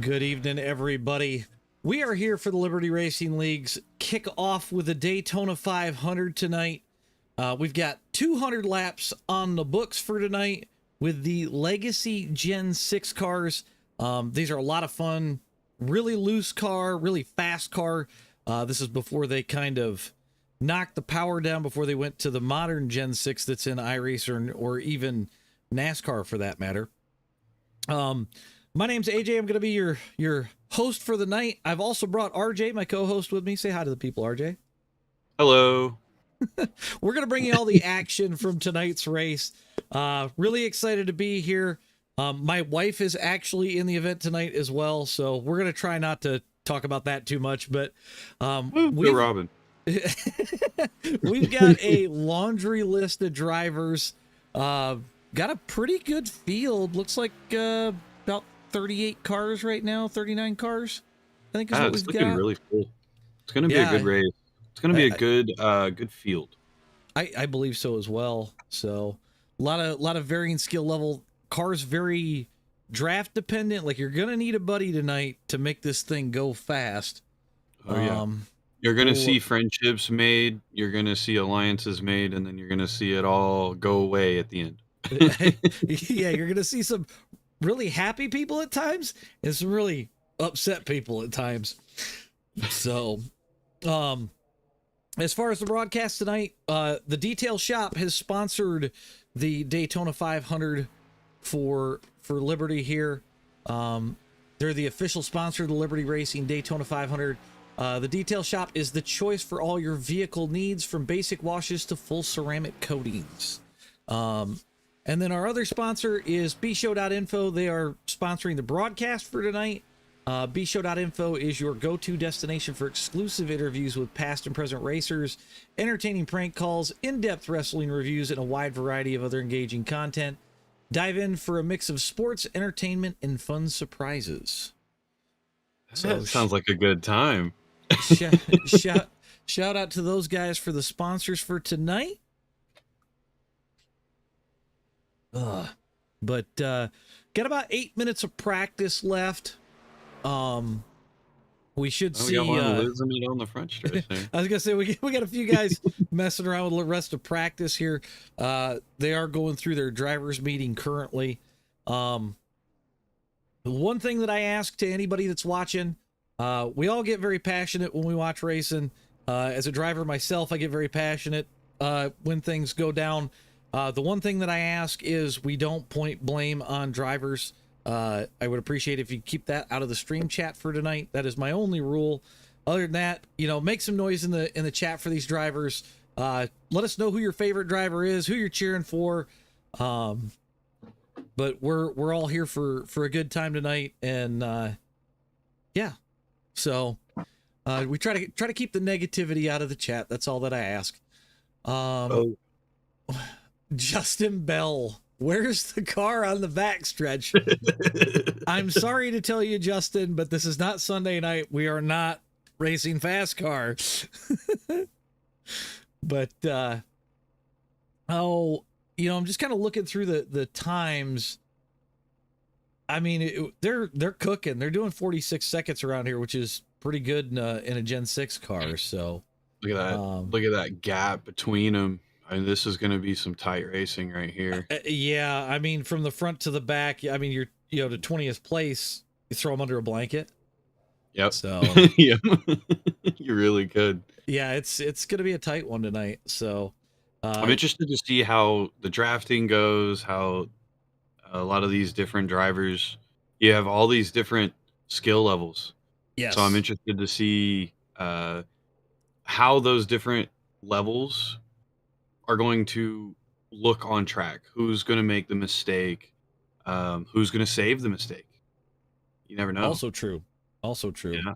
Good evening, everybody. We are here for the Liberty Racing League's kick-off with the Daytona 500 tonight. We've got 200 laps on the books for tonight with the Legacy Gen 6 cars. These are a lot of fun, really loose car, really fast car. This is before they kind of knocked the power down, before they went to the modern Gen 6 that's in iRacing or even NASCAR for that matter. My name's AJ. I'm going to be your host for the night. I've also brought RJ, my co-host, with me. Say hi to the people, RJ. Hello. We're going to bring you all the action from tonight's race. Really excited to be here. My wife is actually in the event tonight as well, so we're going to try not to talk about that too much. But Robin. We've got a laundry list of drivers. Got a pretty good field. Looks like about 38 cars right now, 39 cars, I think is what we've got. It's looking really cool. It's going to be a good race. It's going to be a good field. I believe so as well. So a lot of varying skill level cars, very draft dependent. Like, you're going to need a buddy tonight to make this thing go fast. Oh yeah. You're going to see friendships made, you're going to see alliances made, and then you're going to see it all go away at the end. Yeah, you're going to see some really happy people at times and some really upset people at times. So, as far as the broadcast tonight, the Detail Shop has sponsored the Daytona 500 for Liberty here. They're the official sponsor of the Liberty Racing Daytona 500. The Detail Shop is the choice for all your vehicle needs, from basic washes to full ceramic coatings. And then our other sponsor is bshow.info. They are sponsoring the broadcast for tonight. bshow.info is your go-to destination for exclusive interviews with past and present racers, entertaining prank calls, in-depth wrestling reviews, and a wide variety of other engaging content. Dive in for a mix of sports, entertainment, and fun surprises. That sounds like a good time. Shout out to those guys for the sponsors for tonight. But got about 8 minutes of practice left. We should see. We got one losing it on the front stretch there. I was gonna say we got a few guys messing around with the rest of practice here. They are going through their drivers meeting currently. The one thing that I ask to anybody that's watching, we all get very passionate when we watch racing. As a driver myself, I get very passionate when things go down. The one thing that I ask is we don't point blame on drivers. I would appreciate if you keep that out of the stream chat for tonight. That is my only rule. Other than that, make some noise in the chat for these drivers. Let us know who your favorite driver is, who you're cheering for. But we're all here for a good time tonight, and yeah. So we try to keep the negativity out of the chat. That's all that I ask. Justin Bell, where's the car on the backstretch? I'm sorry to tell you, Justin, but this is not Sunday night. We are not racing fast car. But I'm just kind of looking through the times. I mean, they're cooking. They're doing 46 seconds around here, which is pretty good in a Gen 6 car. So look at that. Look at that gap between them. I mean, this is going to be some tight racing right here. Yeah, I mean, from the front to the back. I mean, you're to 20th place. You throw them under a blanket. Yep. So yeah, you really could. Yeah, it's going to be a tight one tonight. So I'm interested to see how the drafting goes. How a lot of these different drivers, you have all these different skill levels. Yes. So I'm interested to see how those different levels are going to look on track. Who's going to make the mistake? Who's going to save the mistake? You never know. Also true. Yeah.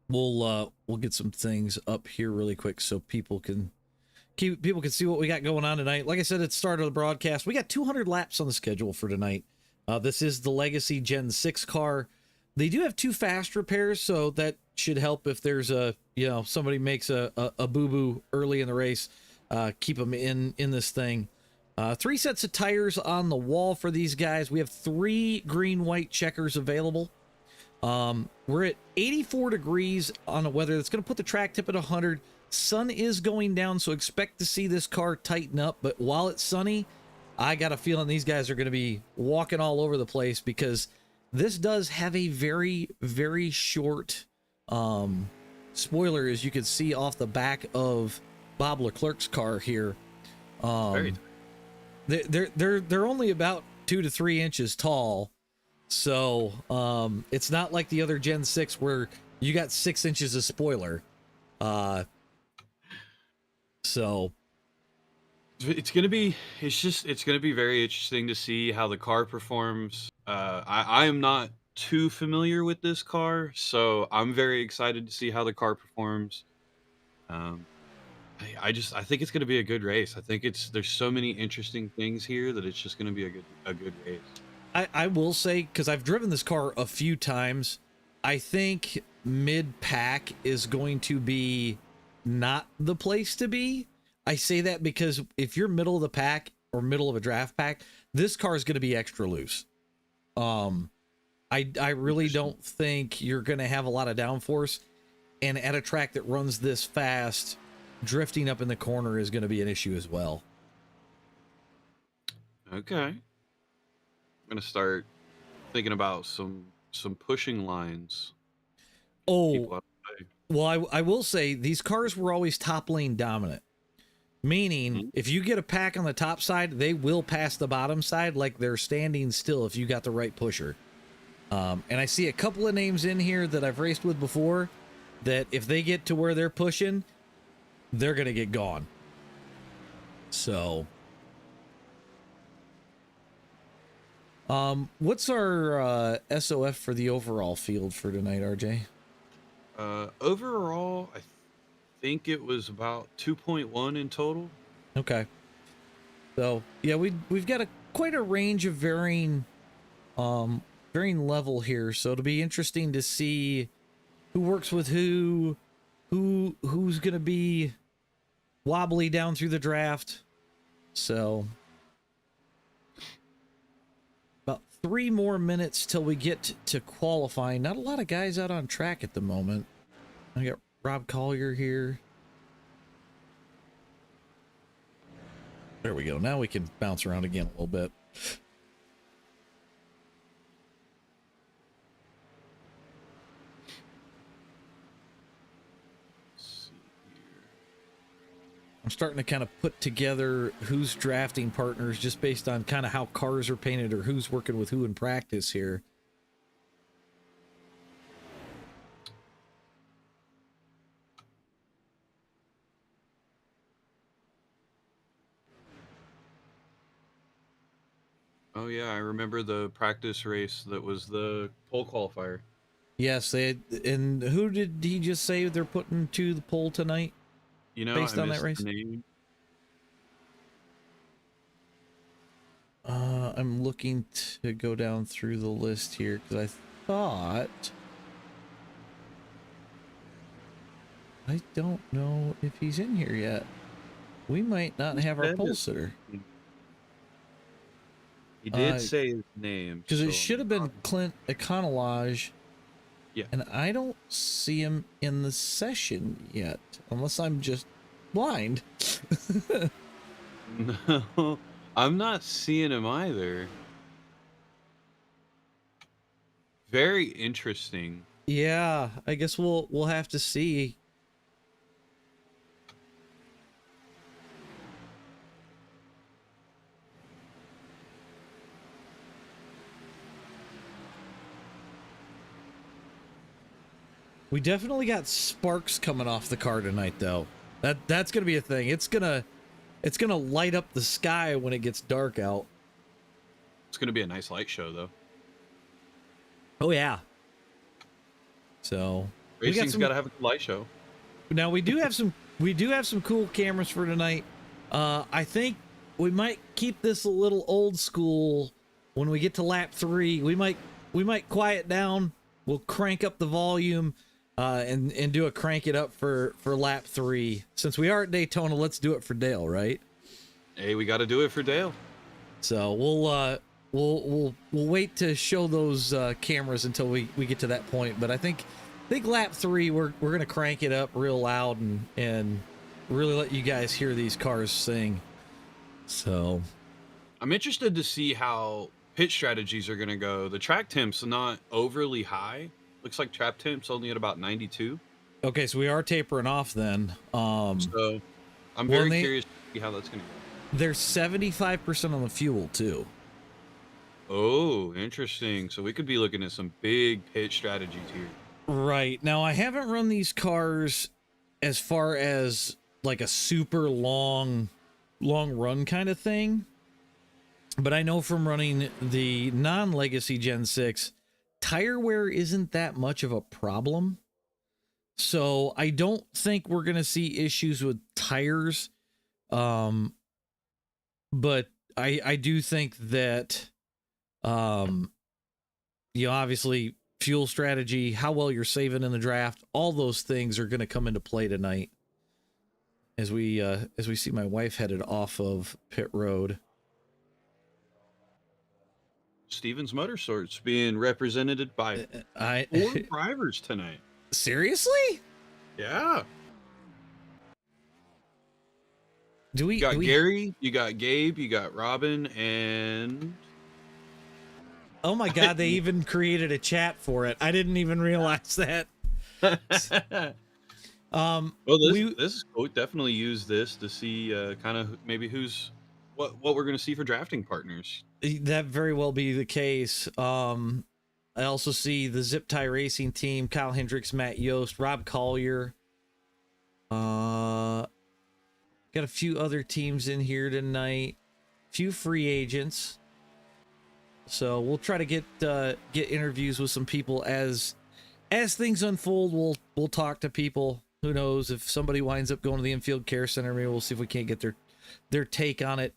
We'll get some things up here really quick so people can see what we got going on tonight. Like I said at the start of the broadcast, we got 200 laps on the schedule for tonight. This is the Legacy Gen 6 car. They do have 2 fast repairs, so that should help if there's somebody makes a boo-boo early in the race. Keep them in this thing. 3 sets of tires on the wall for these guys. We have 3 green-white checkers available. We're at 84 degrees on the weather. That's going to put the track tip at 100. Sun is going down, so expect to see this car tighten up. But while it's sunny, I got a feeling these guys are going to be walking all over the place because this does have a very, very short spoiler, as you can see off the back of Bob Leclerc's car here. They're only about 2 to 3 inches tall, so it's not like the other Gen 6 where you got 6 inches of spoiler. So it's gonna be very interesting to see how the car performs. I am not too familiar with this car, so I'm very excited to see how the car performs. I think it's gonna be a good race. I think there's so many interesting things here that it's just gonna be a good race. I will say, because I've driven this car a few times, I think mid-pack is going to be not the place to be. I say that because if you're middle of the pack or middle of a draft pack, this car is going to be extra loose. I really don't think you're going to have a lot of downforce, and at a track that runs this fast, drifting up in the corner is going to be an issue as well. Okay. I'm going to start thinking about some pushing lines. Oh, well, I will say these cars were always top lane dominant. Meaning, if you get a pack on the top side, they will pass the bottom side like they're standing still if you got the right pusher. And I see a couple of names in here that I've raced with before that if they get to where they're pushing, they're going to get gone. So, What's our SOF for the overall field for tonight, RJ? Overall, I think it was about 2.1 in total. Okay. So yeah, we've got quite a range of varying level here. So it'll be interesting to see who works with who's gonna be wobbly down through the draft. So about 3 more minutes till we get to qualifying. Not a lot of guys out on track at the moment. I got Rob Collier here. There we go. Now we can bounce around again a little bit. I'm starting to kind of put together who's drafting partners just based on kind of how cars are painted or who's working with who in practice here. Oh yeah, I remember the practice race that was the pole qualifier. Yes, and who did he just say they're putting to the poll tonight? You know, Based I on that missed race? the name. I'm looking to go down through the list here because I don't know if he's in here yet. We might not have our pole sitter. He did say his name. Because it should have been Clint Econologe. Yeah. And I don't see him in the session yet, unless I'm just blind. No, I'm not seeing him either. Very interesting. Yeah, I guess we'll have to see. We definitely got sparks coming off the car tonight, though. That's gonna be a thing. It's gonna light up the sky when it gets dark out. It's gonna be a nice light show, though. Oh yeah. So Racing's got to have a light show. Now we do have some cool cameras for tonight. I think we might keep this a little old school. When we get to lap 3, we might quiet down. We'll crank up the volume. And do a crank it up for lap 3. Since we are at Daytona, let's do it for Dale, right? Hey, we got to do it for Dale. So we'll wait to show those cameras until we get to that point. But I think lap 3 we're gonna crank it up real loud and really let you guys hear these cars sing. So I'm interested to see how pit strategies are gonna go. The track temp's not overly high. Looks like trap temp's only at about 92. Okay, so we are tapering off then. So I'm very curious to see how that's gonna go. They're 75% on the fuel too. Oh, interesting. So we could be looking at some big pit strategies here. Right. Now I haven't run these cars as far as like a super long run kind of thing. But I know from running the non-legacy Gen 6, tire wear isn't that much of a problem. So I don't think we're going to see issues with tires. But I do think that, obviously fuel strategy, how well you're saving in the draft, all those things are going to come into play tonight as we see my wife headed off of pit road. Stevens Motorsports being represented by 4 drivers tonight. Seriously? Yeah. You got Gary, you got Gabe, you got Robin, and... Oh my God, they even created a chat for it. I didn't even realize that. Well, this is cool. Definitely use this to see kind of maybe what we're going to see for drafting partners. That very well be the case. I also see the Zip Tie Racing team, Kyle Hendricks, Matt Yost, Rob Collier. Got a few other teams in here tonight. Few free agents. So we'll try to get interviews with some people as things unfold. We'll talk to people. Who knows if somebody winds up going to the infield care center? Maybe we'll see if we can't get their take on it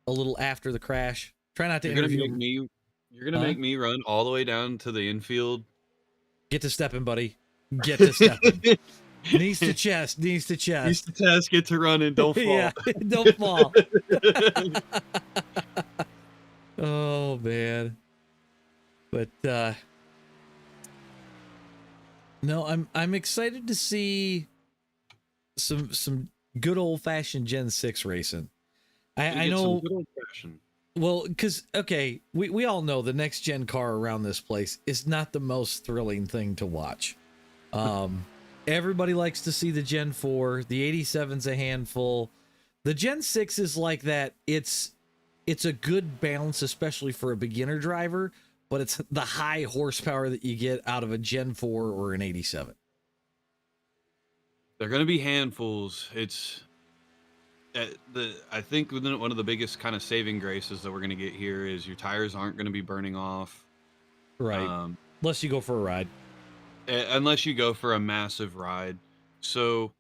a little after the crash. Try not to interview them. You're gonna make me run all the way down to the infield. Get to stepping, buddy. Get to stepping. Knees to chest. Knees to chest. Knees to chest. Get to running. Don't fall. Yeah, don't fall. Oh man. But no, I'm excited to see some good old fashioned Gen 6 racing. I know. Good old fashioned. Well, because okay, we all know the next gen car around this place is not the most thrilling thing to watch. Everybody likes to see the Gen 4. The 87's a handful. The Gen 6 is like that. It's a good balance, especially for a beginner driver, but it's the high horsepower that you get out of a Gen 4 or an 87. They're going to be handfuls. It's I think one of the biggest kind of saving graces that we're going to get here is your tires aren't going to be burning off. Right. Unless you go for a ride. Unless you go for a massive ride. So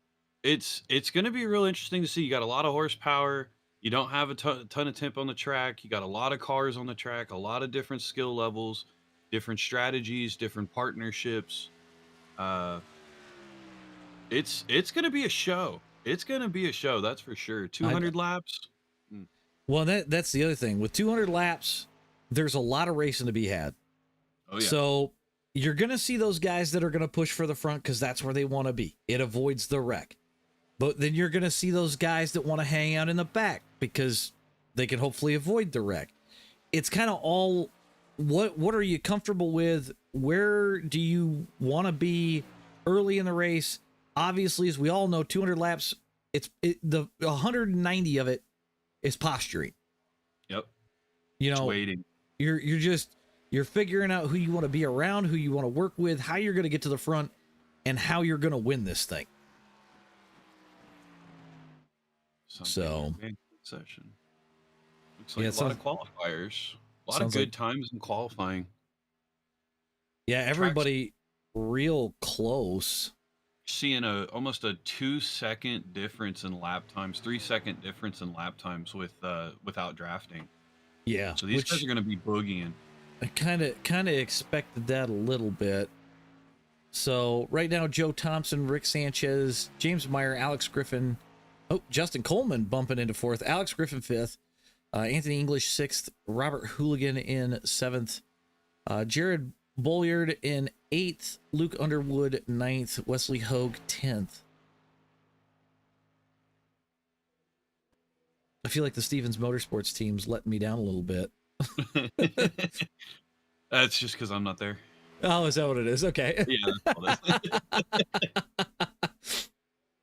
it's going to be real interesting to see. You got a lot of horsepower. You don't have a ton of temp on the track. You got a lot of cars on the track, a lot of different skill levels, different strategies, different partnerships. It's going to be a show. It's going to be a show, that's for sure. 200 laps. Well, that's the other thing. With 200 laps, there's a lot of racing to be had. Oh, yeah. So you're going to see those guys that are going to push for the front because that's where they want to be. It avoids the wreck. But then you're going to see those guys that want to hang out in the back because they can hopefully avoid the wreck. It's kind of all, what are you comfortable with? Where do you want to be early in the race? Obviously, as we all know, 200 laps, the 190 of it is posturing. Yep. You know, just waiting. You're figuring out who you want to be around, who you want to work with, how you're going to get to the front, and how you're going to win this thing. So, session. Looks like a lot of qualifiers. A lot of good times in qualifying. Yeah, everybody real close. Seeing almost a 2-second difference in lap times, 3-second difference in lap times without drafting. Yeah. So these guys are going to be boogieing. I kind of expected that a little bit. So right now, Joe Thompson, Rick Sanchez, James Meyer, Alex Griffin. Oh, Justin Coleman bumping into 4th. Alex Griffin 5th. Anthony English 6th. Robert Hooligan in 7th. Jared Bolliard in 8th. Luke Underwood 9th. Wesley Hogue 10th. I feel like the Stevens Motorsports team's letting me down a little bit. That's just because I'm not there. Oh, is that what it is? Okay. Yeah, that's all it is.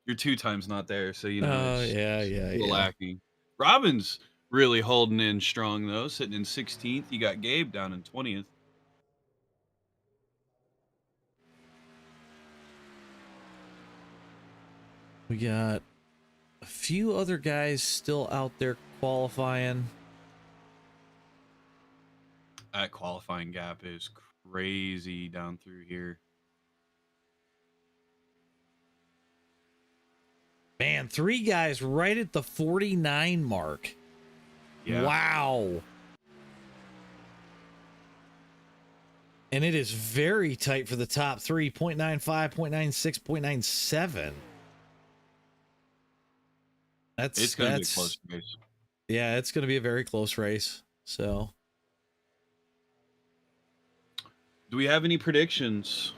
You're 2 times not there, so you know. Oh, yeah. Lacking. Robin's really holding in strong though, sitting in 16th. You got Gabe down in 20th. We got a few other guys still out there qualifying. That qualifying gap is crazy down through here. Man, 3 guys right at the 49 mark. Yeah. Wow. And it is very tight for the top 3. 0.95, 0.96, 0.97. It's going to be a close race. Yeah, it's going to be a very close race. So, do we have any predictions?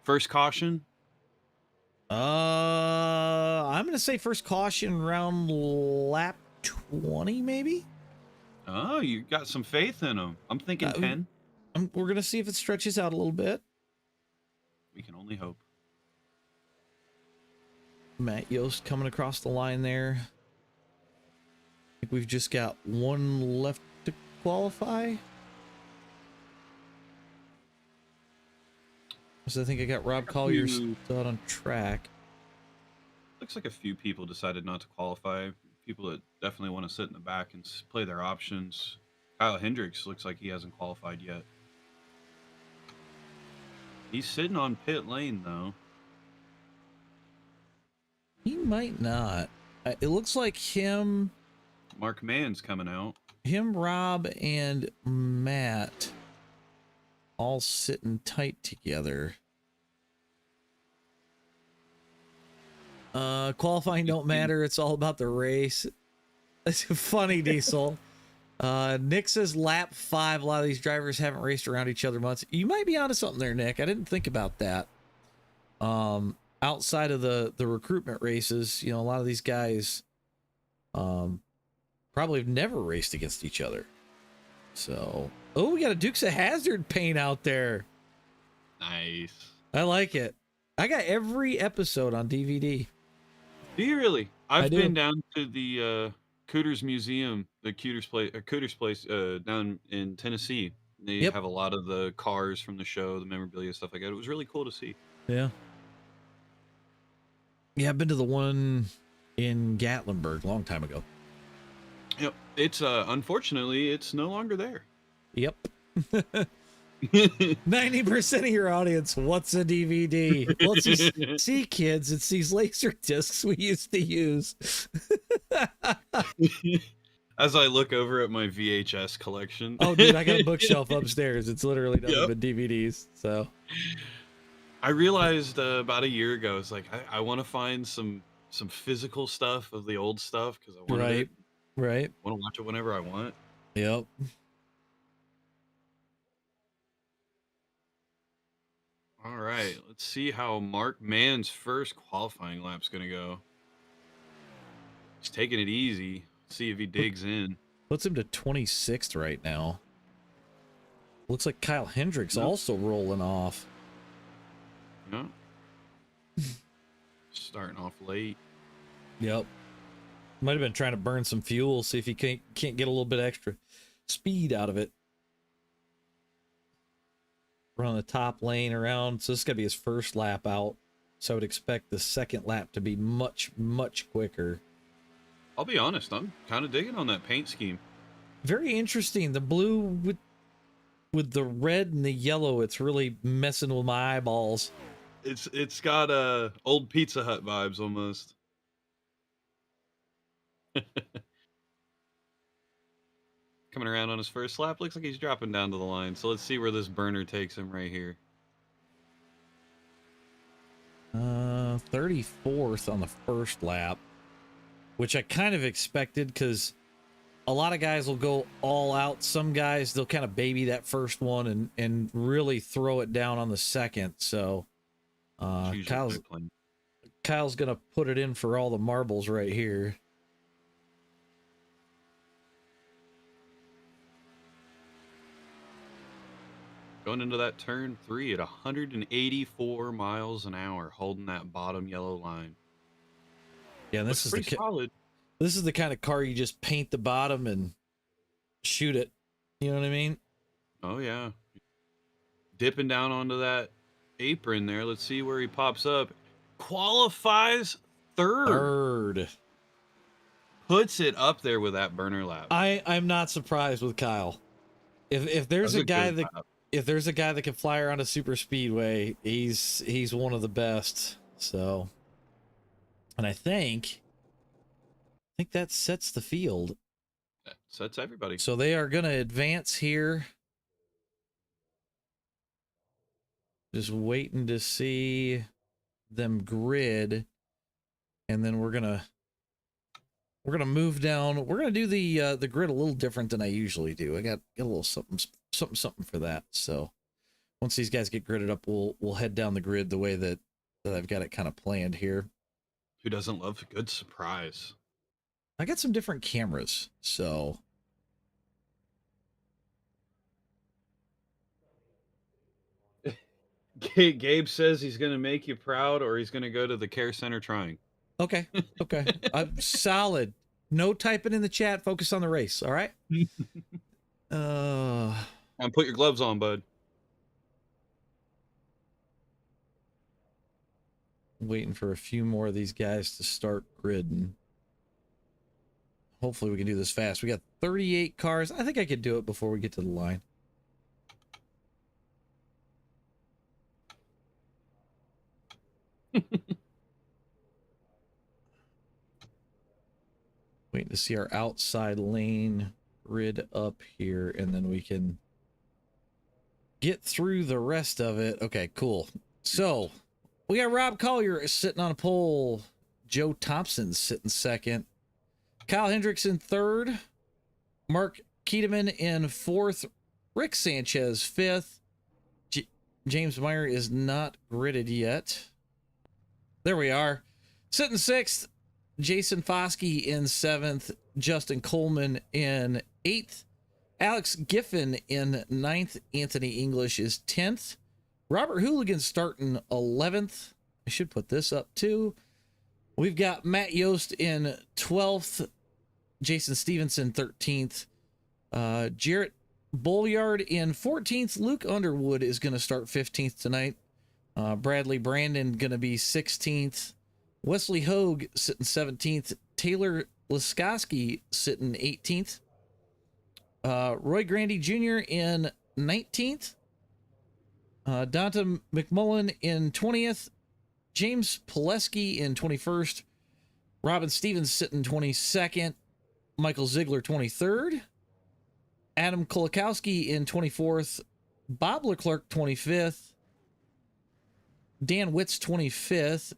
First caution? I'm going to say first caution around lap 20, maybe. Oh, you got some faith in them. I'm thinking 10. We're going to see if it stretches out a little bit. We can only hope. Matt Yost coming across the line there. I think we've just got 1 left to qualify. So I think I got Rob Collier still out on track. Looks like a few people decided not to qualify. People that definitely want to sit in the back and play their options. Kyle Hendricks looks like he hasn't qualified yet. He's sitting on pit lane, though. He might not. It looks like him, Mark Mann's coming out. Rob, and Matt all sitting tight together. Qualifying don't matter. It's all about the race. That's funny, Diesel. Nick says lap 5. A lot of these drivers haven't raced around each other much. You might be onto something there, Nick. I didn't think about that. Outside of the recruitment races, you know, a lot of these guys probably have never raced against each other. So, oh, we got a Dukes of Hazzard paint out there. Nice. I like it. I got every episode on DVD. Do you really? I've do. been down to the Cooters Museum, the Cooters Place down in Tennessee. They have a lot of the cars from the show, the memorabilia, stuff like that. It was really cool to see. Yeah. Yeah, I've been to the one in Gatlinburg a long time ago. Yep. It's unfortunately it's no longer there. Yep. 90% of your audience, what's a DVD? Well, it's just, see, kids, it's these laser discs we used to use. As I look over at my VHS collection. Oh, dude, I got a bookshelf upstairs. It's literally nothing but DVDs. So I realized about a year ago, it's like I want to find some physical stuff of the old stuff because I want it. Right. I want to watch it whenever I want. Yep. All right, let's see how Mark Mann's first qualifying lap's gonna go. He's taking it easy. See if he digs in. Puts him to 26th right now. Looks like Kyle Hendricks also rolling off. Yeah. Starting off late. Yep. Might have been trying to burn some fuel, see if he can't get a little bit extra speed out of it. Run the top lane around. So this is going to be his first lap out. So I would expect the second lap to be much, much quicker. I'll be honest, I'm kind of digging on that paint scheme. Very interesting. The blue with the red and the yellow, it's really messing with my eyeballs. It's got old Pizza Hut vibes almost. Coming around on his first lap, looks like he's dropping down to the line. So let's see where this burner takes him right here. 34th on the first lap, which I kind of expected because a lot of guys will go all out. Some guys, they'll kind of baby that first one and really throw it down on the second. So Kyle's going to put it in for all the marbles right here. Going into that turn 3 at 184 miles an hour, holding that bottom yellow line. Yeah, this is pretty solid. This is the kind of car you just paint the bottom and shoot it. You know what I mean? Oh yeah. Dipping down onto that apron there. Let's see where he pops up. Qualifies third. Puts it up there with that burner lap. I'm not surprised with Kyle. If there's a guy that if there's a guy that can fly around a super speedway, he's one of the best. So, and I think that sets the field. That sets everybody. So they are going to advance here. Just waiting to see them grid, and then we're gonna move down. We're gonna do the grid a little different than I usually do. I got a little something for that. So once these guys get gridded up, we'll head down the grid the way that I've got it kind of planned here. Who doesn't love a good surprise? I got some different cameras, so Gabe says he's going to make you proud, or he's going to go to the care center trying. Okay. I'm solid. No typing in the chat. Focus on the race. All right. And put your gloves on, bud. Waiting for a few more of these guys to start gridding. Hopefully we can do this fast. We got 38 cars. I think I could do it before we get to the line. Waiting to see our outside lane grid up here, and then we can get through the rest of it. Okay, cool. So we got Rob Collier sitting on a pole. Joe Thompson sitting second. Kyle Hendricks in third. Mark Keteman in fourth. Rick Sanchez fifth. James Meyer is not gridded yet. There we are. Sitting sixth. Jason Foskey in seventh. Justin Coleman in eighth. Alex Giffen in ninth. Anthony English is 10th. Robert Hooligan starting 11th. I should put this up too. We've got Matt Yost in 12th. Jason Stevenson 13th. Jarrett Bolliard in 14th. Luke Underwood is going to start 15th tonight. Bradley Brandon going to be 16th. Wesley Hogue sitting 17th. Taylor Laskowski sitting 18th. Roy Grandy Jr. in 19th. Donta McMullen in 20th. James Pileski in 21st. Robin Stevens sitting 22nd. Michael Ziegler 23rd. Adam Kolakowski in 24th. Bob Leclerc 25th. Dan Witz 25th.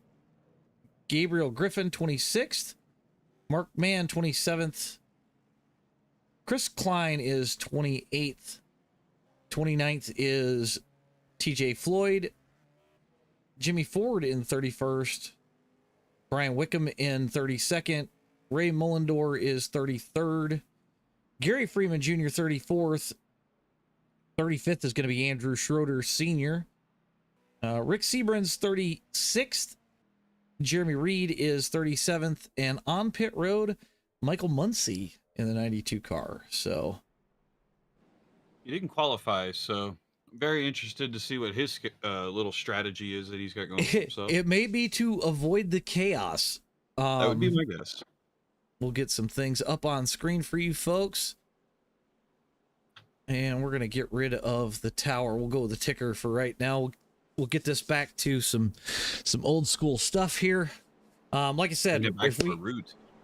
Gabriel Griffin 26th. Mark Mann 27th. Chris Klein is 28th. 29th is TJ Floyd. Jimmy Ford in 31st. Brian Wickham in 32nd. Ray Mullendor is 33rd. Gary Freeman Jr. 34th. 35th is going to be Andrew Schroeder Sr. Rick Seabrand's 36th. Jeremy Reed is 37th. And on pit road, Michael Muncy in the 92 car. So He didn't qualify, so I'm very interested to see what his little strategy is that he's got going for himself. It may be to avoid the chaos. That would be my guess. We'll get some things up on screen for you folks. And we're going to get rid of the tower. We'll go with the ticker for right now. We'll get this back to some old school stuff here. Like I said,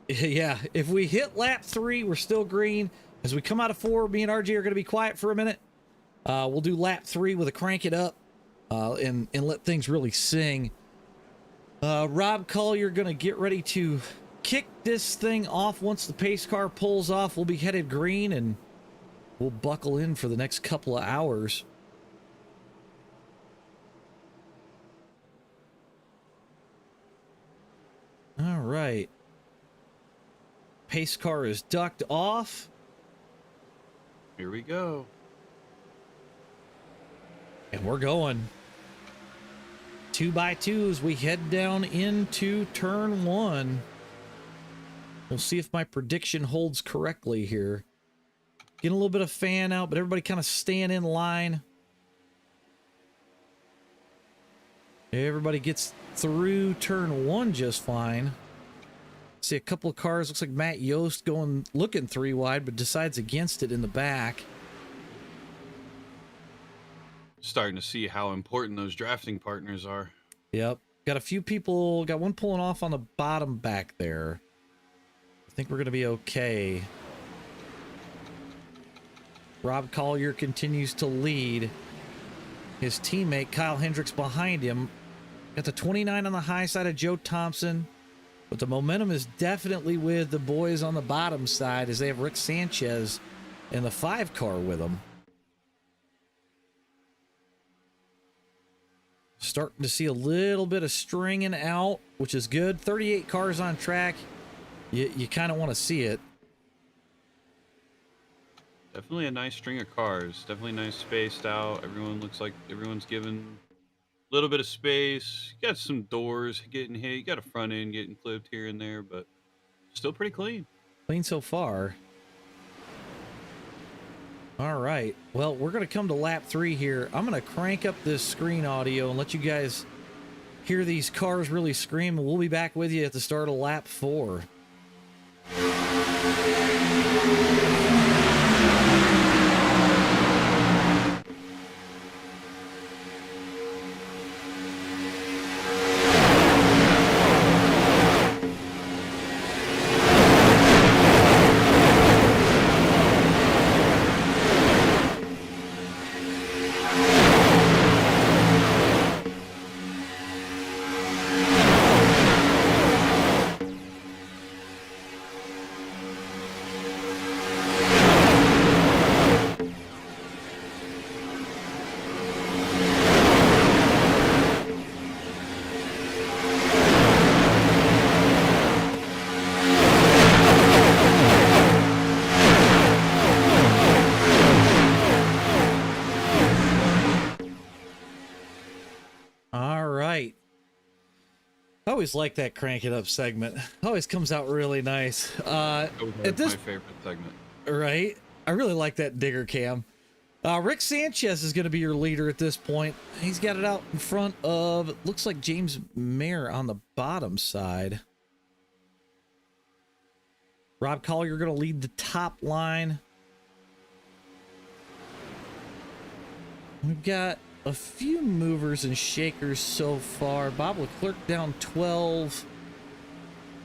if we hit lap 3, we're still green. As we come out of 4, me and RJ are going to be quiet for a minute. We'll do lap 3 with a crank it up and let things really sing. Rob Collier going to get ready to kick this thing off. Once the pace car pulls off, we'll be headed green and we'll buckle in for the next couple of hours. All right. Pace car is ducked off. Here we go. And we're going 2x2 as we head down into turn 1. We'll see if my prediction holds correctly here. Getting a little bit of fan out, but everybody kind of staying in line. Everybody gets through turn 1 just fine. See a couple of cars. Looks like Matt Yost looking 3 wide, but decides against it in the back. Starting to see how important those drafting partners are. Yep. Got a few people. Got one pulling off on the bottom back there. I think we're going to be okay. Rob Collier continues to lead. His teammate, Kyle Hendricks, behind him. Got the 29 on the high side of Joe Thompson. But the momentum is definitely with the boys on the bottom side as they have Rick Sanchez in the 5 car with them. Starting to see a little bit of stringing out, which is good. 38 cars on track. You kind of want to see it. Definitely a nice string of cars. Definitely nice spaced out. Everyone looks like everyone's given a little bit of space. You got some doors getting hit. You got a front end getting clipped here and there, but still pretty clean. Clean so far. All right. Well, we're going to come to lap 3 here. I'm going to crank up this screen audio and let you guys hear these cars really scream. And we'll be back with you at the start of lap 4. I always like that crank it up segment. Always comes out really nice. At this, my favorite segment. Right? I really like that digger cam. Rick Sanchez is going to be your leader at this point. He's got it out in front of, looks like James Mayer on the bottom side. Rob Collier going to lead the top line. We've got a few movers and shakers so far. Bob Leclerc down 12.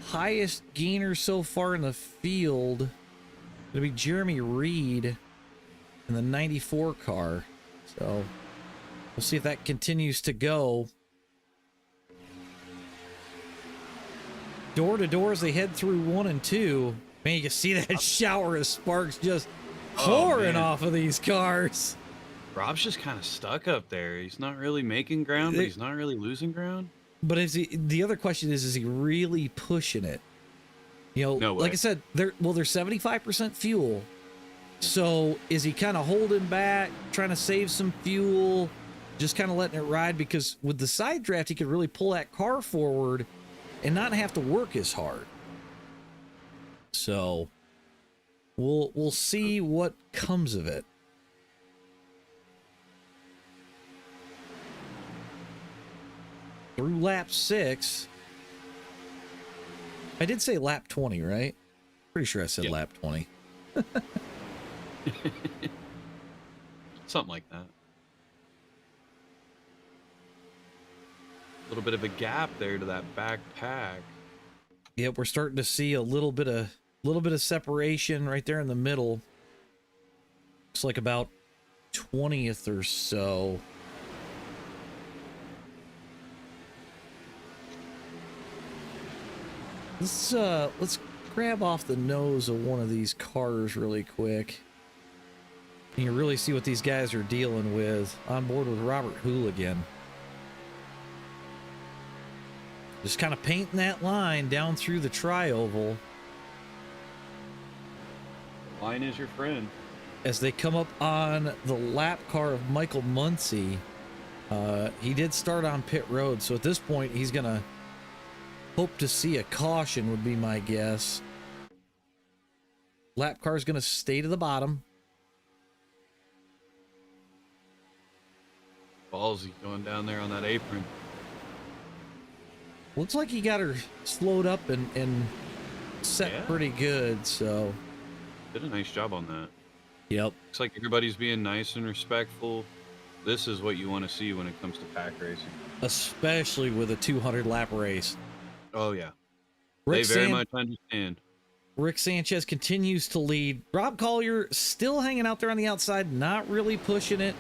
Highest gainer so far in the field going to be Jeremy Reed in the 94 car. So we'll see if that continues to go. Door to door as they head through 1 and 2. Man, you can see that shower of sparks just pouring off of these cars. Rob's just kind of stuck up there. He's not really making ground, but he's not really losing ground. But is he, the other question is he really pushing it? You know, No way. like I said, they're 75% fuel. So is he kind of holding back, trying to save some fuel, just kind of letting it ride? Because with the side draft, he could really pull that car forward and not have to work as hard. So we'll see what comes of it. Through lap 6. I did say lap 20, right? Pretty sure I said lap 20. Something like that. A little bit of a gap there to that back pack. Yep, we're starting to see a little bit of separation right there in the middle. Looks like about 20th or so. Let's grab off the nose of one of these cars really quick. And you really see what these guys are dealing with. On board with Robert Hooligan. Just kind of painting that line down through the tri-oval. Line is your friend. As they come up on the lap car of Michael Muncy. He did start on pit road, so at this point he's gonna hope to see a caution, would be my guess. Lap car is gonna stay to the bottom. Ballsy going down there on that apron. Looks like he got her slowed up and set pretty good, so. Did a nice job on that. Yep. Looks like everybody's being nice and respectful. This is what you want to see when it comes to pack racing. Especially with a 200 lap race. Oh, yeah. They very much understand. Rick Sanchez continues to lead. Rob Collier still hanging out there on the outside, not really pushing it.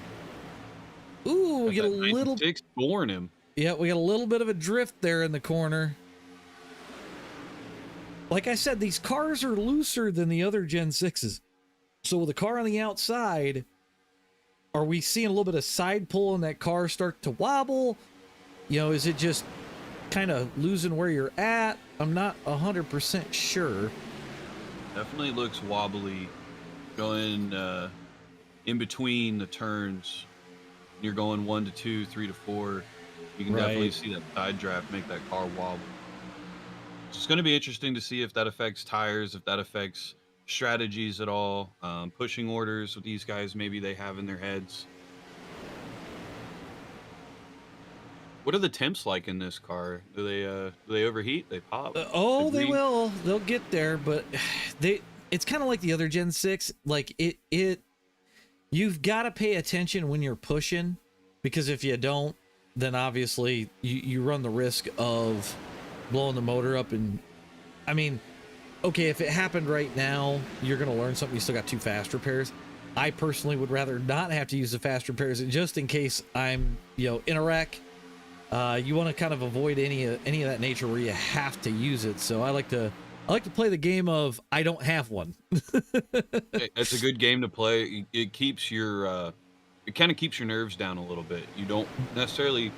Ooh, we get a little... scoring him. Yeah, we got a little bit of a drift there in the corner. Like I said, these cars are looser than the other Gen 6s. So with the car on the outside, are we seeing a little bit of side pull and that car start to wobble? You know, is it just kind of losing where you're at? I'm not 100% sure. Definitely looks wobbly going in between the turns. You're going 1 to 2, 3 to 4. You can definitely see that side draft make that car wobble. It's going to be interesting to see if that affects tires, if that affects strategies at all, pushing orders with these guys maybe they have in their heads. What are the temps like in this car? Do they overheat? They pop? They will. They'll get there, but it's kind of like the other Gen 6. Like you've got to pay attention when you're pushing, because if you don't, then obviously you run the risk of blowing the motor up. And I mean, okay, if it happened right now, you're going to learn something. You still got 2 fast repairs. I personally would rather not have to use the fast repairs, just in case I'm, in a wreck. You want to kind of avoid any of that nature where you have to use it. So I like to play the game of I don't have one. It's a good game to play. It keeps your it kind of keeps your nerves down a little bit. You don't necessarily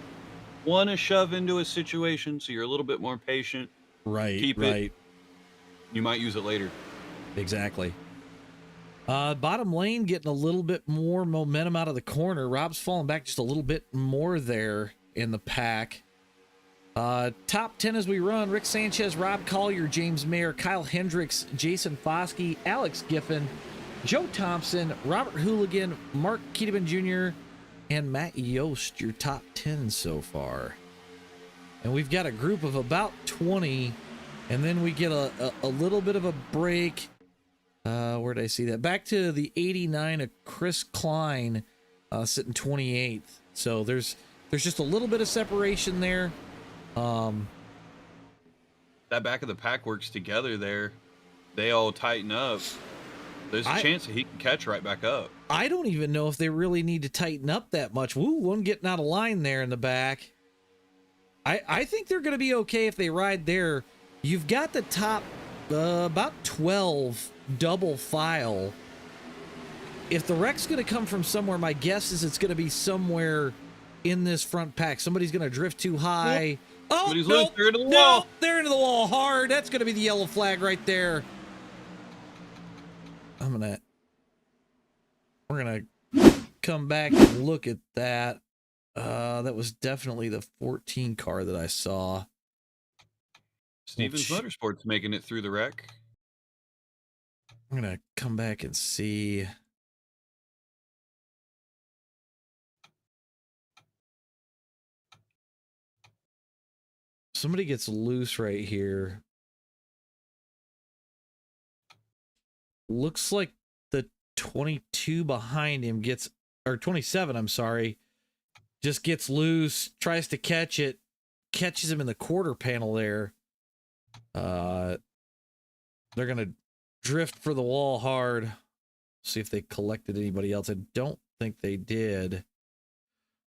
want to shove into a situation, so you're a little bit more patient. Right. Keep right. it. You might use it later. Exactly. Bottom lane getting a little bit more momentum out of the corner. Rob's falling back just a little bit more there in the pack. Top 10 as we run: Rick Sanchez, Rob Collier, James Mayer, Kyle Hendricks, Jason Foskey, Alex Giffen, Joe Thompson, Robert Hooligan, Mark Keeteman Jr., and Matt Yost, your top 10 so far. And we've got a group of about 20, and then we get a little bit of a break. Where did I see that? Back to the 89 of Chris Klein, sitting 28th. So there's just a little bit of separation there. That back of the pack works together there. They all tighten up. There's a chance that he can catch right back up. I don't even know if they really need to tighten up that much. Woo, one getting out of line there in the back. I think they're going to be okay if they ride there. You've got the top about 12 double file. If the wreck's going to come from somewhere, my guess is it's going to be somewhere in this front pack. Somebody's going to drift too high. Oh, no, they're into the wall. They're into the wall hard. That's going to be the yellow flag right there. We're going to come back and look at that. That was definitely the 14 car that I saw. Stevens Motorsports making it through the wreck. I'm going to come back and see. Somebody gets loose right here. Looks like the 22 behind him gets, or 27, I'm sorry, just gets loose, tries to catch it, catches him in the quarter panel there. They're going to drift for the wall hard. See if they collected anybody else. I don't think they did.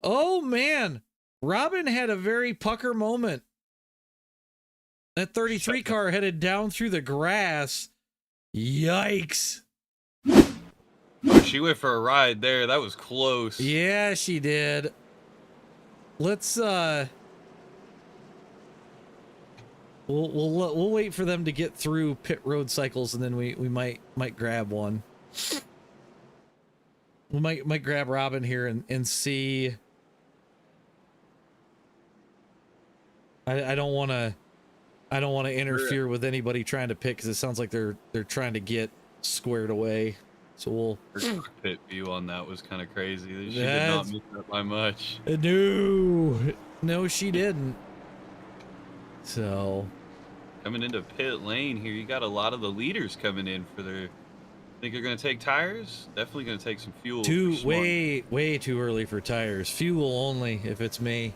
Oh, man. Robin had a very pucker moment. That 33 car headed down through the grass. Yikes. Oh, she went for a ride there. That was close. Yeah, she did. Let's we'll wait for them to get through pit road cycles, and then we might grab one. We might grab Robin here and see. I don't want to interfere with anybody trying to pick, because it sounds like they're trying to get squared away. So Her cockpit view on that was kind of crazy. She did not miss that by much. No, she didn't. So coming into pit lane here, you got a lot of the leaders coming in for their. Think they're going to take tires? Definitely going to take some fuel. Way too early for tires. Fuel only, if it's me.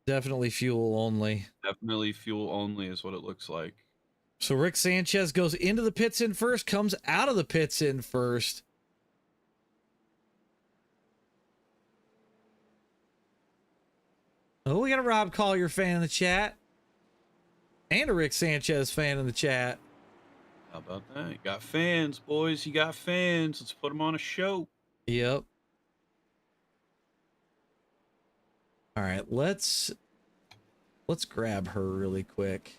Definitely fuel only. Definitely fuel only is what it looks like. So Rick Sanchez goes into the pits in first, comes out of the pits in first. Oh, we got a Rob Collier fan in the chat. And a Rick Sanchez fan in the chat. How about that? You got fans, boys. You got fans. Let's put them on a show. Yep. All right, let's grab her really quick.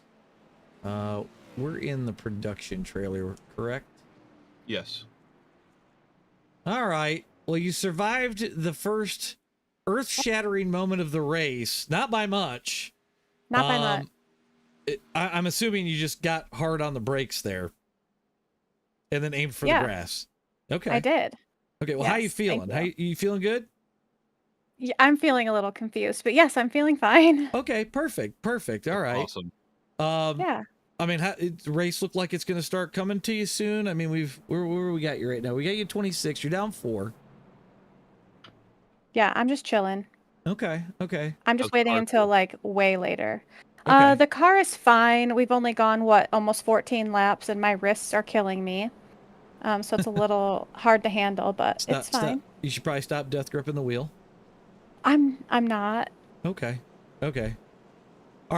We're in the production trailer, correct? Yes. All right. Well, you survived the first earth-shattering moment of the race, not by much. Not by much. I'm assuming you just got hard on the brakes there, and then aimed for the grass. Okay. I did. Okay. Well, how you feeling? How you feeling? Good. Yeah, I'm feeling a little confused, but yes, I'm feeling fine. Okay. Perfect. All right. Awesome. Yeah. I mean, the race look like it's going to start coming to you soon. I mean, where we got you right now? We got you 26. You're down 4. Yeah, I'm just chilling. Okay. I'm How's just the waiting car until feel? like way later. Okay. The car is fine. We've only gone almost 14 laps, and my wrists are killing me. So it's a little hard to handle, but it's Stop. fine. You should probably stop death gripping the wheel. I'm not. Okay. All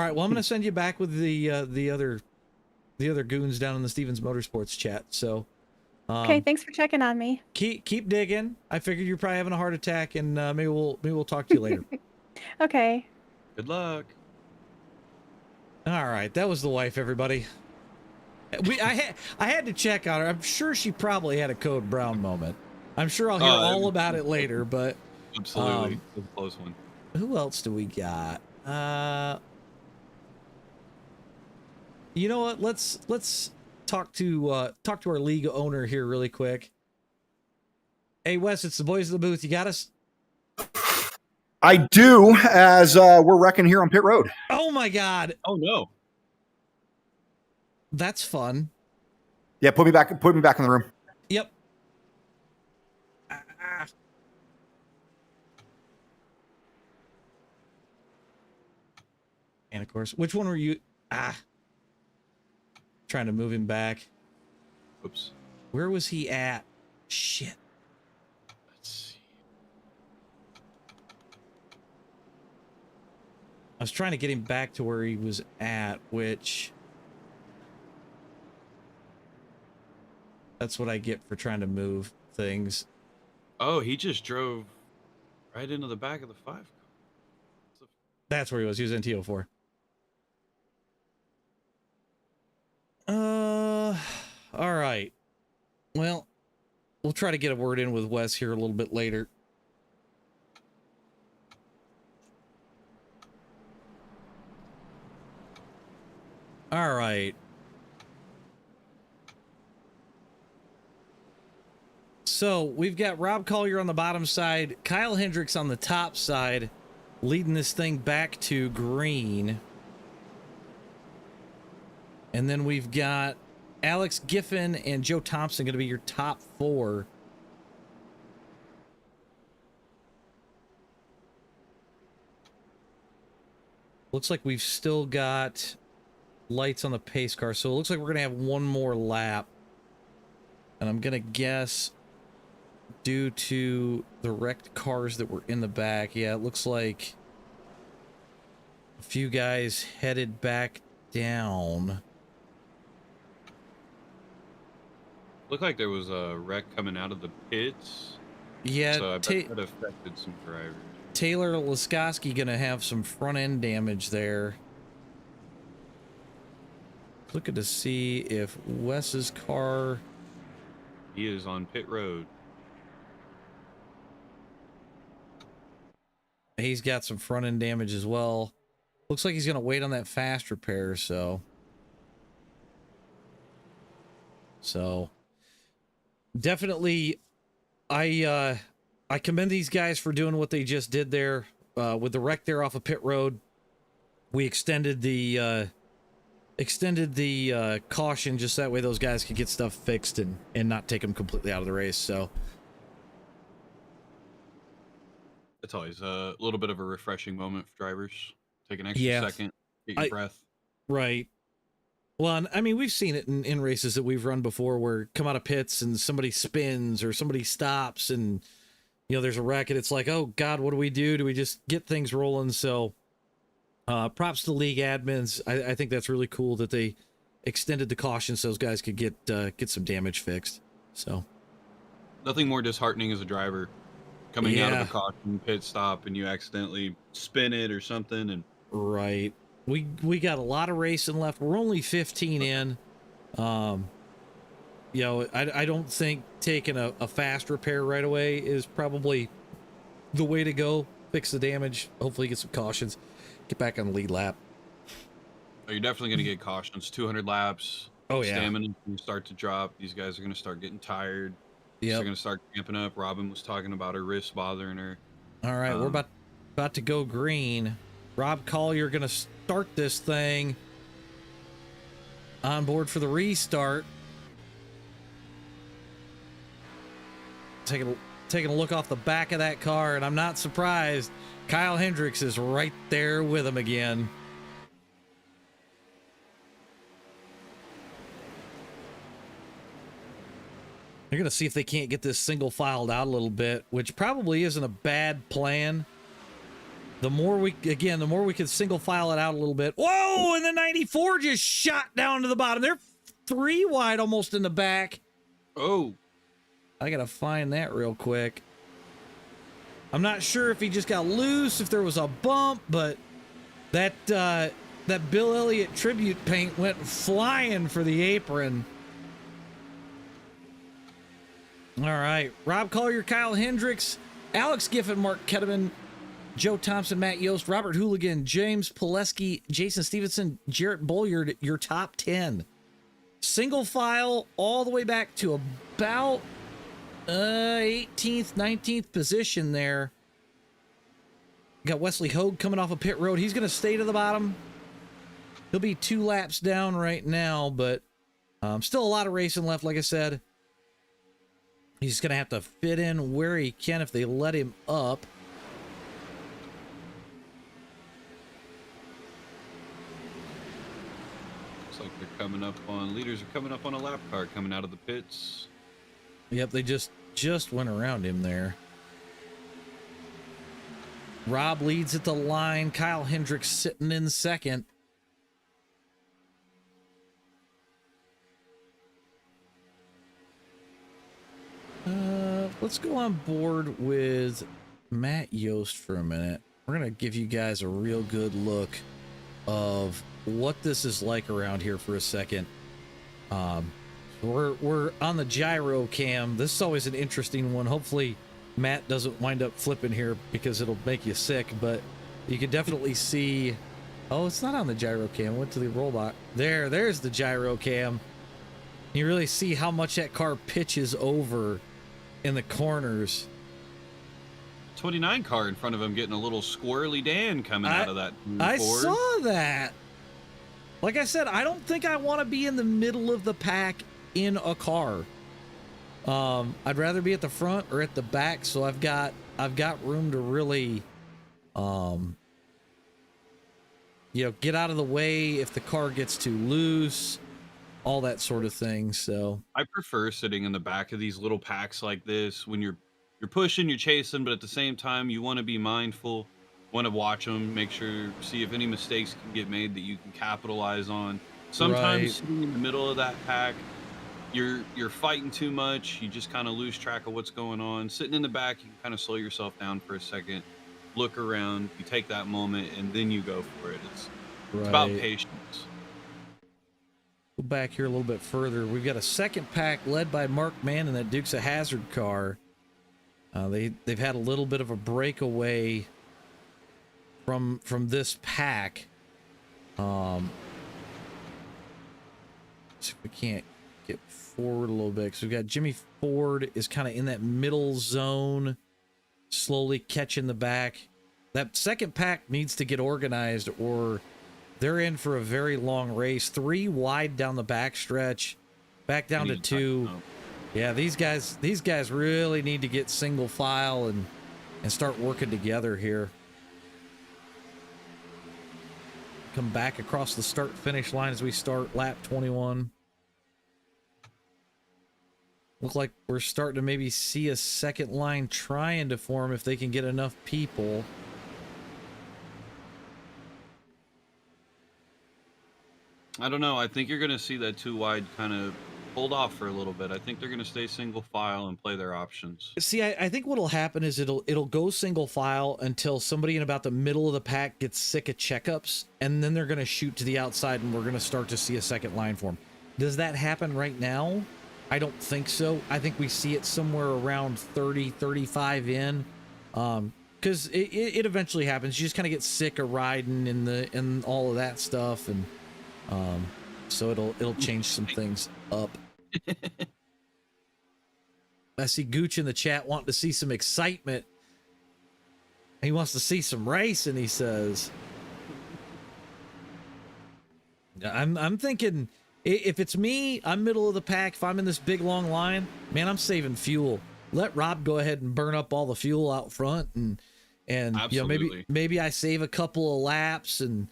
right. Well, I'm going to send you back with the other goons down in the Stevens Motorsports chat. So, Okay, thanks for checking on me. keep digging. I figured you're probably having a heart attack, and maybe we'll talk to you later. Okay. Good luck. All right, that was the wife, everybody. I had to check on her. I'm sure she probably had a Code Brown moment. I'm sure I'll hear all about it later, but Absolutely. It was a close one. who else do we got? You know what? Let's talk to our league owner here really quick. Hey Wes, it's the boys of the booth. You got us? I do, as we're wrecking here on pit road. Oh my God, Oh no. that's fun. Yeah, put me back in the room. Yep. And of course, which one were you? Trying to move him back. Oops. Where was he at? Shit. Let's see. I was trying to get him back to where he was at, which that's what I get for trying to move things. Oh, he just drove right into the back of the 5 car. That's where he was. He was in TO4. All right. Well, we'll try to get a word in with Wes here a little bit later. All right. So we've got Rob Collier on the bottom side, Kyle Hendricks on the top side, leading this thing back to green. And then we've got Alex Giffen and Joe Thompson going to be your top 4. Looks like we've still got lights on the pace car, so it looks like we're going to have one more lap. And I'm going to guess due to the wrecked cars that were in the back, yeah, it looks like a few guys headed back down. Looked like there was a wreck coming out of the pits. Yeah, So I bet that affected some drivers. Taylor Laskoski gonna have some front end damage there. Looking to see if Wes's car. He is on pit road. He's got some front end damage as well. Looks like he's gonna wait on that fast repair, so definitely I commend these guys for doing what they just did there with the wreck there off of pit road. We extended the caution just that way those guys could get stuff fixed and not take them completely out of the race. So It's always a little bit of a refreshing moment for drivers. Take an extra second, get your breath. Right. Well, and, I mean, we've seen it in races that we've run before where come out of pits and somebody spins or somebody stops and, you know, there's a wreck and it's like, oh, God, what do we do? Do we just get things rolling? So props to league admins. I think that's really cool that they extended the caution so those guys could get some damage fixed. So Nothing more disheartening as a driver coming out of a caution pit stop and you accidentally spin it or something. And right. We got a lot of racing left. We're only 15 in. You know, I don't think taking a fast repair right away is probably the way to go. Fix the damage. Hopefully get some cautions. Get back on the lead lap. Oh, you're definitely going to get cautions. 200 laps. Oh, yeah. Stamina can start to drop. These guys are going to start getting tired. Yeah. They're going to start cramping up. Robin was talking about her wrist bothering her. All right, we're about to go green. Rob Collier going to start this thing. on board for the restart. Taking a look off the back of that car, and I'm not surprised. Kyle Hendricks is right there with him again. They're going to see if they can't get this single filed out a little bit, which probably isn't a bad plan. The more we can single file it out a little bit. Whoa, and the 94 just shot down to the bottom. They're 3 wide almost in the back. Oh. I got to find that real quick. I'm not sure if he just got loose, if there was a bump, but that Bill Elliott tribute paint went flying for the apron. All right, Rob Collier, Kyle Hendricks, Alex Giffen, Mark Ketterman, Joe Thompson, Matt Yost, Robert Hooligan, James Pileski, Jason Stevenson, Jarrett Bolliard, your top 10. Single file all the way back to about 18th, 19th position there. Got Wesley Hogue coming off of pit road. He's going to stay to the bottom. He'll be 2 laps down right now, but still a lot of racing left, like I said. He's going to have to fit in where he can if they let him up. Looks like they're coming up on, leaders are coming up on a lap car coming out of the pits. Yep, they just went around him there. Rob leads at the line. Kyle Hendricks sitting in second. Let's go on board with Matt Yost for a minute. We're going to give you guys a real good look of what this is like around here for a second. We're on the gyro cam. This is always an interesting one. Hopefully Matt doesn't wind up flipping here because it'll make you sick, but you can definitely see. Oh, it's not on the gyro cam. I went to the robot. There's the gyro cam. You really see how much that car pitches over in the corners. 29 car in front of him getting a little squirrely Dan coming out of that I Ford. saw that. Like I said, I don't think I want to be in the middle of the pack in a car. I'd rather be at the front or at the back, so I've got room to really get out of the way if the car gets too loose, all that sort of thing. So I prefer sitting in the back of these little packs like this when you're pushing, you're chasing, but at the same time you want to be mindful, want to watch them, make sure, see if any mistakes can get made that you can capitalize on. Sometimes Right. sitting in the middle of that pack, you're fighting too much, you just kind of lose track of what's going on. Sitting in the back, you can kind of slow yourself down for a second, look around, you take that moment, and then you go for it. It's about patience. Go back here a little bit further. We've got a second pack led by Mark Mann in that Dukes of Hazzard car. They've had a little bit of a breakaway from this pack. See if we can't get forward a little bit, because we've got Jimmy Ford is kind of in that middle zone, slowly catching the back. That second pack needs to get organized, or they're in for a very long race. 3 wide down the back stretch, back down to 2. Yeah, these guys really need to get single file and start working together here. Come back across the start finish line as we start lap 21. Look like we're starting to maybe see a second line trying to form if they can get enough people. I don't know. I think you're going to see that 2 wide kind of hold off for a little bit. I think they're going to stay single file and play their options. See, I think what'll happen is it'll go single file until somebody in about the middle of the pack gets sick of checkups, and then they're going to shoot to the outside, and we're going to start to see a second line form. Does that happen right now? I don't think so. I think we see it somewhere around 30, 35 in, because it eventually happens. You just kind of get sick of riding and all of that stuff, and so it'll change some things up. I see Gooch in the chat wanting to see some excitement. He wants to see some racing, he says. I'm thinking If it's me, I'm middle of the pack. If I'm in this big long line, man, I'm saving fuel. Let Rob go ahead and burn up all the fuel out front, and you know, maybe I save a couple of laps, and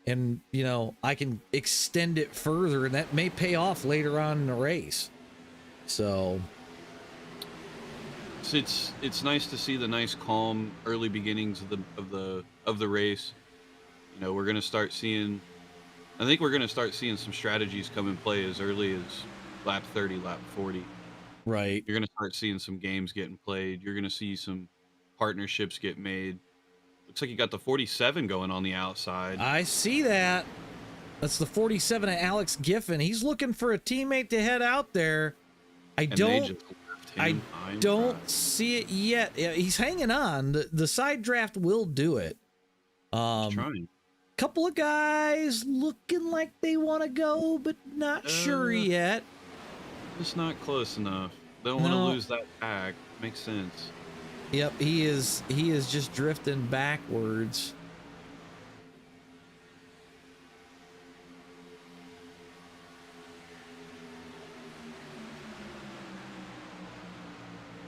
you know, I can extend it further, and that may pay off later on in the race. So it's nice to see the nice calm early beginnings of the race. You know, we're gonna start seeing. I think we're gonna start seeing some strategies come in play as early as lap 30, lap 40. Right. You're gonna start seeing some games getting played. You're gonna see some partnerships get made. Looks like you got the 47 going on the outside. I see that. That's the 47 of Alex Giffen. He's looking for a teammate to head out there. I don't see it yet. He's hanging on. The side draft will do it. He's trying. Couple of guys looking like they want to go, but not sure yet. It's not close enough. Don't want to lose that pack. Makes sense. Yep, he is just drifting backwards.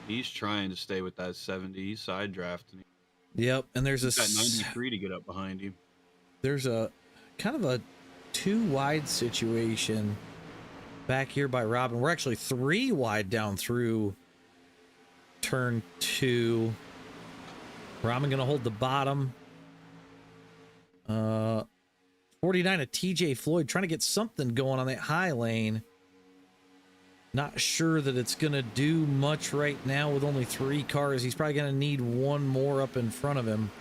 He's trying to stay with that 70. He's side drafting. Yep, and there's He's got 93 to get up behind him. There's a kind of a 2 wide situation back here by Robin. We're actually 3 wide down through turn 2. Robin gonna hold the bottom. 49 of TJ Floyd trying to get something going on that high lane. Not sure that it's gonna do much right now with only 3 cars. He's probably gonna need 1 more up in front of him.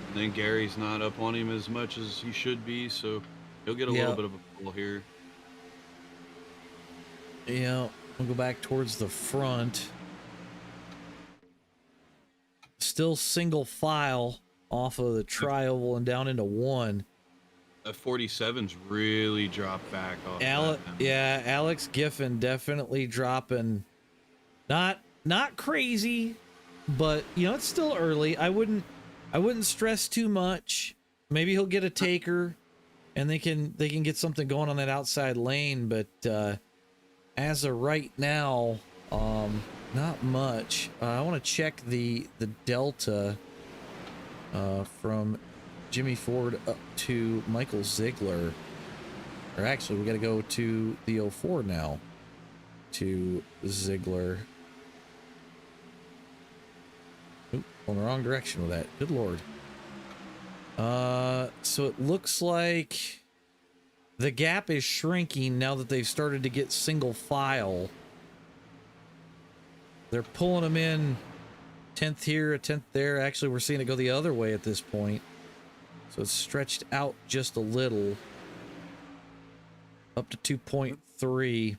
And then Gary's not up on him as much as he should be, so he'll get a little bit of a pull here. Yeah, we'll go back towards the front. Still single file off of the tri-oval and down into 1. That 47's really dropped back off. Yeah, Alex Giffen definitely dropping. Not crazy, but you know, it's still early. I wouldn't stress too much. Maybe he'll get a taker and they can get something going on that outside lane, but as of right now, not much. I want to check the delta from Jimmy Ford up to Michael Ziegler. Or actually, we got to go to the 04 now to Ziegler. Oop, on the wrong direction with that. Good Lord. So it looks like the gap is shrinking now that they've started to get single file. They're pulling them in 10th here, a 10th there. Actually, we're seeing it go the other way at this point. So it's stretched out just a little. Up to 2.3.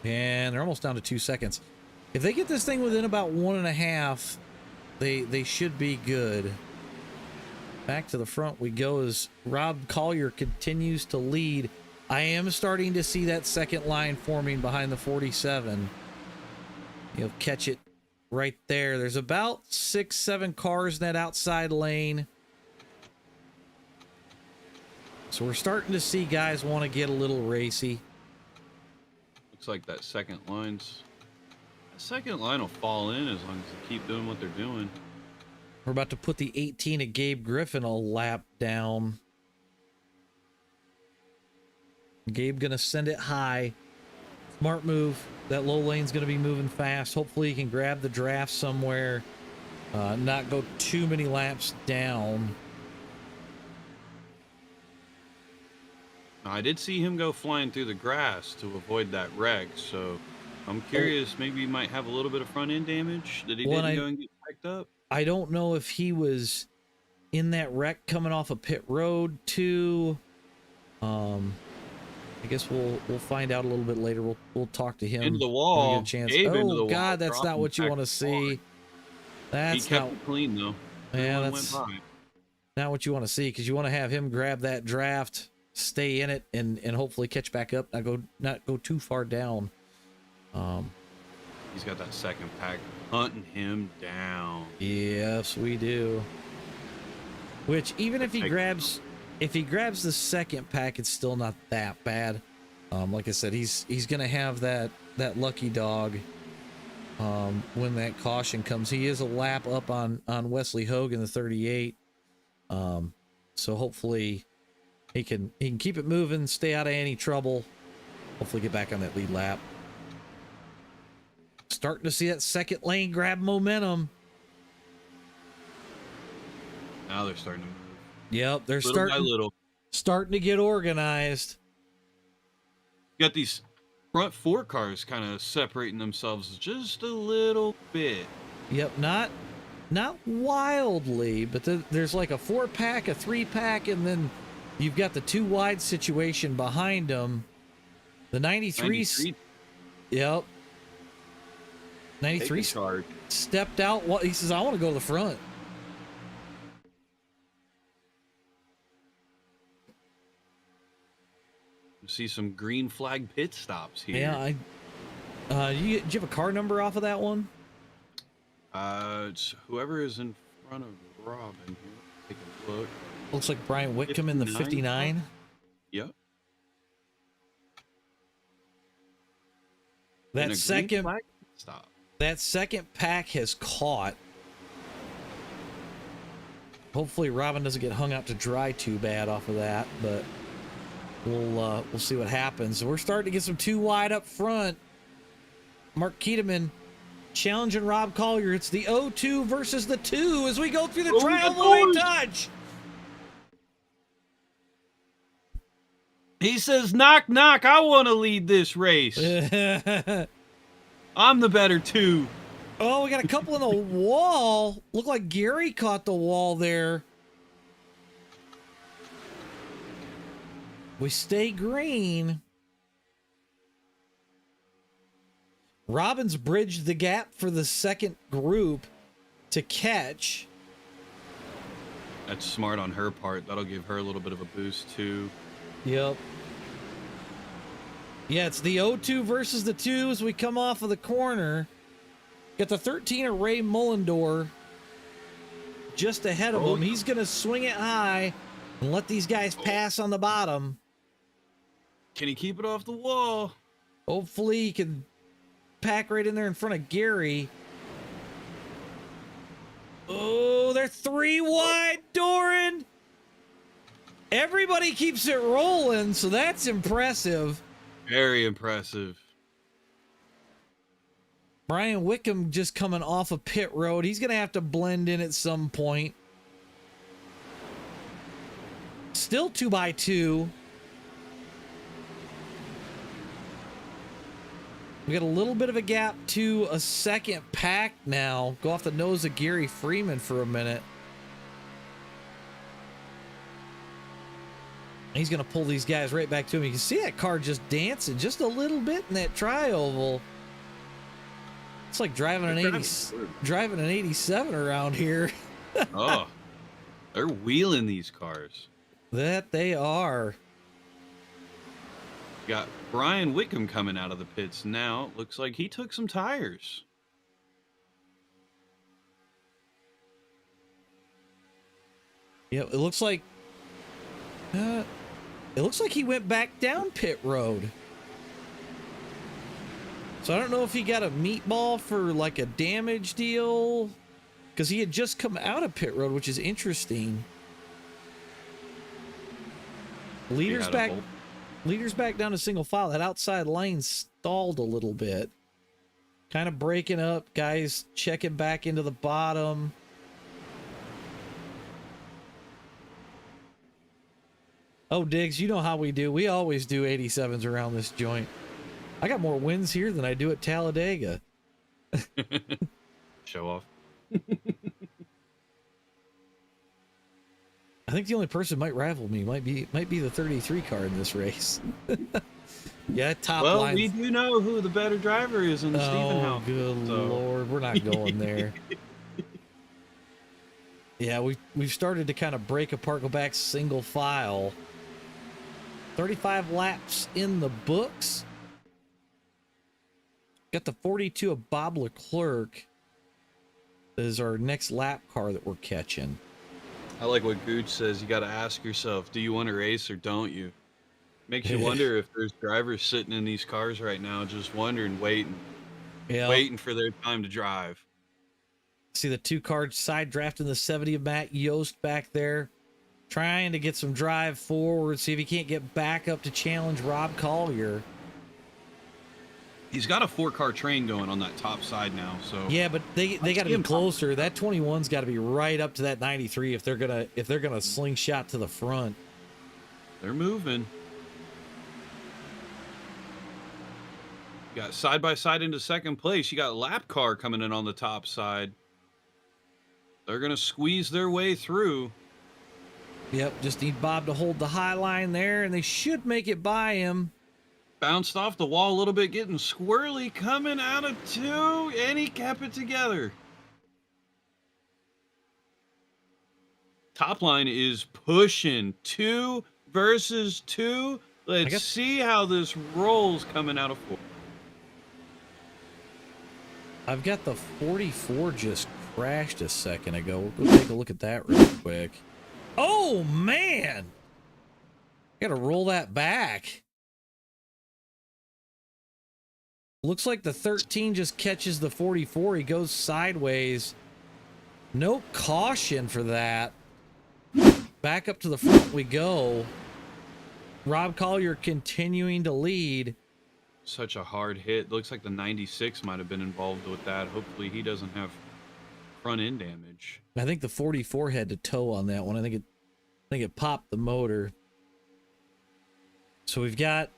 And they're almost down to 2 seconds. If they get this thing within about 1.5, they should be good. Back to the front we go as Rob Collier continues to lead. I am starting to see that second line forming behind the 47. You'll catch it right there. There's about 6-7 cars in that outside lane. So we're starting to see guys want to get a little racy. Looks like that second line will fall in as long as they keep doing what they're doing. We're about to put the 18 of Gabe Griffin a lap down. Gabe gonna send it high. Smart move. That low lane's gonna be moving fast. Hopefully he can grab the draft somewhere. Not go too many laps down. I did see him go flying through the grass to avoid that wreck, so I'm curious. Maybe he might have a little bit of front end damage that he didn't go and get picked up. I don't know if he was in that wreck coming off of pit road too. I guess we'll find out a little bit later. We'll talk to him. Into the wall. Get a chance. Into the Oh wall, God, that's not what you want to see. That's he kept it clean though. Yeah, that's not what you want to see, because you want to have him grab that draft, stay in it, and hopefully catch back up. Not go too far down. He's got that second pack hunting him down. Yes, we do. Which even if he grabs the second pack, it's still not that bad. Like I said, he's gonna have that lucky dog when that caution comes. He is a lap up on Wesley Hogue in the 38. So hopefully he can keep it moving, stay out of any trouble. Hopefully get back on that lead lap. Starting to see that second lane grab momentum. Now they're starting to move. Yep, they're Little by little. starting to get organized. You got these front four cars kind of separating themselves just a little bit. Yep, not wildly, but there's like a 4-pack, a 3-pack, and then you've got the 2 wide situation behind them. The 93. Yep. 93 stepped out. He says, I want to go to the front. See some green flag pit stops here. Yeah, do you have a car number off of that one? It's whoever is in front of Robin here. Take a look. Looks like Brian Whitcomb in the 59. Yep. That second pack has caught. Hopefully Robin doesn't get hung out to dry too bad off of that, but we'll see what happens. We're starting to get some 2 wide up front. Mark Keteman challenging Rob Collier. It's the 0-2 versus the 2 as we go through the trial moving touch. He says, knock, knock. I want to lead this race. I'm the better 2. Oh, we got a couple in the wall. Look like Gary caught the wall there. We stay green. Robbins bridged the gap for the second group to catch. That's smart on her part. That'll give her a little bit of a boost too. Yep. Yeah, it's the 0-2 versus the 2 as we come off of the corner. Got the 13 of Ray Mullendore just ahead of him. He's going to swing it high and let these guys pass on the bottom. Can he keep it off the wall? Hopefully he can pack right in there in front of Gary. Oh, they're 3 wide, Doran. Everybody keeps it rolling, so that's impressive. Very impressive. Brian Wickham just coming off of pit road. He's going to have to blend in at some point. Still 2x2. We got a little bit of a gap to a second pack now. Go off the nose of Gary Freeman for a minute. He's going to pull these guys right back to him. You can see that car just dancing just a little bit in that tri-oval. It's like driving an 87 around here. Oh, they're wheeling these cars. That they are. Got Brian Wickham coming out of the pits now. Looks like he took some tires. Yeah, it looks like he went back down pit road. So I don't know if he got a meatball for like a damage deal, because he had just come out of pit road, which is interesting. Leaders back down to single file. That outside lane stalled a little bit. Kind of breaking up. Guys checking back into the bottom. Oh, Diggs, you know how we do. We always do 87s around this joint. I got more wins here than I do at Talladega. Show off. I think the only person might rival me might be the 33 car in this race. Yeah, top line. Well, we do know who the better driver is in the Stephen house. Oh, good Lord. We're not going there. Yeah, we've started to kind of break apart, go back single file. 35 laps in the books. Got the 42 of Bob Leclerc is our next lap car that we're catching. I like what Gooch says. You got to ask yourself, do you want to race or don't you? Makes you wonder if there's drivers sitting in these cars right now just wondering, waiting for their time to drive. See the 2-car side drafting the 70 of Matt Yost back there, trying to get some drive forward, see if he can't get back up to challenge Rob Collier. He's got a 4-car train going on that top side now, so Yeah, but they got to be closer. That 21's got to be right up to that 93 if they're gonna slingshot to the front. they're moving. You got side by side into second place. You got lap car coming in on the top side. They're gonna squeeze their way through. Yep, just need Bob to hold the high line there, and they should make it by him. Bounced off the wall a little bit, getting squirrely, coming out of 2, and he kept it together. Top line is pushing 2 versus 2. Let's see how this rolls coming out of 4. I've got the 44 just crashed a second ago. We'll go take a look at that real quick. Oh, man! Gotta roll that back. Looks like the 13 just catches the 44. He goes sideways. No caution for that. Back up to the front we go. Rob Collier continuing to lead. Such a hard hit. Looks like the 96 might have been involved with that. Hopefully he doesn't have front end damage. I think the 44 had to tow on that one. I think it popped the motor. So we got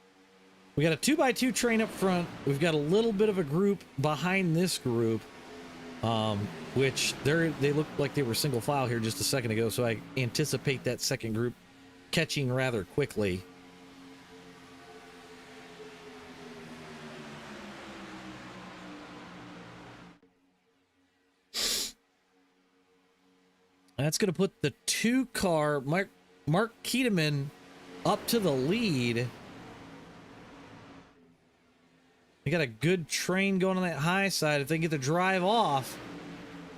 a 2x2 train up front. We've got a little bit of a group behind this group, which they looked like they were single file here just a second ago. So I anticipate that second group catching rather quickly. That's going to put the 2-car Mark Keteman up to the lead. They got a good train going on that high side. If they get the drive off,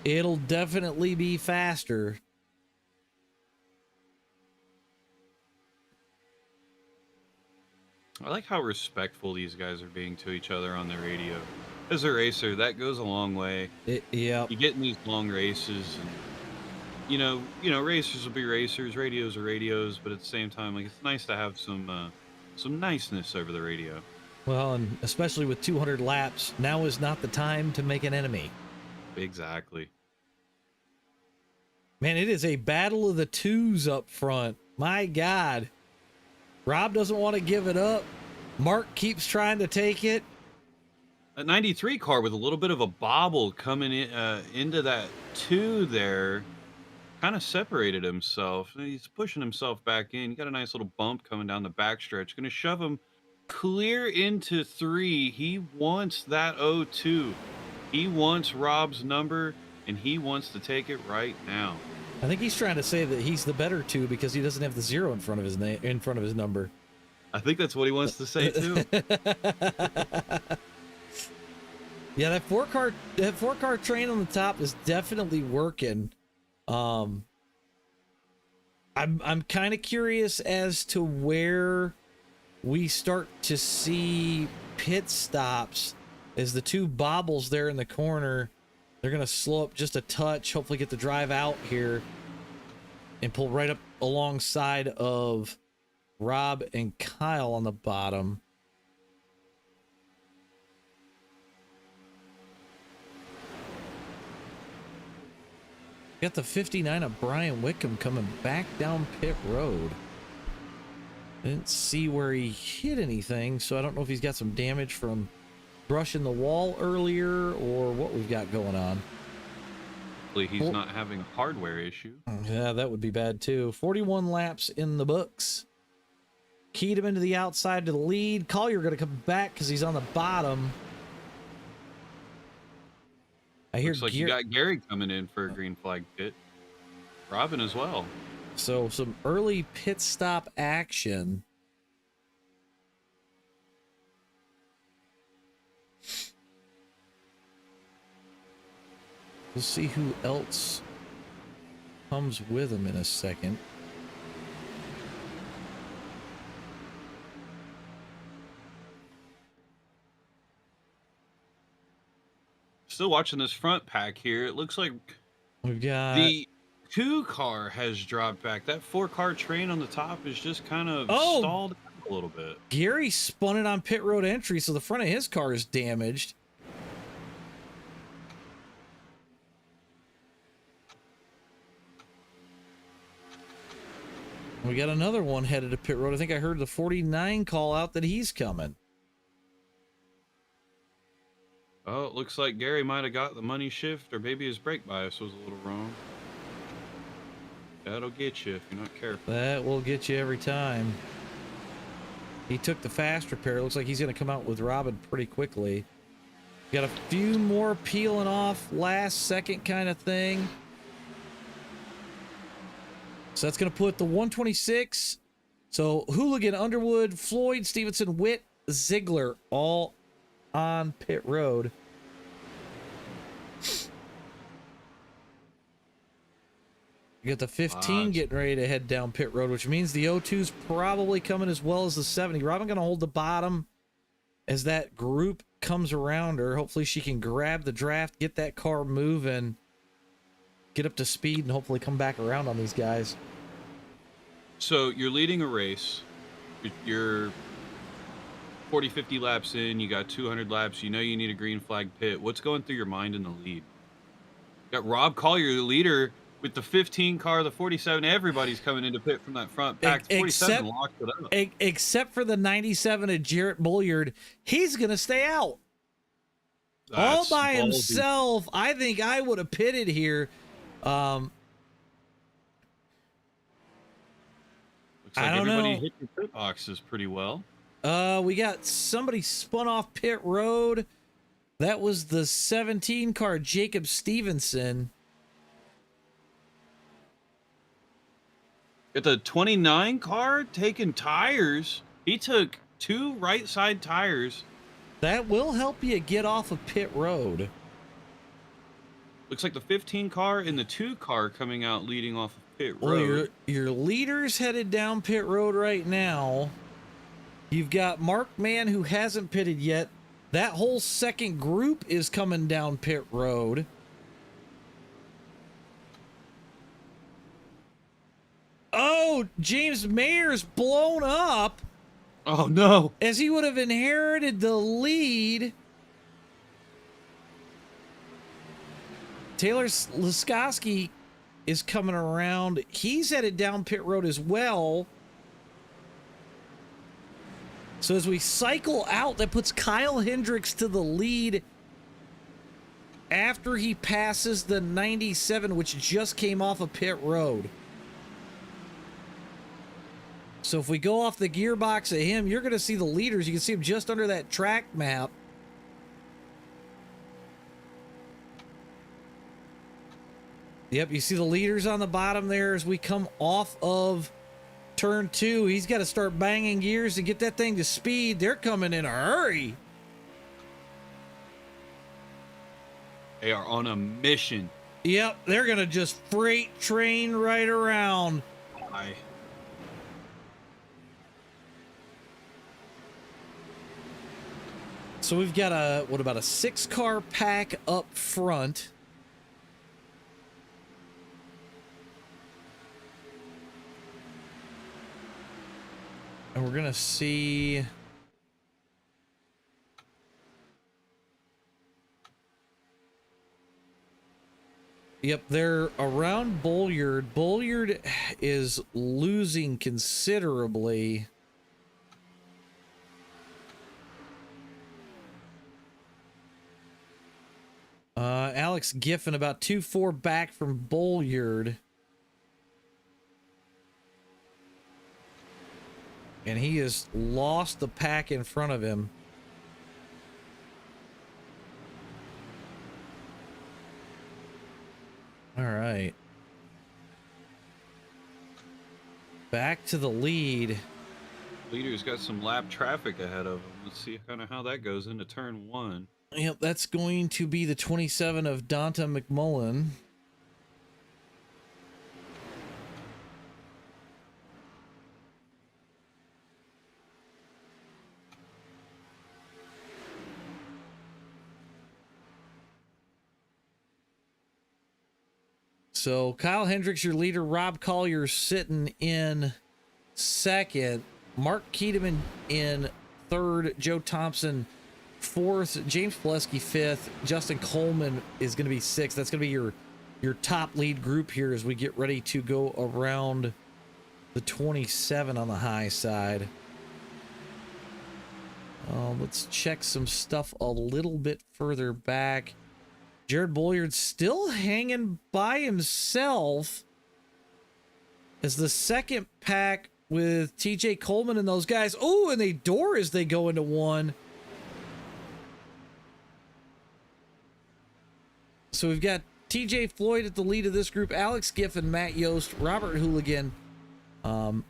it'll definitely be faster. I like how respectful these guys are being to each other on their radio. As a racer, that goes a long way. Yeah. You get in these long races, and you know, racers will be racers, radios are radios, but at the same time, like, it's nice to have some niceness over the radio. Well, and especially with 200 laps, now is not the time to make an enemy. Exactly. Man, it is a battle of the 2s up front. My God. Rob doesn't want to give it up. Mark keeps trying to take it. A 93 car with a little bit of a bobble coming in, into that 2 there. Kind of separated himself. He's pushing himself back in. You got a nice little bump coming down the backstretch. Going to shove him clear into 3. He wants that 02. He wants Rob's number, and he wants to take it right now. I think he's trying to say that he's the better 2 because he doesn't have the 0 in front of his name, in front of his number. I think that's what he wants to say too. Yeah, that 4-car train on the top is definitely working. I'm kind of curious as to where we start to see pit stops as the 2 bobbles there in the corner. They're going to slow up just a touch, hopefully get the drive out here and pull right up alongside of Rob and Kyle on the bottom. Got the 59 of Brian Wickham coming back down pit road. Didn't see where he hit anything, so I don't know if he's got some damage from brushing the wall earlier or what we've got going on. Hopefully he's not having a hardware issue. Yeah, that would be bad too. 41 laps in the books. Keyed him into the outside to the lead. Collier going to come back because he's on the bottom. I hear Looks like you got Gary coming in for a green flag pit. Robin as well. So some early pit stop action. We'll see who else comes with him in a second. Still watching this front pack here. It looks like We've got the 2-car has dropped back. That 4-car train on the top is just kind of stalled a little bit. Gary spun it on pit road entry, so the front of his car is damaged. We got another one headed to pit road. I think I heard the 49 call out that he's coming. Oh, it looks like Gary might have got the money shift, or maybe his brake bias was a little wrong. That'll get you if you're not careful. That will get you every time. He took the fast repair. Looks like he's going to come out with Robin pretty quickly. Got a few more peeling off last second kind of thing. So that's going to put the 126. So Hooligan, Underwood, Floyd, Stevenson, Witt, Ziegler, all on pit road. You got the 15 getting ready to head down pit road, which means the O2's probably coming as well as the 70. Robin going to hold the bottom as that group comes around her. Hopefully she can grab the draft, get that car moving, get up to speed, and hopefully come back around on these guys. So you're leading a race. You're 40, 50 laps in. You got 200 laps. You know you need a green flag pit. What's going through your mind in the lead? You got Rob Collier, the leader, with the 15 car, the 47. Everybody's coming into pit from that front pack. The 47 locked it up. Except for the 97 of Jarrett Bulliard. He's going to stay out. That's all by ballsy. himself. I think I would have pitted here. Looks like I don't everybody know. hit the pit boxes pretty well. We got somebody spun off pit road. That was the 17 car, Jacob Stevenson. Got the 29 car taking tires. He took 2 right side tires. That will help you get off of pit road. Looks like the 15 car and the 2 car coming out leading off of pit Well, road. your leader's headed down pit road right now. You've got Mark Mann, who hasn't pitted yet. That whole second group is coming down pit road. Oh, James Mayer's blown up Oh no. as he would have inherited the lead. Taylor Laskowski is coming around. He's headed down pit road as well. So as we cycle out, that puts Kyle Hendricks to the lead after he passes the 97, which just came off of pit road. So if we go off the gearbox of him, you're going to see the leaders. You can see him just under that track map. Yep, you see the leaders on the bottom there as we come off of turn 2. He's got to start banging gears to get that thing to speed. They're coming in a hurry. They are on a mission. Yep, they're going to just freight train right around. I So we've got a, what about a 6-car pack up front. And we're going to see... Yep, they're around Bulliard. Bulliard is losing considerably. Alex Giffen about 2-4 back from Bulliard. And he has lost the pack in front of him. All right. Back to the lead. leader's got some lap traffic ahead of him. Let's see kind of how that goes into turn 1. Yep, that's going to be the 27 of Donta McMullen. So Kyle Hendricks, your leader. Rob Collier sitting in second. Mark Keedeman in third. Joe Thompson fourth. James Pileski fifth. Justin Coleman is going to be sixth. That's going to be your top lead group here as we get ready to go around the 27 on the high side. Let's check some stuff a little bit further back. Jared Bolliard still hanging by himself as the second pack with TJ Coleman and those guys. Oh, and they door as they go into one. So we've got TJ Floyd at the lead of this group, Alex Giffen, Matt Yost, Robert Hooligan, Adam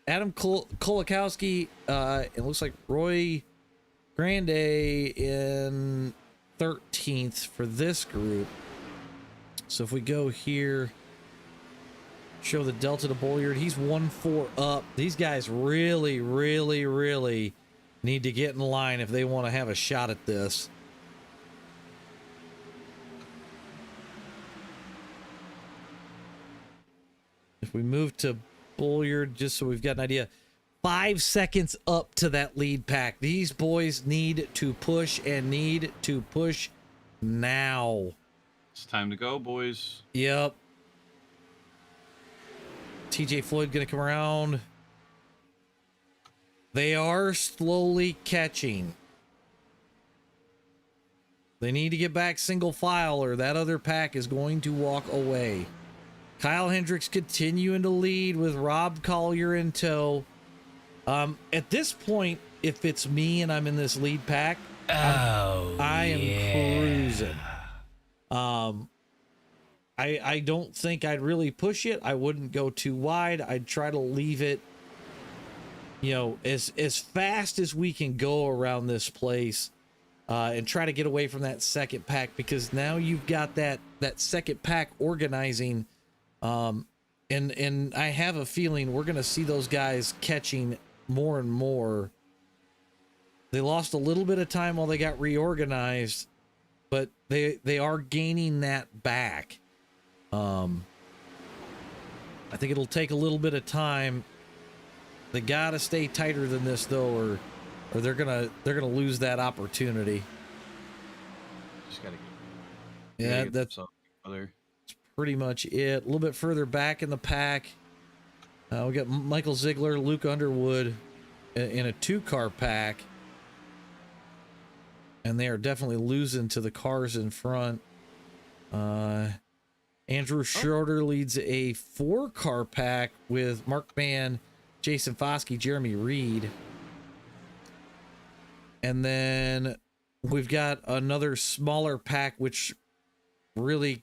Kolakowski, it looks like Roy Grande in 13th for this group. So if we go here, show the delta to Bolliard, he's 1-4 up. These guys really need to get in line if they want to have a shot at this. If we move to Bolliard, just so we've got an idea, 5 seconds up to that lead pack. These boys need to push and need to push now. It's time to go, boys. Yep. TJ Floyd gonna come around. They are slowly catching. They need to get back single file or that other pack is going to walk away. Kyle Hendricks continuing to lead with Rob Collier in tow. At this point, if it's me and I'm in this lead pack, I am cruising. I don't think I'd really push it. I wouldn't go too wide. I'd try to leave it, you know, as fast as we can go around this place, and try to get away from that second pack, because now you've got that second pack organizing. And I have a feeling we're going to see those guys catching more and more. They lost a little bit of time while they got reorganized, but they are gaining that back. I think it'll take a little bit of time. They got to stay tighter than this though, or they're going to lose that opportunity. Just got to get that's pretty much it. A little bit further back in the pack, we got Michael Ziegler, Luke Underwood in a 2-car pack, and they are definitely losing to the cars in front. Andrew Schroeder leads a 4-car pack with Mark Mann, Jason Foskey, Jeremy Reed, and then we've got another smaller pack which really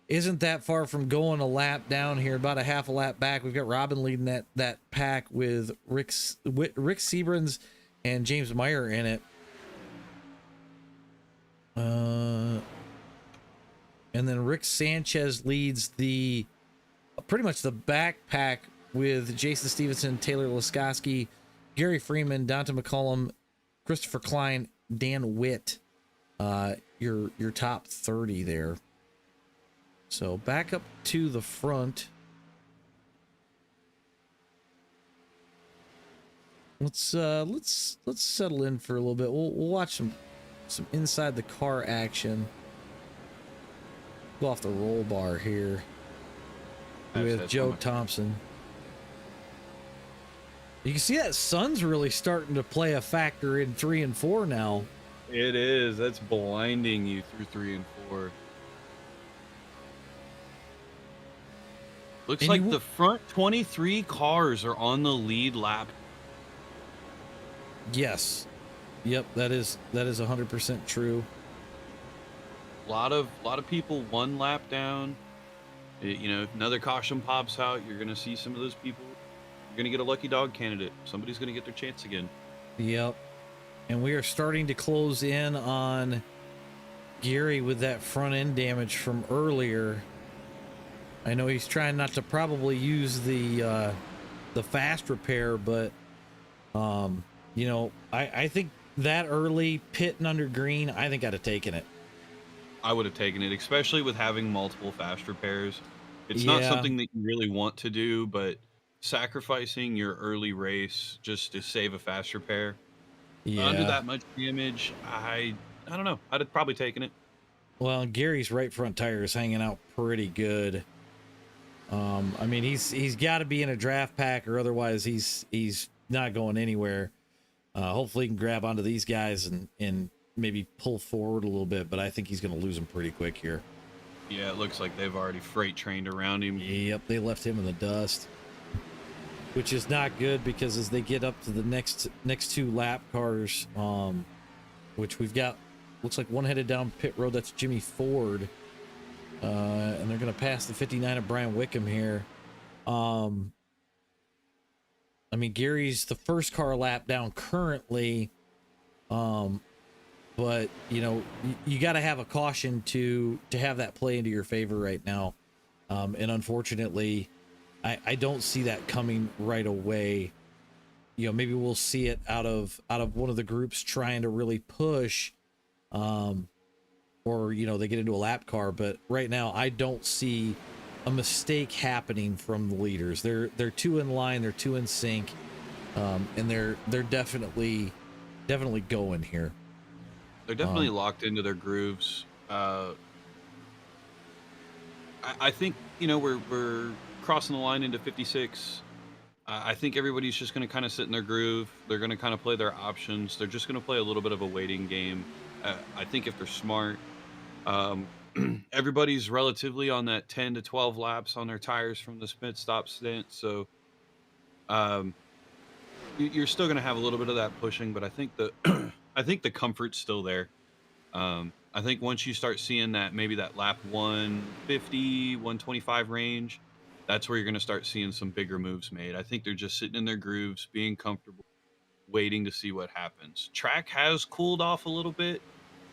isn't that far from going a lap down here, about a half a lap back. We've got Robin leading that pack with Rick Seabrans and James Meyer in it. And then Rick Sanchez leads pretty much the backpack with Jason Stevenson, Taylor Laskowski, Gary Freeman, Dante McCollum, Christopher Klein, Dan Witt. Your top 30 there. So back up to the front. Let's settle in for a little bit. We'll watch some inside the car action. Go off the roll bar here with Joe Thompson. You can see that sun's really starting to play a factor in 3 and 4 now. It is. That's blinding you through 3 and 4. Looks like the front 23 cars are on the lead lap. Yes. Yep, that is 100% true. A lot of people 1 lap down. You know, if another caution pops out, you're going to see some of those people. You're going to get a lucky dog candidate. Somebody's going to get their chance again. Yep. And we are starting to close in on Gary with that front end damage from earlier. I know he's trying not to probably use the fast repair, but you know, I think that early pitting under green, I think I'd have taken it. I would have taken it, especially with having multiple fast repairs. It's not Yeah. something that you really want to do, but sacrificing your early race just to save a fast repair under Yeah. that much damage, I don't know. I'd have probably taken it. Well, Gary's right front tire is hanging out pretty good. I mean, he's got to be in a draft pack, or otherwise he's not going anywhere. Hopefully, he can grab onto these guys and maybe pull forward a little bit, but I think he's going to lose them pretty quick here. Yeah, it looks like they've already freight trained around him. Yep, they left him in the dust, which is not good, because as they get up to the next two lap cars, which we've got, looks like one headed down pit road. That's Jimmy Ford. And they're going to pass the 59 of Brian Wickham here. I mean, Gary's the first car lap down currently. But you know, you got to have a caution to have that play into your favor right now. And unfortunately, I don't see that coming right away. You know, maybe we'll see it out of one of the groups trying to really push, or, you know, they get into a lap car. But right now, I don't see a mistake happening from the leaders. They're two in line, they're two in sync, and they're definitely going here. They're definitely locked into their grooves. I think, you know, we're crossing the line into 56. I think everybody's just going to kind of sit in their groove. They're going to kind of play their options. They're just going to play a little bit of a waiting game. I think if they're smart, everybody's relatively on that 10 to 12 laps on their tires from the pit stop stint. So you're still going to have a little bit of that pushing, but I think I think the comfort's still there. I think once you start seeing that, maybe that lap 150, 125 range, that's where you're going to start seeing some bigger moves made. I think they're just sitting in their grooves, being comfortable, waiting to see what happens. Track has cooled off a little bit,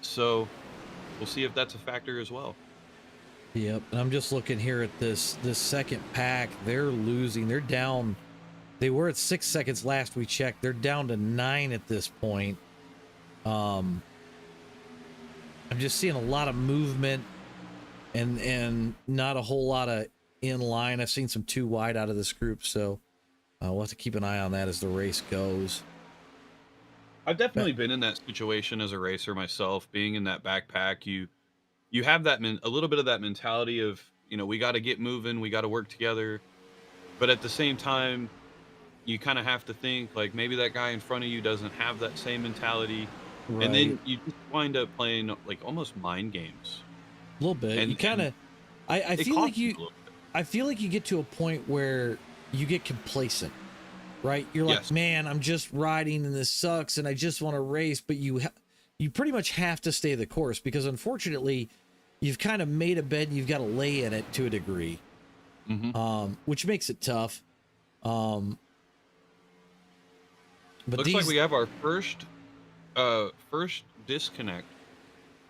so we'll see if that's a factor as well. Yep, and I'm just looking here at this second pack. They're losing. They're down. They were at 6 seconds last we checked. They're down to 9 at this point. I'm just seeing a lot of movement and not a whole lot of in line. I've seen some too wide out of this group, so we'll have to keep an eye on that as the race goes. I've definitely been in that situation as a racer myself, being in that backpack. You have that a little bit of that mentality of, you know, we got to get moving, we got to work together, but at the same time, you kind of have to think like maybe that guy in front of you doesn't have that same mentality, right. And then you just wind up playing like almost mind games. A little bit. And you kind of, I feel like I feel like you get to a point where you get complacent, right? You're like, yes, man, I'm just riding and this sucks and I just want to race, but you pretty much have to stay the course, because unfortunately you've kind of made a bed and you've got to lay in it to a degree, which makes it tough. But looks like we have our first disconnect.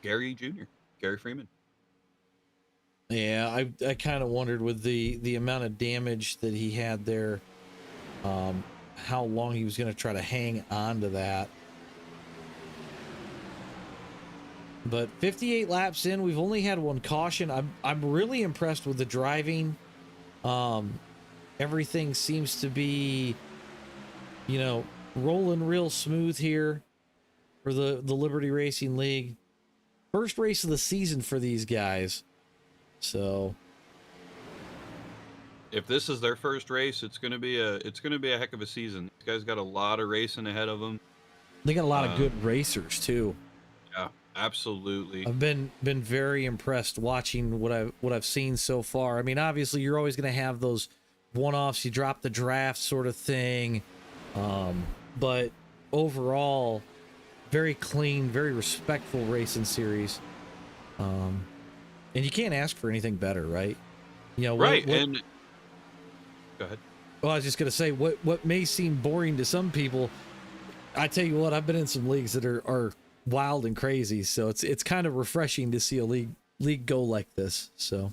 Gary Freeman. Yeah, I kind of wondered with the amount of damage that he had there, how long he was going to try to hang on to that. But 58 laps in, we've only had one caution. I'm really impressed with the driving. Everything seems to be, you know, rolling real smooth here for the Liberty Racing League. First race of the season for these guys. So if this is their first race, it's going to be a heck of a season. These guys got a lot of racing ahead of them. They got a lot of good racers too. Yeah, absolutely. I've been very impressed watching what I've seen so far. I mean, obviously you're always going to have those one-offs, you drop the draft sort of thing. But overall, very clean, very respectful racing series. And you can't ask for anything better, right? You know, right. And go ahead. Well, I was just going to say, what may seem boring to some people, I tell you what, I've been in some leagues that are wild and crazy. So it's kind of refreshing to see a league go like this. So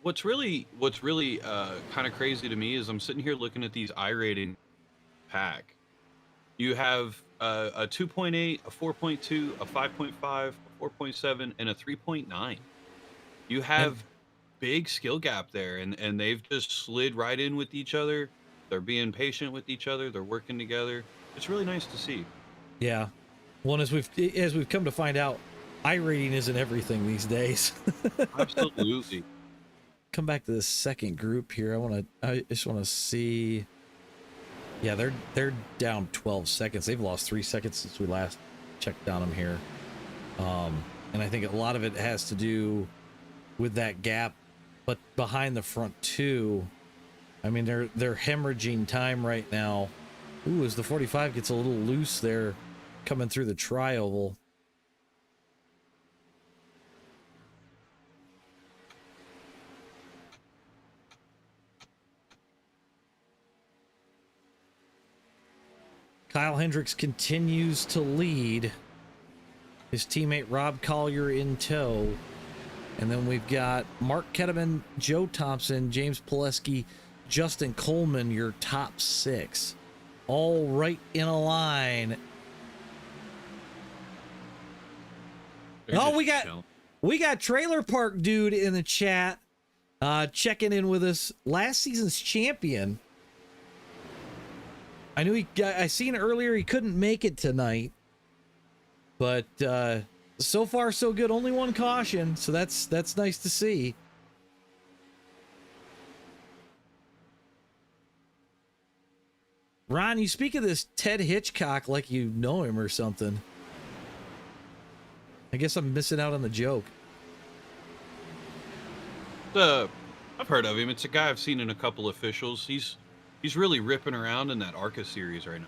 what's really kind of crazy to me is I'm sitting here looking at these iRating pack. You have a 2.8, a 4.2, a 5.5, a 4.7, and a 3.9. You have big skill gap there, and they've just slid right in with each other. They're being patient with each other. They're working together. It's really nice to see. Yeah. Well, as we've come to find out, iRating isn't everything these days. Absolutely. Come back to this second group here. I just want to see. Yeah, they're down 12 seconds. They've lost 3 seconds since we last checked on them here. And I think a lot of it has to do with that gap, but behind the front two, I mean, they're hemorrhaging time right now. Ooh, as the 45 gets a little loose there, coming through the tri-oval. Kyle Hendricks continues to lead. His teammate Rob Collier in tow. And then we've got Mark Ketterman, Joe Thompson, James Pileski, Justin Coleman, your top 6. All right in a line. Oh, we got Trailer Park Dude in the chat, checking in with us. Last season's champion. I knew I seen earlier he couldn't make it tonight, but so far so good. Only one caution, so that's nice to see. Ron, you speak of this Ted Hitchcock like you know him or something. I guess I'm missing out on the joke. I've heard of him. It's a guy I've seen in a couple officials. He's really ripping around in that ARCA series right now.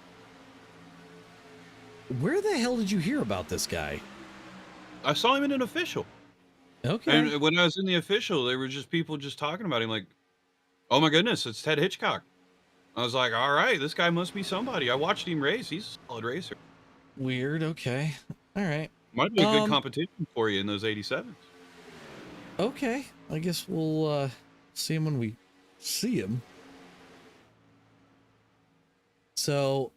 Where the hell did you hear about this guy? I saw him in an official. Okay. And when I was in the official, there were just people just talking about him like, oh my goodness, it's Ted Hitchcock. I was like, all right, this guy must be somebody. I watched him race. He's a solid racer. Weird. Okay. All right. Might be a good competition for you in those 87s. Okay. I guess we'll see him when we see him. So,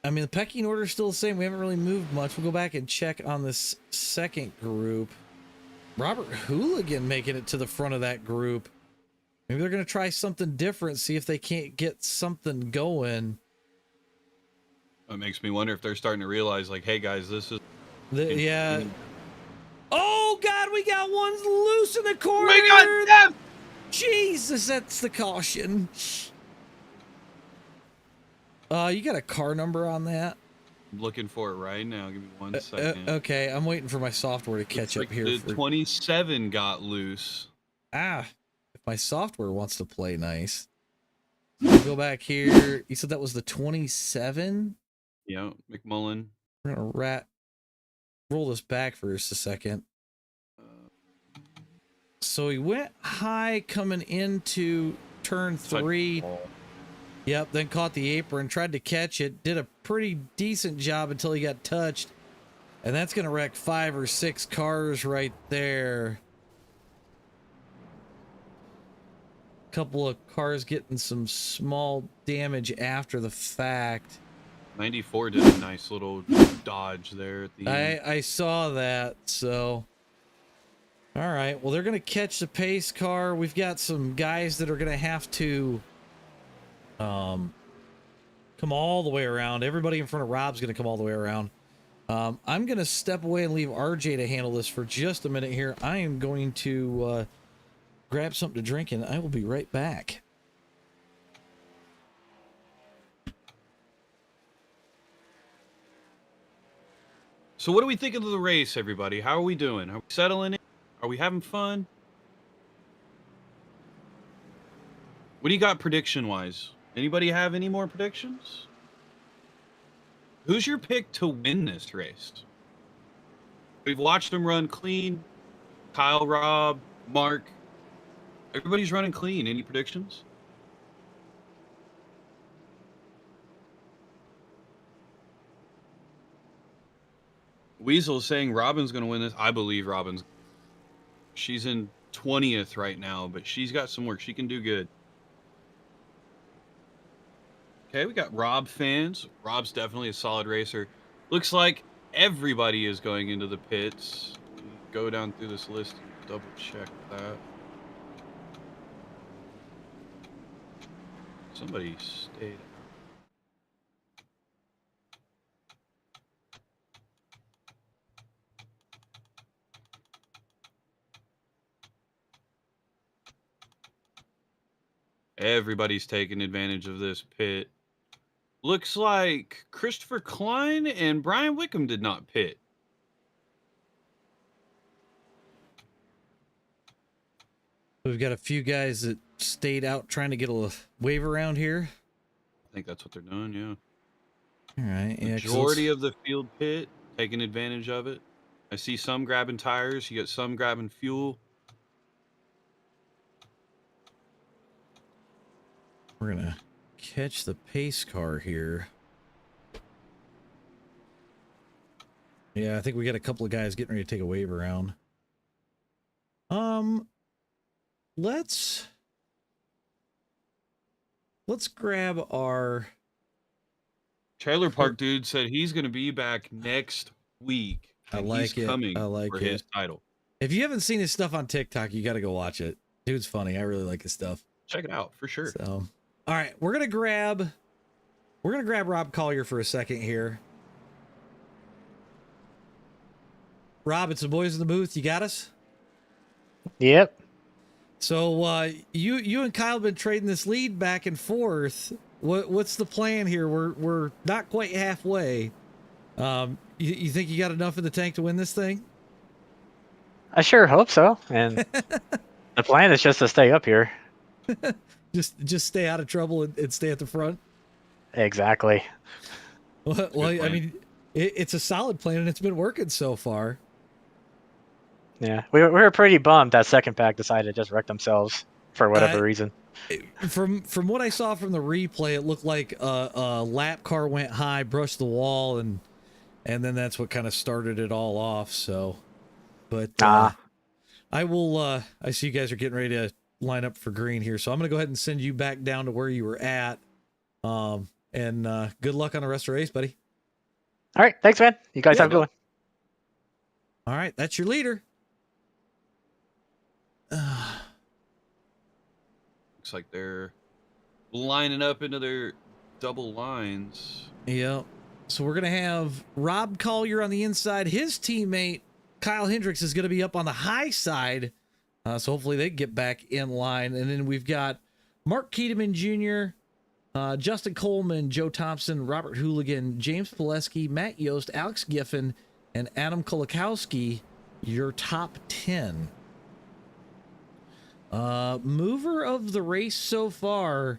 I mean, the pecking order is still the same. We haven't really moved much. We'll go back and check on this second group. Robert Hooligan making it to the front of that group. Maybe they're going to try something different, see if they can't get something going. It makes me wonder if they're starting to realize, like, hey, guys, this is... Yeah. Oh, God, we got one loose in the corner. We got them! Jesus, that's the caution. You got a car number on that? I'm looking for it right now. Give me 1 second. Okay, I'm waiting for my software to catch up here. The 27 got loose. If my software wants to play nice. Go back here. You said that was the 27? Yeah, McMullen. We're gonna roll this back for just a second. So he went high coming into turn 3. Yep, then caught the apron, tried to catch it, did a pretty decent job until he got touched. And that's going to wreck 5 or 6 cars right there. Couple of cars getting some small damage after the fact. 94 did a nice little dodge there at the end. I saw that, so... All right, well, they're going to catch the pace car. We've got some guys that are going to have to... come all the way around. Everybody in front of Rob's going to come all the way around. I'm going to step away and leave RJ to handle this for just a minute here. I am going to grab something to drink, and I will be right back. So what do we think of the race, everybody? How are we doing? Are we settling in? Are we having fun? What do you got prediction-wise? Anybody have any more predictions? Who's your pick to win this race? We've watched them run clean. Kyle, Rob, Mark. Everybody's running clean. Any predictions? Weasel saying Robin's going to win this. I believe Robin's. She's in 20th right now, but she's got some work. She can do good. Okay, we got Rob fans. Rob's definitely a solid racer. Looks like everybody is going into the pits. Go down through this list and double check that. Somebody stayed. Everybody's taking advantage of this pit. Looks like Christopher Klein and Brian Wickham did not pit. We've got a few guys that stayed out trying to get a wave around here. I think that's what they're doing, yeah. All right. Yeah, Majority of the field pit taking advantage of it. I see some grabbing tires. You got some grabbing fuel. We're going to catch the pace car here. Yeah, I think we got a couple of guys getting ready to take a wave around. Let's grab our Trailer Park dude said he's going to be back next week. I like he's it. coming I like for it. his title. If you haven't seen his stuff on TikTok, you got to go watch it. Dude's funny. I really like his stuff. Check it out for sure. So, all right, we're gonna grab Rob Collier for a second here. Rob, it's the boys in the booth. You got us? Yep. So you and Kyle have been trading this lead back and forth. What's the plan here? We're not quite halfway. You think you got enough in the tank to win this thing? I sure hope so. And the plan is just to stay up here. just stay out of trouble and stay at the front. Exactly. Well, I mean, it's a solid plan and it's been working so far. Yeah, we were pretty bummed that second pack decided to just wreck themselves for whatever reason. From what I saw from the replay, it looked like a lap car went high, brushed the wall, and then that's what kind of started it all off. So, but I will. I see you guys are getting ready to line up for green here, so I'm gonna go ahead and send you back down to where you were at. And good luck on the rest of the race, buddy. All right, thanks, man. You guys have a good one. All right, that's your leader. Looks like they're lining up into their double lines. Yep. So we're gonna have Rob Collier on the inside. His teammate Kyle Hendricks is gonna be up on the high side. So hopefully they get back in line. And then we've got Mark Keeteman Jr., Justin Coleman, Joe Thompson, Robert Hooligan, James Pileski, Matt Yost, Alex Giffen, and Adam Kolakowski, your top 10. Mover of the race so far,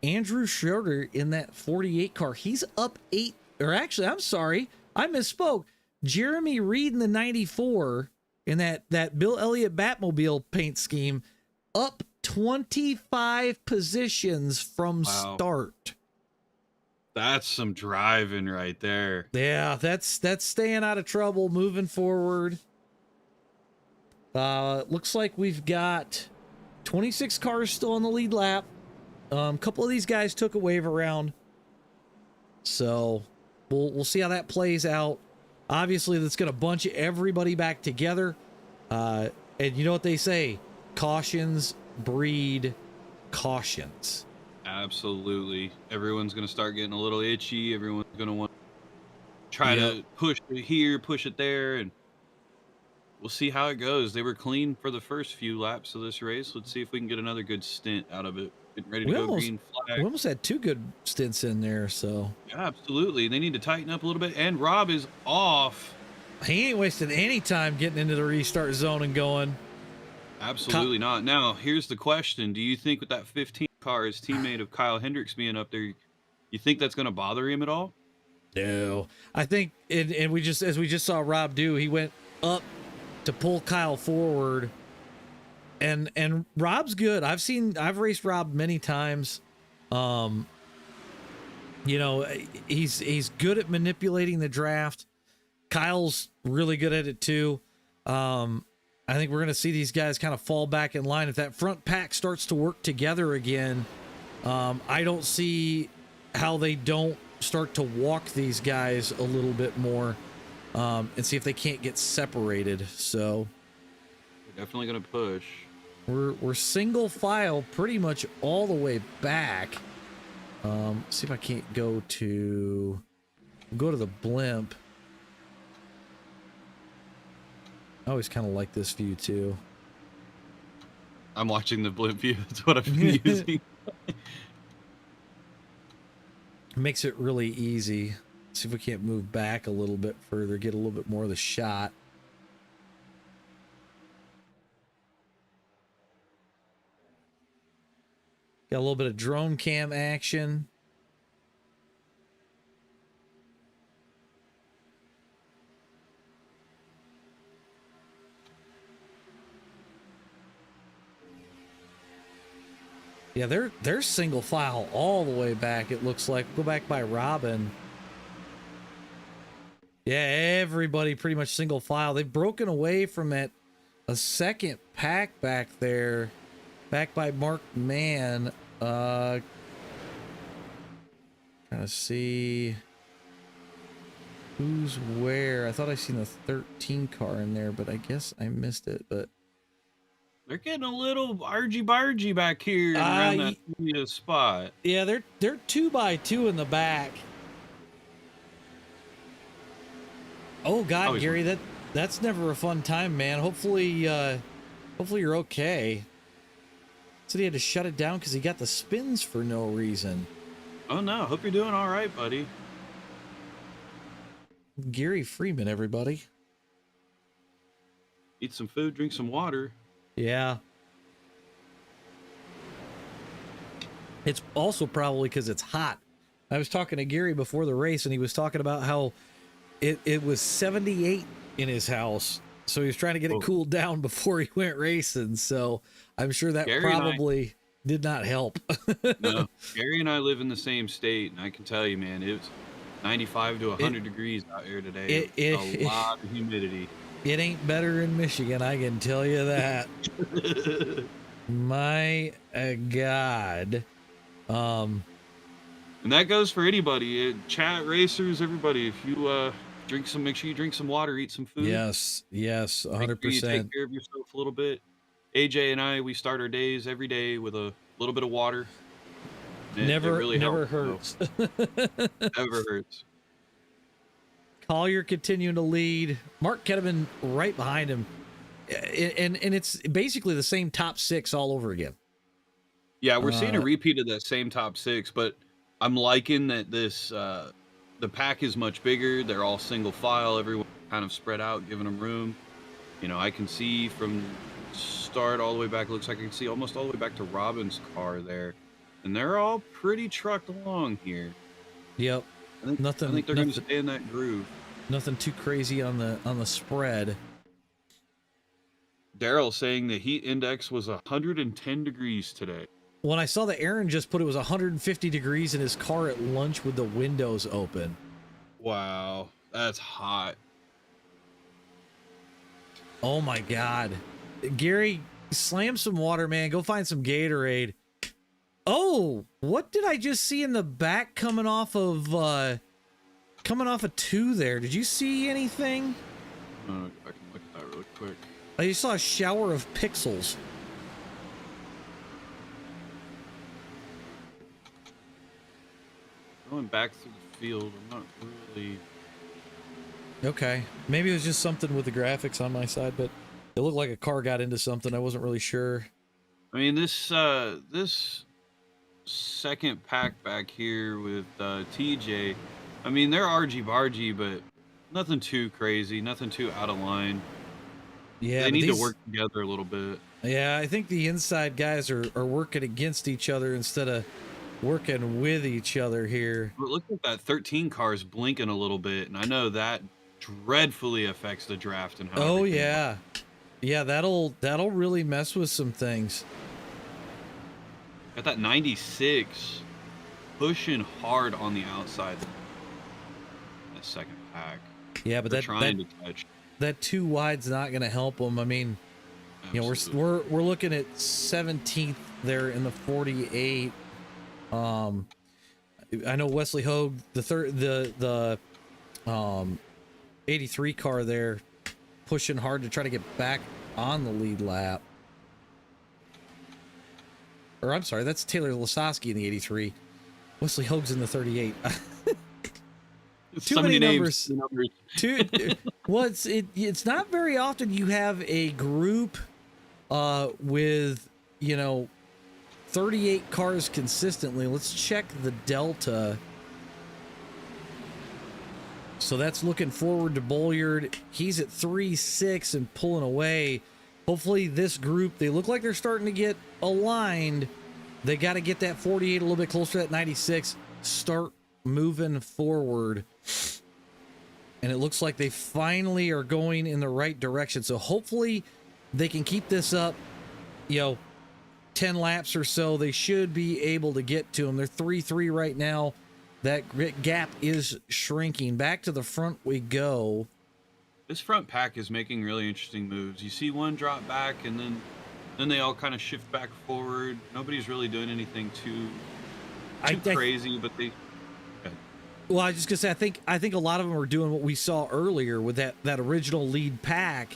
Andrew Schroeder in that 48 car. He's up 8, or actually, I'm sorry, I misspoke. Jeremy Reed in the 94 in that Bill Elliott Batmobile paint scheme, up 25 positions from start. That's some driving right there. Yeah, that's staying out of trouble, moving forward. Looks like we've got 26 cars still on the lead lap. A couple of these guys took a wave around, so we'll see how that plays out. Obviously, that's going to bunch everybody back together. And you know what they say? Cautions breed cautions. Absolutely. Everyone's going to start getting a little itchy. Everyone's going to want to try to push it here, push it there, and we'll see how it goes. They were clean for the first few laps of this race. Let's see if we can get another good stint out of it. Getting ready to go green flag. We almost had 2 good stints in there, so. Yeah, absolutely. They need to tighten up a little bit, and Rob is off. He ain't wasting any time getting into the restart zone and going. Absolutely not. Now, here's the question. Do you think with that 15 car, his teammate of Kyle Hendricks being up there, you think that's going to bother him at all? No. I think, and as we just saw Rob do, he went up to pull Kyle forward, and Rob's good. I've raced Rob many times. You know, he's good at manipulating the draft. Kyle's really good at it too. I think we're going to see these guys kind of fall back in line. If that front pack starts to work together again, I don't see how they don't start to walk these guys a little bit more. and see if they can't get separated. So We're definitely gonna push. we're single file pretty much all the way back. See if I can't go to the blimp. I always kind of like this view too. I'm watching the blimp view. That's what I've been using. Makes it really easy. See if we can't move back a little bit further, get a little bit more of the shot. Got a little bit of drone cam action. Yeah, they're single file all the way back, it looks like. Go back by Robin. Yeah, everybody pretty much single file. They've broken away from it. A second pack back there, back by Mark Mann. Trying to see who's where. I thought I seen the 13 car in there, but I guess I missed it. But They're getting a little argy-bargy back here around that spot. yeah, they're 2x2 in the back. Oh God, Always Gary, that's never a fun time, man. Hopefully you're okay. Said he had to shut it down because he got the spins for no reason. Oh no, hope you're doing all right, buddy. Gary Freeman, everybody. Eat some food, drink some water. Yeah. It's also probably because it's hot. I was talking to Gary before the race, and he was talking about how it was 78 in his house. So he was trying to get it cooled down before he went racing. So I'm sure that Gary probably did not help. No, Gary and I live in the same state, and I can tell you, man, it was 95 to 100 degrees out here today. A lot of humidity. It ain't better in Michigan, I can tell you that. My God. And that goes for anybody. Chat, racers, everybody. If you make sure you drink some water, eat some food. Yes, 100%. Make sure you take care of yourself a little bit. AJ and I, we start our days every day with a little bit of water. Never really hurts. Never hurts. Collier continuing to lead. Mark Ketterman right behind him. And it's basically the same top six all over again. Yeah, we're seeing a repeat of that same top six, but I'm liking that this the pack is much bigger. They're all single file. Everyone kind of spread out, giving them room. You know, I can see from start all the way back. It looks like I can see almost all the way back to Robin's car there. And they're all pretty trucked along here. Yep. I think they're going to stay in that groove. Nothing too crazy on the spread. Daryl saying the heat index was 110 degrees today. When I saw that Aaron just put it was 150 degrees in his car at lunch with the windows open. Wow, that's hot. Oh my God. Gary, slam some water, man. Go find some Gatorade. Oh, what did I just see in the back coming off of 2 there? Did you see anything? I can look at that really quick. I just saw a shower of pixels. Going back through the field, I'm not really... Okay. Maybe it was just something with the graphics on my side, but it looked like a car got into something. I wasn't really sure. I mean, this second pack back here with TJ, I mean, they're argy-bargy, but nothing too crazy, nothing too out of line. Yeah, they need to work together a little bit. Yeah, I think the inside guys are working against each other instead of working with each other here. But look at that 13 cars blinking a little bit, and I know that dreadfully affects the draft and how. Oh yeah, yeah, that'll really mess with some things. Got that 96 pushing hard on the outside. That second pack. Yeah, but that too wide's not going to help them. I mean, absolutely. You know, we're looking at 17th there in the 48. I know Wesley Hogue, the 83 car there pushing hard to try to get back on the lead lap. Or I'm sorry, that's Taylor Lasowski in the 83. Wesley Hogue's in the 38. Too So many names, numbers. Well, it's not very often you have a group with, you know, 38 cars consistently. Let's check the Delta. So that's looking forward to Bolliard. He's at 3.6 and pulling away. Hopefully this group, they look like they're starting to get aligned. They got to get that 48 a little bit closer to that 96. Start moving forward. And it looks like they finally are going in the right direction. So hopefully they can keep this up, you know, 10 laps or so. They should be able to get to them. They're 3-3 right now. That gap is shrinking. Back to the front we go. This front pack is making really interesting moves. You see one drop back, and then they all kind of shift back forward. Nobody's really doing anything too crazy, but they. Well, I was just gonna say, I think a lot of them are doing what we saw earlier with that original lead pack.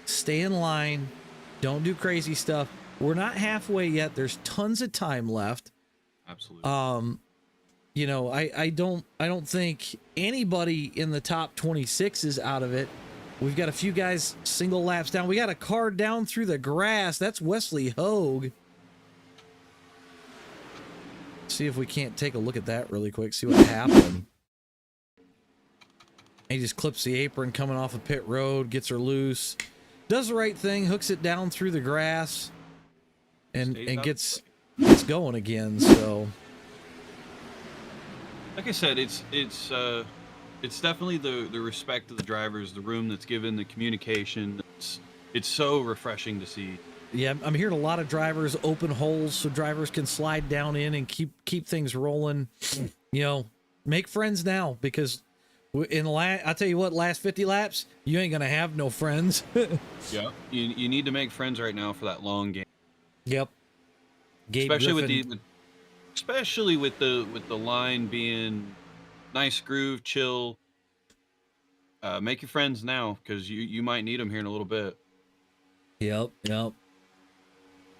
Stay in line. Don't do crazy stuff. We're not halfway yet. There's tons of time left. Absolutely. You know, I don't think anybody in the top 26 is out of it. We've got a few guys single laps down. We got a car down through the grass. That's Wesley Hogue. See if we can't take a look at that really quick. See what happened. He just clips the apron coming off of pit road, gets her loose, does the right thing, hooks it down through the grass, and gets going again. So. Like I said, it's definitely the respect of the drivers, the room that's given, the communication. It's so refreshing to see. Yeah, I'm hearing a lot of drivers open holes so drivers can slide down in and keep things rolling. You know, make friends now, because I'll tell you what, last 50 laps, you ain't gonna have no friends. Yeah, you need to make friends right now for that long game. Yep. Gabe Especially with the line being nice groove, chill. Make your friends now, because you might need them here in a little bit. Yep.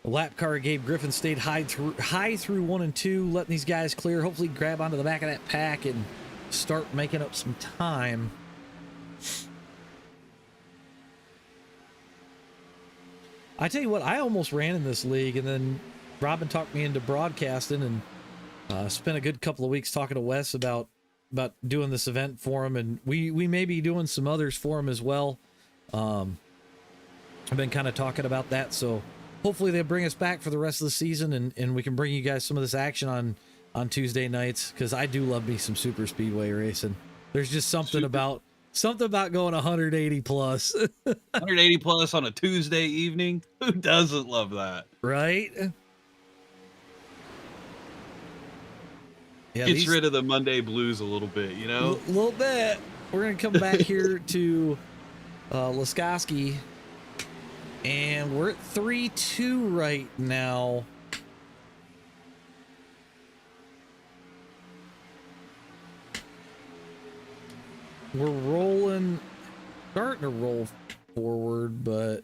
The lap car Gabe Griffin stayed high through 1 and 2, letting these guys clear. Hopefully grab onto the back of that pack and start making up some time. I tell you what, I almost ran in this league, and then Robin talked me into broadcasting, and spent a good couple of weeks talking to Wes about doing this event for him, and we may be doing some others for him as well. I've been kind of talking about that, so hopefully they'll bring us back for the rest of the season, and we can bring you guys some of this action on Tuesday nights, because I do love me some super speedway racing. There's just something about going 180 plus. 180 plus on a Tuesday evening. Who doesn't love that? Right? Yeah, Gets rid of the Monday blues a little bit, you know? A little bit. We're going to come back here to Laskoski, and we're at 3-2 right now. We're starting to roll forward, but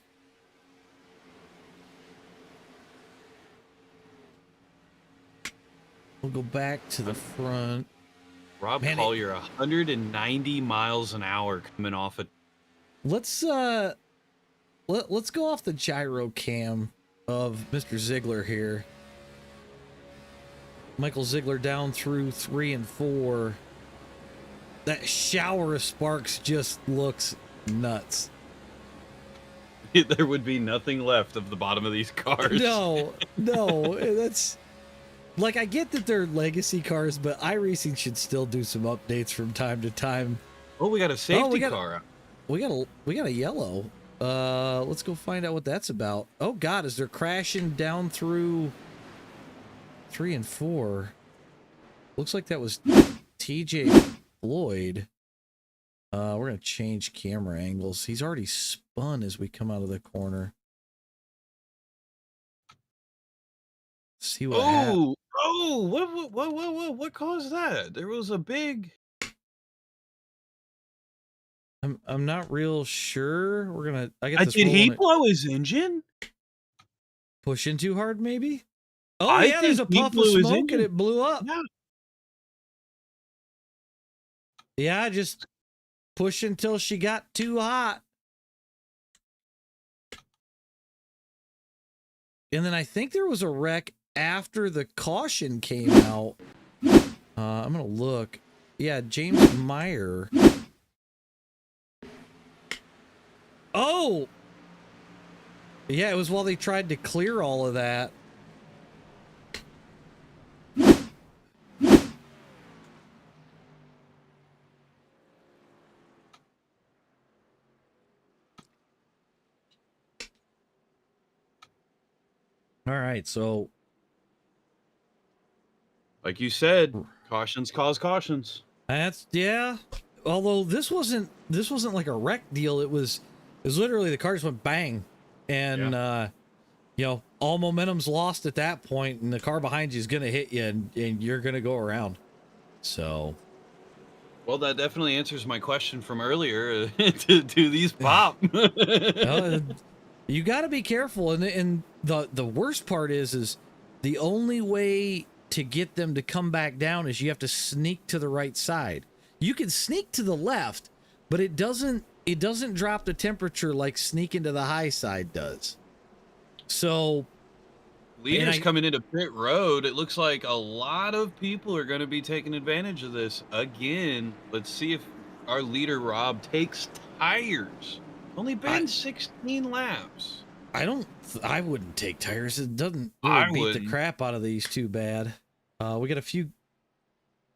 we'll go back to the front. Rob Collier, 190 miles an hour coming off it. Let's go off the gyro cam of Mr. Ziegler here. Michael Ziegler down through 3 and 4. That shower of sparks just looks nuts. There would be nothing left of the bottom of these cars. No, that's like, I get that they're legacy cars, but iRacing should still do some updates from time to time. Oh, we got a safety car. We got a yellow. Let's go find out what that's about. Oh God, is there crashing down through 3 and 4? Looks like that was TJ Floyd. We're gonna change camera angles. He's already spun as we come out of the corner. See what happened. What caused that? There was a big I'm not real sure. I get this Did he rolling. blow his engine? Pushing too hard, maybe? Oh, I yeah, there's a think he puff of blew his smoke and engine. it blew up. Yeah. Yeah, just push until she got too hot. And then I think there was a wreck after the caution came out. I'm going to look. Yeah, James Meyer. Oh! Yeah, it was while they tried to clear all of that. All right, so Like you said, cautions cause cautions. that's yeah. Although this wasn't like a wreck deal. It was literally the car just went bang, and you know, all momentum's lost at that point, and the car behind you is gonna hit you, and you're gonna go around. So, Well, that definitely answers my question from earlier. Do these pop? you got to be careful, and the worst part is the only way to get them to come back down is you have to sneak to the right side. You can sneak to the left, but it doesn't drop the temperature like sneaking to the high side does. So Leaders coming into pit road, it looks like a lot of people are going to be taking advantage of this. Again, let's see if our leader Rob takes tires. Only been 16 laps. I wouldn't take tires. It doesn't really beat the crap out of these too bad. We got a few.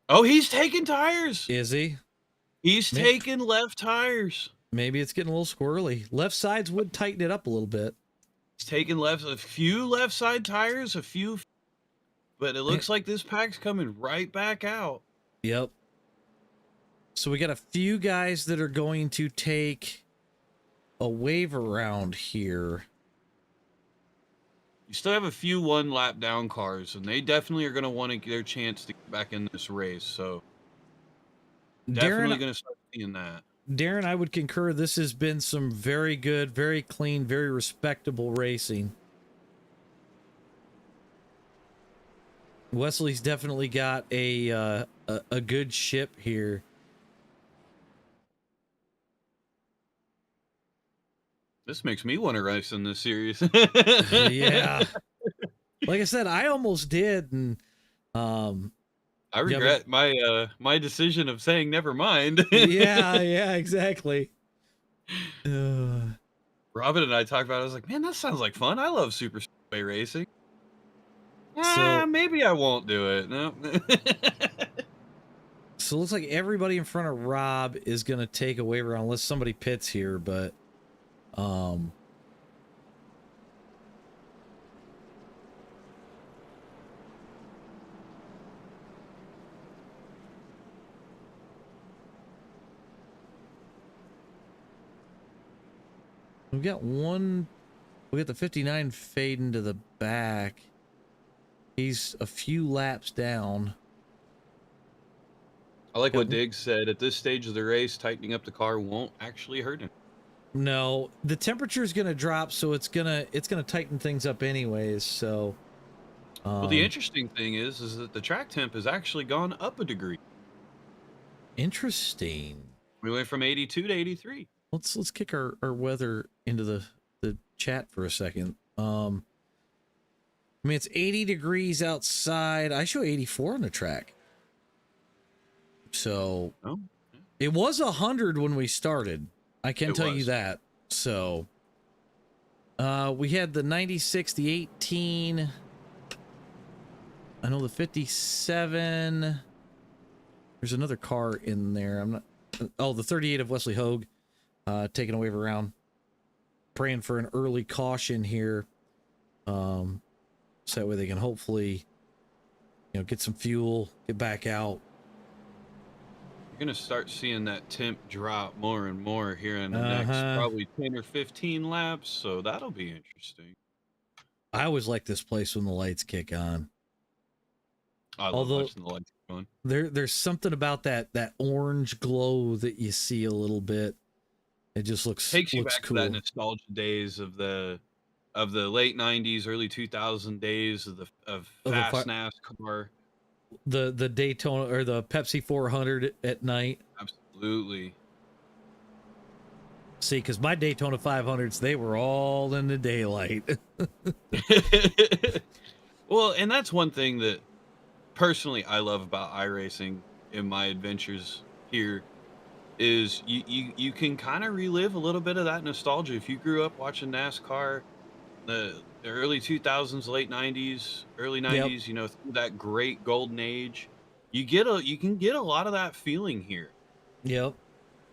Oh, he's taking tires. Is he? He's taking left tires. Maybe it's getting a little squirrely. Left sides would tighten it up a little bit. He's taking a few left side tires, but it looks like this pack's coming right back out. Yep. So we got a few guys that are going to take a wave around here. You still have a few 1 lap down cars, and they definitely are going to want to get their chance to get back in this race. So definitely going to start seeing that. Darren, I would concur. This has been some very good, very clean, very respectable racing. Wesley's definitely got a good ship here. This makes me want to race in this series. Yeah. Like I said, I almost did, and I regret my decision of saying never mind. yeah, exactly. Robin and I talked about it. I was like, man, that sounds like fun. I love super speedway racing. Maybe I won't do it. No. So it looks like everybody in front of Rob is going to take a wave around unless somebody pits here, but we got the 59 fading to the back. He's a few laps down. I like what Diggs said. At this stage of the race, tightening up the car won't actually hurt him. No, the temperature is going to drop, so it's gonna tighten things up anyways. So, well, the interesting thing is that the track temp has actually gone up a degree. Interesting. We went from 82 to 83. Let's kick our weather into the chat for a second. I mean, it's 80 degrees outside. I show 84 on the track. So it was 100 when we started. I can tell you that. So we had the 96, the 18. I know the 57. There's another car in there. I'm not. Oh, the 38 of Wesley Hogue, taking a wave around, praying for an early caution here. So that way they can hopefully, get some fuel, get back out. You're going to start seeing that temp drop more and more here in the next probably 10 or 15 laps, so that'll be interesting. I always like this place when the lights kick on. I love watching the lights kick on. There's something about that orange glow that you see a little bit. It just looks Takes you back cool. to that nostalgia days of the late '90s, early 2000 days of fast NASCAR. The Daytona or the Pepsi 400 at night. Absolutely. See, because my Daytona 500s, they were all in the daylight. Well, and that's one thing that personally I love about iRacing in my adventures here is you can kind of relive a little bit of that nostalgia. If you grew up watching NASCAR, the early 2000s, late 90s, early 90s, you know, through that great golden age, you can get a lot of that feeling here. Yep.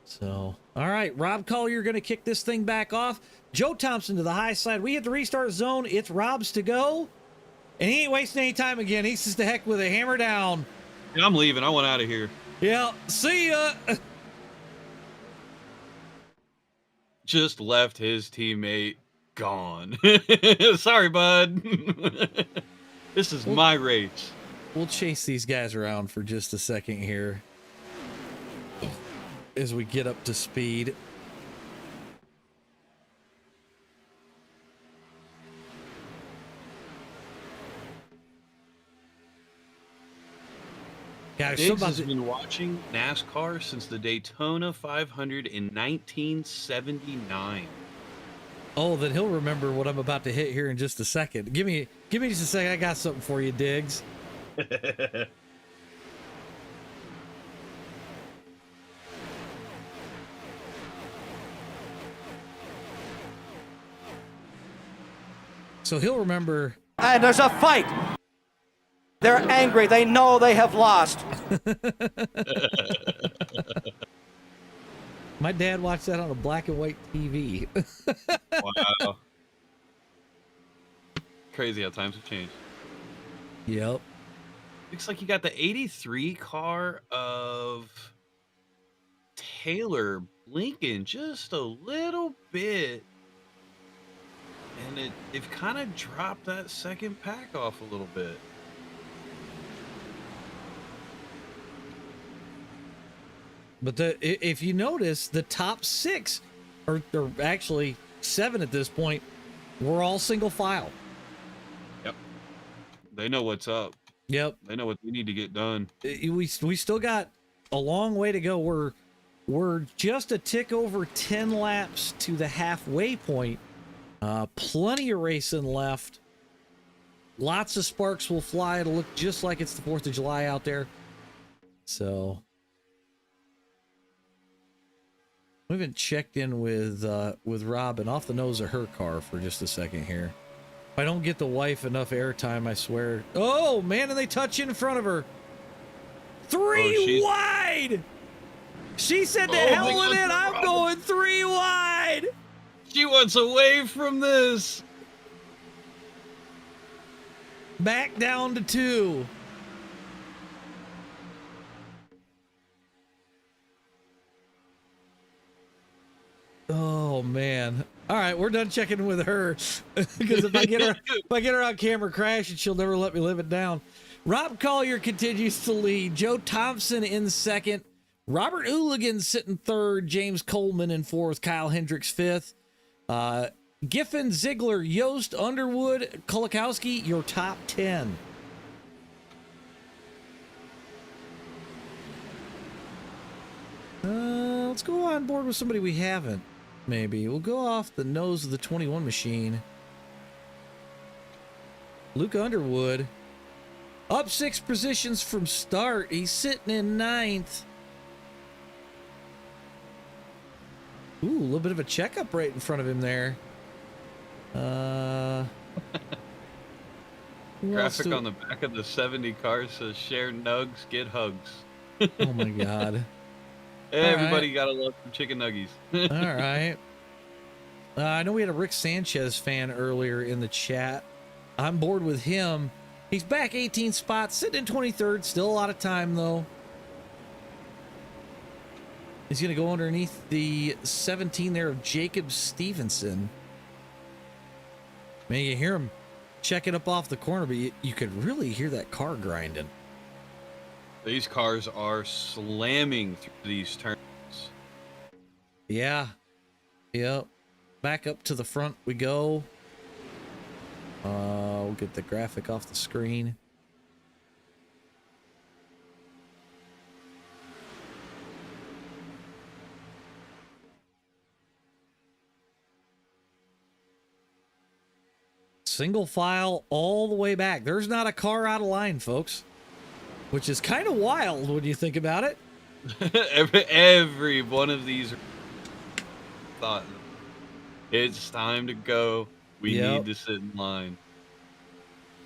So, all right, Rob Collier going to kick this thing back off. Joe Thompson to the high side. We hit the restart zone. It's Rob's to go. And he ain't wasting any time again. He's just the heck with a hammer down. Yeah, I'm leaving. I want out of here. Yeah, see ya. Just left his teammate gone. Sorry, bud. This is my race. We'll chase these guys around for just a second here as we get up to speed. Guys, Diggs has been watching NASCAR since the Daytona 500 in 1979. Oh, then he'll remember what I'm about to hit here in just a second. Give me just a second. I got something for you, Diggs. So he'll remember. And there's a fight. They're angry. They know they have lost. My dad watched that on a black and white TV. Wow. Crazy how times have changed. Yep. Looks like you got the 83 car of Taylor blinking just a little bit. And they've kind of dropped that second pack off a little bit. But if you notice, the top six, or actually 7 at this point, we're all single file. Yep. They know what's up. Yep. They know what they need to get done. We still got a long way to go. We're just a tick over 10 laps to the halfway point. Plenty of racing left. Lots of sparks will fly. It'll look just like it's the 4th of July out there. So we haven't checked in with Robin off the nose of her car for just a second here. If I don't get the wife enough airtime, I swear. Oh man, and they touch in front of her. 3 wide. She said to hell with it. I'm going 3 wide. She wants away from this. Back down to 2. Oh man. All right, we're done checking with her because if I get her on camera crashing, she'll never let me live it down. Rob Collier continues to lead. Joe Thompson in 2nd. Robert Hooligan sitting 3rd. James Coleman in 4th. Kyle Hendricks 5th. Giffen, Ziegler, Yost, Underwood, Kulikowski, your top 10. Let's go on board with somebody we haven't. Maybe we'll go off the nose of the 21 machine. Luke Underwood up 6 positions from start. He's sitting in 9th. Ooh, a little bit of a checkup right in front of him there. Graphic on the back of the 70 car says share nugs, get hugs. Oh my god. Everybody gotta love some chicken nuggies. All right. I know we had a Rick Sanchez fan earlier in the chat. I'm bored with him. He's back 18 spots, sitting in 23rd. Still a lot of time, though. He's going to go underneath the 17 there of Jacob Stevenson. Man, you hear him checking up off the corner, but you could really hear that car grinding. These cars are slamming through these turns. Yeah. Yep. Back up to the front we go. We'll get the graphic off the screen. Single file all the way back. There's not a car out of line, folks. Which is kind of wild when you think about it. every one of these thought it's time to go. We need to sit in line.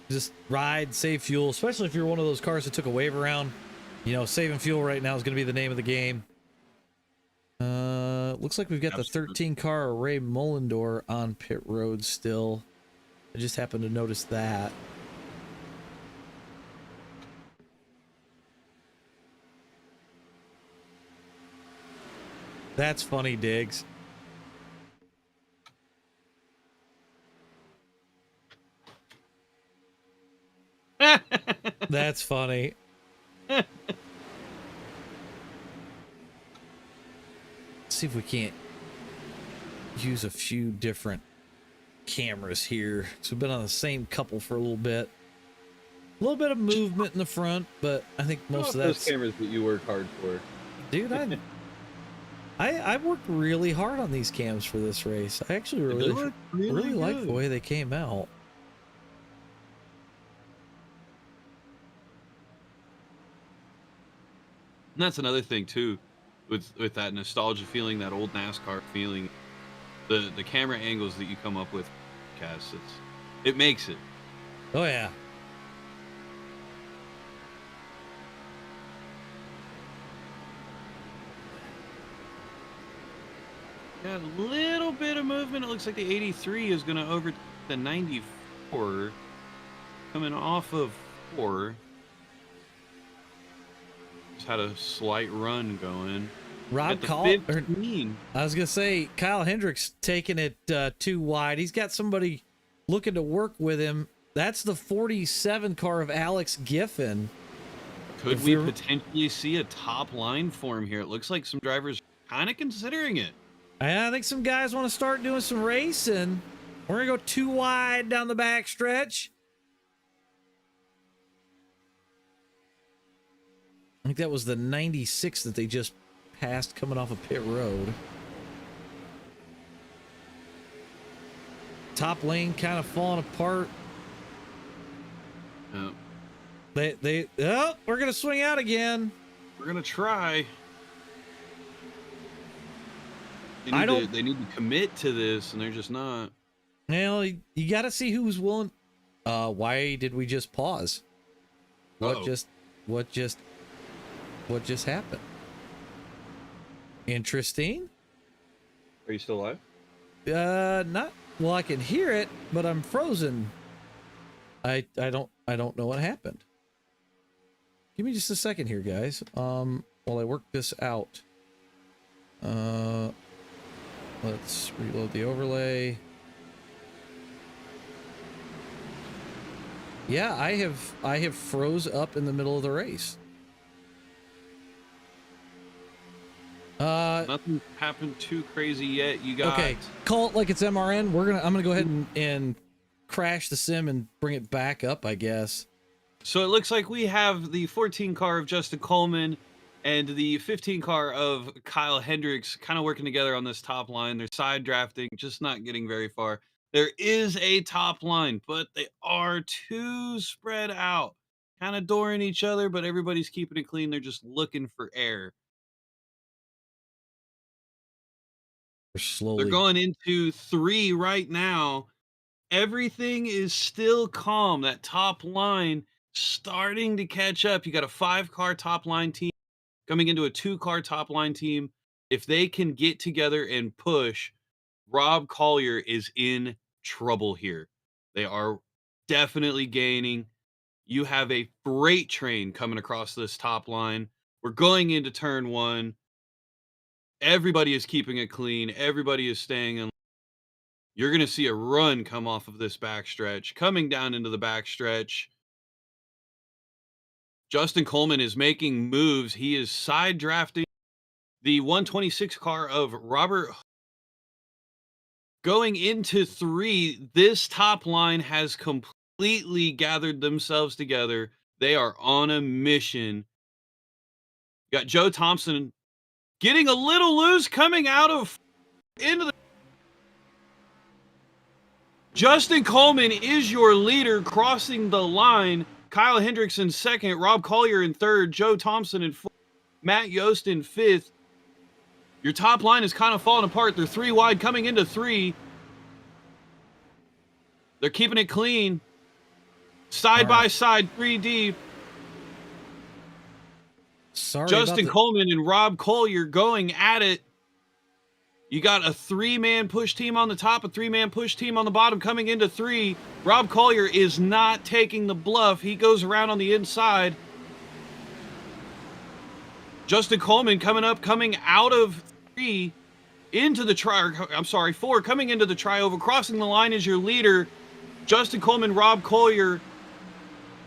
Just ride, save fuel, especially if you're one of those cars that took a wave around. You know, saving fuel right now is going to be the name of the game. Looks like we've got the 13 car Ray Mullendor on pit road still. I just happened to notice that. That's funny, Diggs. That's funny. Let's see if we can't use a few different cameras here. So we've been on the same couple for a little bit. A little bit of movement in the front, but I think most of that's those cameras that you work hard for. Dude, I worked really hard on these cams for this race. I actually really like the way they came out. And that's another thing too, with that nostalgia feeling, that old NASCAR feeling, the camera angles that you come up with, Cass, it makes it. Oh yeah. Got a little bit of movement. It looks like the 83 is going to overtake the 94, coming off of 4. Just had a slight run going. Rob Call. I was gonna say Kyle Hendricks taking it too wide. He's got somebody looking to work with him. That's the 47 car of Alex Giffen. Could we potentially see a top line form here? It looks like some drivers kind of considering it. I think some guys want to start doing some racing. We're gonna go too wide down the back stretch. I think that was the 96 that they just passed coming off of pit road. Top lane kind of falling apart. Oh. We're gonna swing out again. We're gonna try. They need to commit to this, and they're just not. Well, you got to see who's willing. Why did we just pause? What just happened? Interesting. Are you still alive? Not well. I can hear it, but I'm frozen. I don't know what happened. Give me just a second here, guys. While I work this out. Let's reload the overlay. Yeah, I have froze up in the middle of the race. Nothing happened too crazy yet. You got okay. Call it like it's MRN. I'm gonna go ahead and crash the sim and bring it back up, I guess. So it looks like we have the 14 car of Justin Coleman and the 15 car of Kyle Hendricks kind of working together on this top line. They're side drafting, just not getting very far. There is a top line, but they are too spread out, kind of dooring each other, but everybody's keeping it clean. They're just looking for air. Slowly. They're going into 3 right now. Everything is still calm. That top line starting to catch up. You got a 5-car top line team coming into a 2-car top line team. If they can get together and push, Rob Collier is in trouble here. They are definitely gaining. You have a freight train coming across this top line. We're going into turn 1. Everybody is keeping it clean. Everybody is staying in. You're going to see a run come off of this backstretch, coming down into the backstretch. Justin Coleman is making moves. He is side drafting the 126 car of Robert Going into 3, this top line has completely gathered themselves together. They are on a mission. Got Joe Thompson getting a little loose, coming out of into the. Justin Coleman is your leader, crossing the line. Kyle Hendricks in second, Rob Collier in third, Joe Thompson in fourth, Matt Yost in fifth. Your top line is kind of falling apart. They're 3 wide coming into 3. They're keeping it clean. Side by side, 3 deep. Sorry Justin Coleman and Rob Collier going at it. You got a 3-man push team on the top, a 3-man push team on the bottom coming into 3. Rob Collier is not taking the bluff. He goes around on the inside. Justin Coleman coming out of 3 into the 4 coming into the tri-oval. Crossing the line is your leader. Justin Coleman, Rob Collier,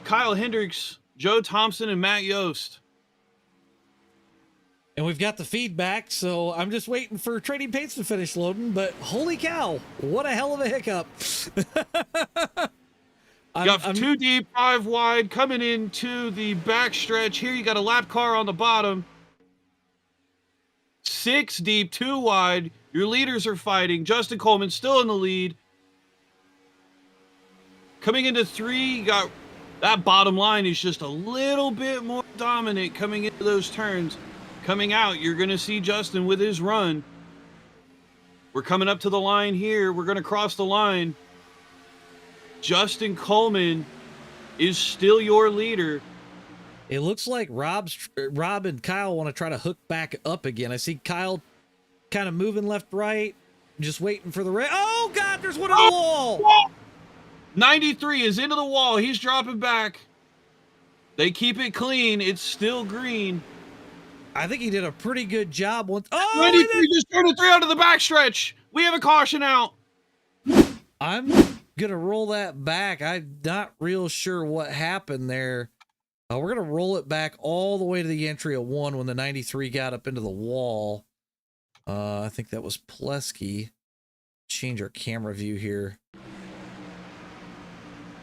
Kyle Hendricks, Joe Thompson, and Matt Yost. And we've got the feedback, so I'm just waiting for Trading Paints to finish loading, but holy cow, what a hell of a hiccup. You got 2 deep, 5 wide, coming into the backstretch. Here you got a lap car on the bottom. 6 deep, 2 wide. Your leaders are fighting. Justin Coleman still in the lead. Coming into 3, you got that bottom line is just a little bit more dominant coming into those turns. Coming out, you're going to see Justin with his run. We're coming up to the line here. We're going to cross the line. Justin Coleman is still your leader. It looks like Rob and Kyle want to try to hook back up again. I see Kyle kind of moving left, right, just waiting for the oh God, there's one on the wall. 93 is into the wall. He's dropping back. They keep it clean. It's still green. I think he did a pretty good job once. 93 just turned a 3 out of the backstretch. We have a caution out. I'm gonna roll that back. I'm not real sure what happened there. We're gonna roll it back all the way to the entry of 1 when the 93 got up into the wall. I think that was Plesky. Change our camera view here.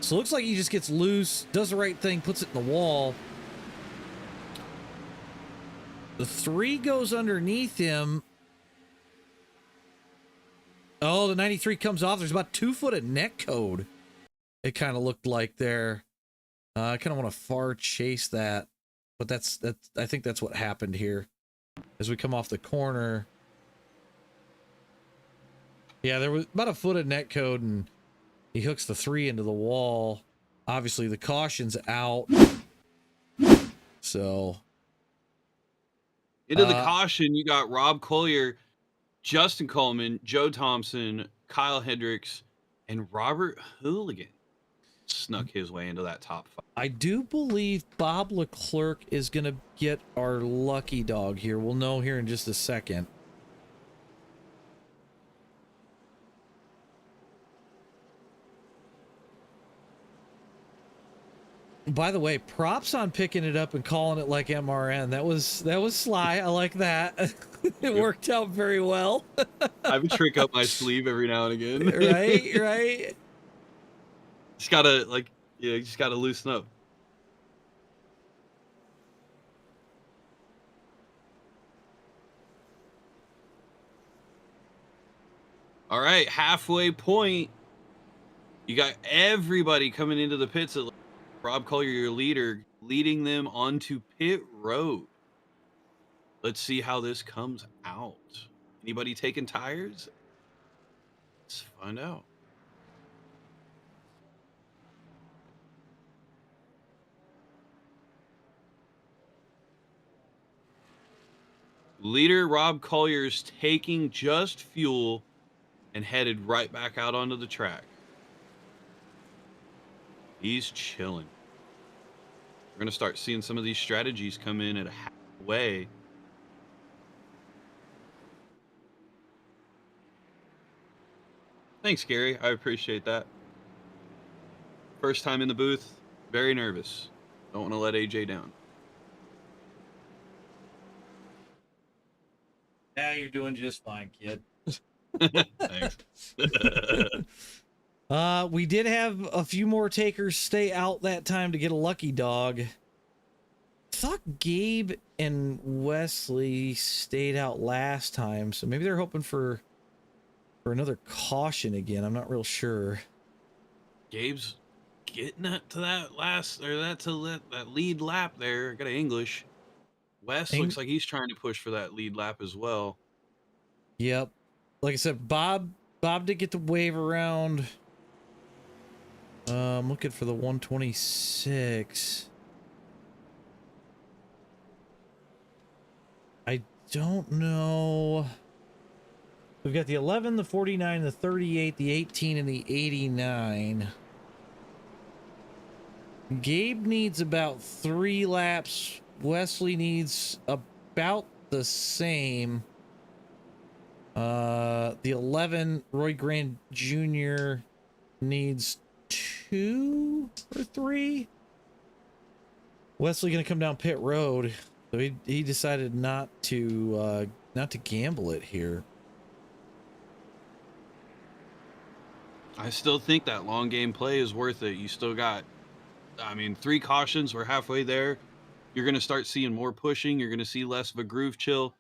So it looks like he just gets loose, does the right thing, puts it in the wall. The 3 goes underneath him. Oh, the 93 comes off. There's about 2 foot of neck code. It kind of looked like there. I kind of want to far chase that, but that's I think that's what happened here. As we come off the corner. Yeah, there was about 1 foot of net code, and he hooks the 3 into the wall. Obviously, the caution's out. So into the caution, you got Rob Collier, Justin Coleman, Joe Thompson, Kyle Hendricks, and Robert Hooligan snuck his way into that top 5. I do believe Bob Leclerc is going to get our lucky dog here. We'll know here in just a second. By the way, props on picking it up and calling it like MRN. That was sly. I like that. It worked out very well. I have a trick up my sleeve every now and again. Right. Just gotta you just gotta loosen up. All right, halfway point. You got everybody coming into the pits. Rob Collier, your leader, leading them onto pit road. Let's see how this comes out. Anybody taking tires? Let's find out. Leader Rob Collier's taking just fuel and headed right back out onto the track. He's chilling. We're going to start seeing some of these strategies come in at a halfway. Thanks, Gary. I appreciate that. First time in the booth, very nervous. Don't want to let AJ down. Yeah, you're doing just fine, kid. Thanks. We did have a few more takers stay out that time to get a lucky dog. Thought Gabe and Wesley stayed out last time, so maybe they're hoping for another caution again. I'm not real sure. Gabe's getting that to that last or that lead lap there. Got an English. Wes looks like he's trying to push for that lead lap as well. Yep. Like I said, Bob did get the wave around. I'm looking for the 126. I don't know. We've got the 11, the 49, the 38, the 18, and the 89. Gabe needs about 3 laps. Wesley needs about the same. The 11, Roy Grant Jr. needs 2 or 3. Wesley gonna come down pit road, so he decided not to gamble it here. I still think that long game play is worth it. You still got, I mean, 3 cautions. We're halfway there. You're going to start seeing more pushing. You're going to see less of a groove chill.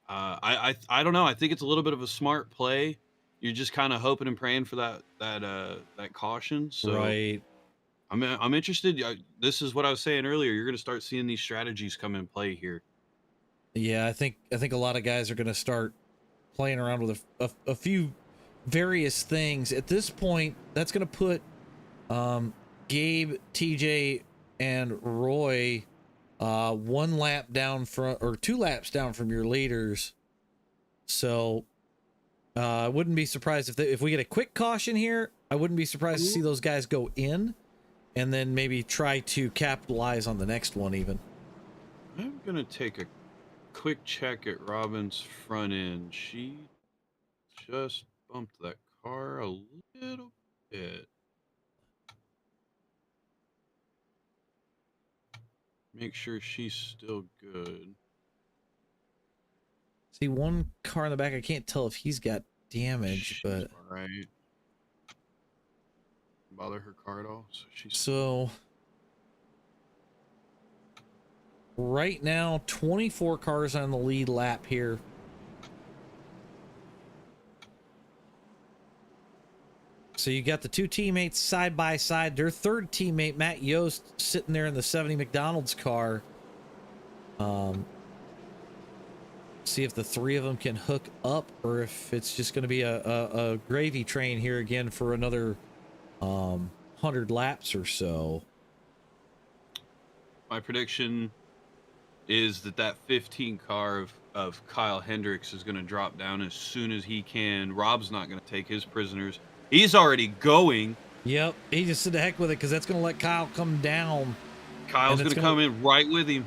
I don't know. I think it's a little bit of a smart play. You're just kind of hoping and praying for that caution. So Right. I'm interested. This is what I was saying earlier. You're going to start seeing these strategies come in play here. Yeah, I think a lot of guys are going to start playing around with a few various things. At this point, that's going to put Gabe, TJ, and Roy 1 lap down from, or 2 laps down from your leaders. So I wouldn't be surprised if we get a quick caution here. I wouldn't be surprised to see those guys go in and then maybe try to capitalize on the next one even. I'm going to take a quick check at Robin's front end. She just bumped that car a little bit. Make sure she's still good. See one car in the back. I can't tell if he's got damage, but all right. Bother her car at all? So she's so right now 24 cars on the lead lap here. So you got the 2 teammates side by side. Their third teammate, Matt Yost, sitting there in the 70 McDonald's car. See if the 3 of them can hook up, or if it's just going to be a gravy train here again for another 100 laps or so. My prediction is that 15 car of Kyle Hendricks is going to drop down as soon as he can. Rob's not going to take his prisoners. He's already going. Yep, he just said the heck with it because that's going to let Kyle come down. Kyle's going to come in right with him.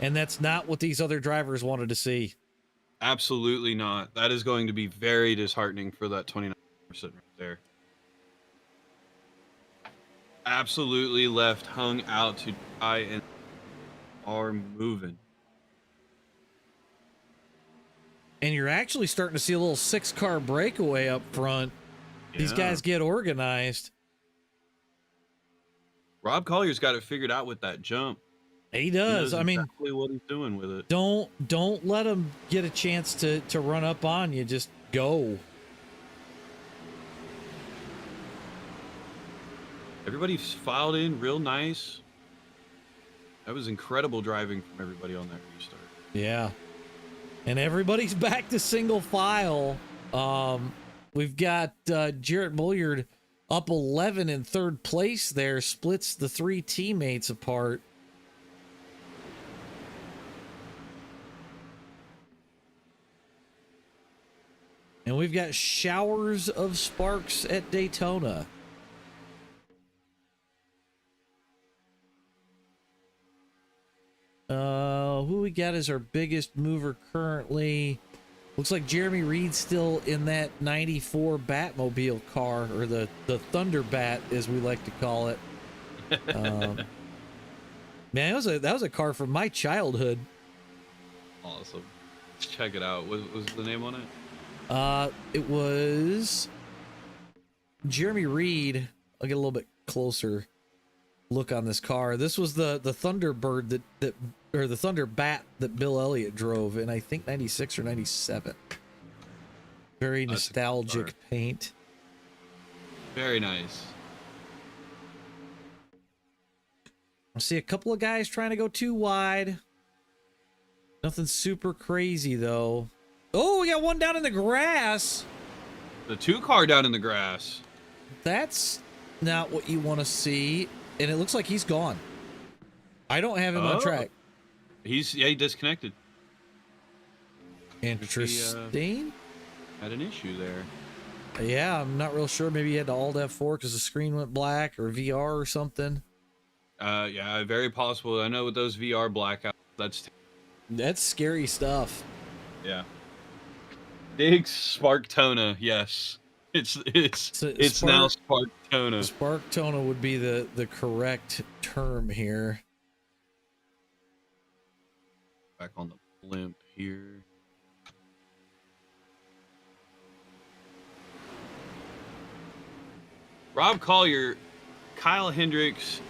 And that's not what these other drivers wanted to see. Absolutely not. That is going to be very disheartening for that 29% right there. Absolutely left hung out to try and are moving. And you're actually starting to see a little 6-car breakaway up front. These guys get organized. Rob Collier's got it figured out with that jump. He does. He knows I mean, exactly what he's doing with it. Don't let him get a chance to run up on you. Just go. Everybody's filed in real nice. That was incredible driving from everybody on that restart. Yeah. And everybody's back to single file. We've got Jarrett Bulliard up 11 in 3rd place there, splits the 3 teammates apart. And we've got showers of sparks at Daytona. Who we got as our biggest mover currently? Looks like Jeremy Reed's still in that 94 Batmobile car, or the Thunderbat, as we like to call it. Man, that was a car from my childhood. Awesome. Let's check it out. What was the name on it? It was Jeremy Reed. I'll get a little bit closer look on this car. This was the Thunderbird or the Thunderbat that Bill Elliott drove in, I think, 96 or 97. Very nostalgic paint. Very nice. I see a couple of guys trying to go too wide. Nothing super crazy though. Oh, we got one down in the grass. The 2 car down in the grass. That's not what you want to see. And it looks like he's gone. I don't have him on track. He disconnected. Interesting. Had an issue there. Yeah, I'm not real sure. Maybe he had to Alt F4 because the screen went black, or VR or something. Yeah, very possible. I know with those VR blackouts, That's scary stuff. yeah. Big Sparktona, yes. It's now Sparktona. Sparktona would be the correct term here. Back on the blimp here. Rob Collier, Kyle Hendricks,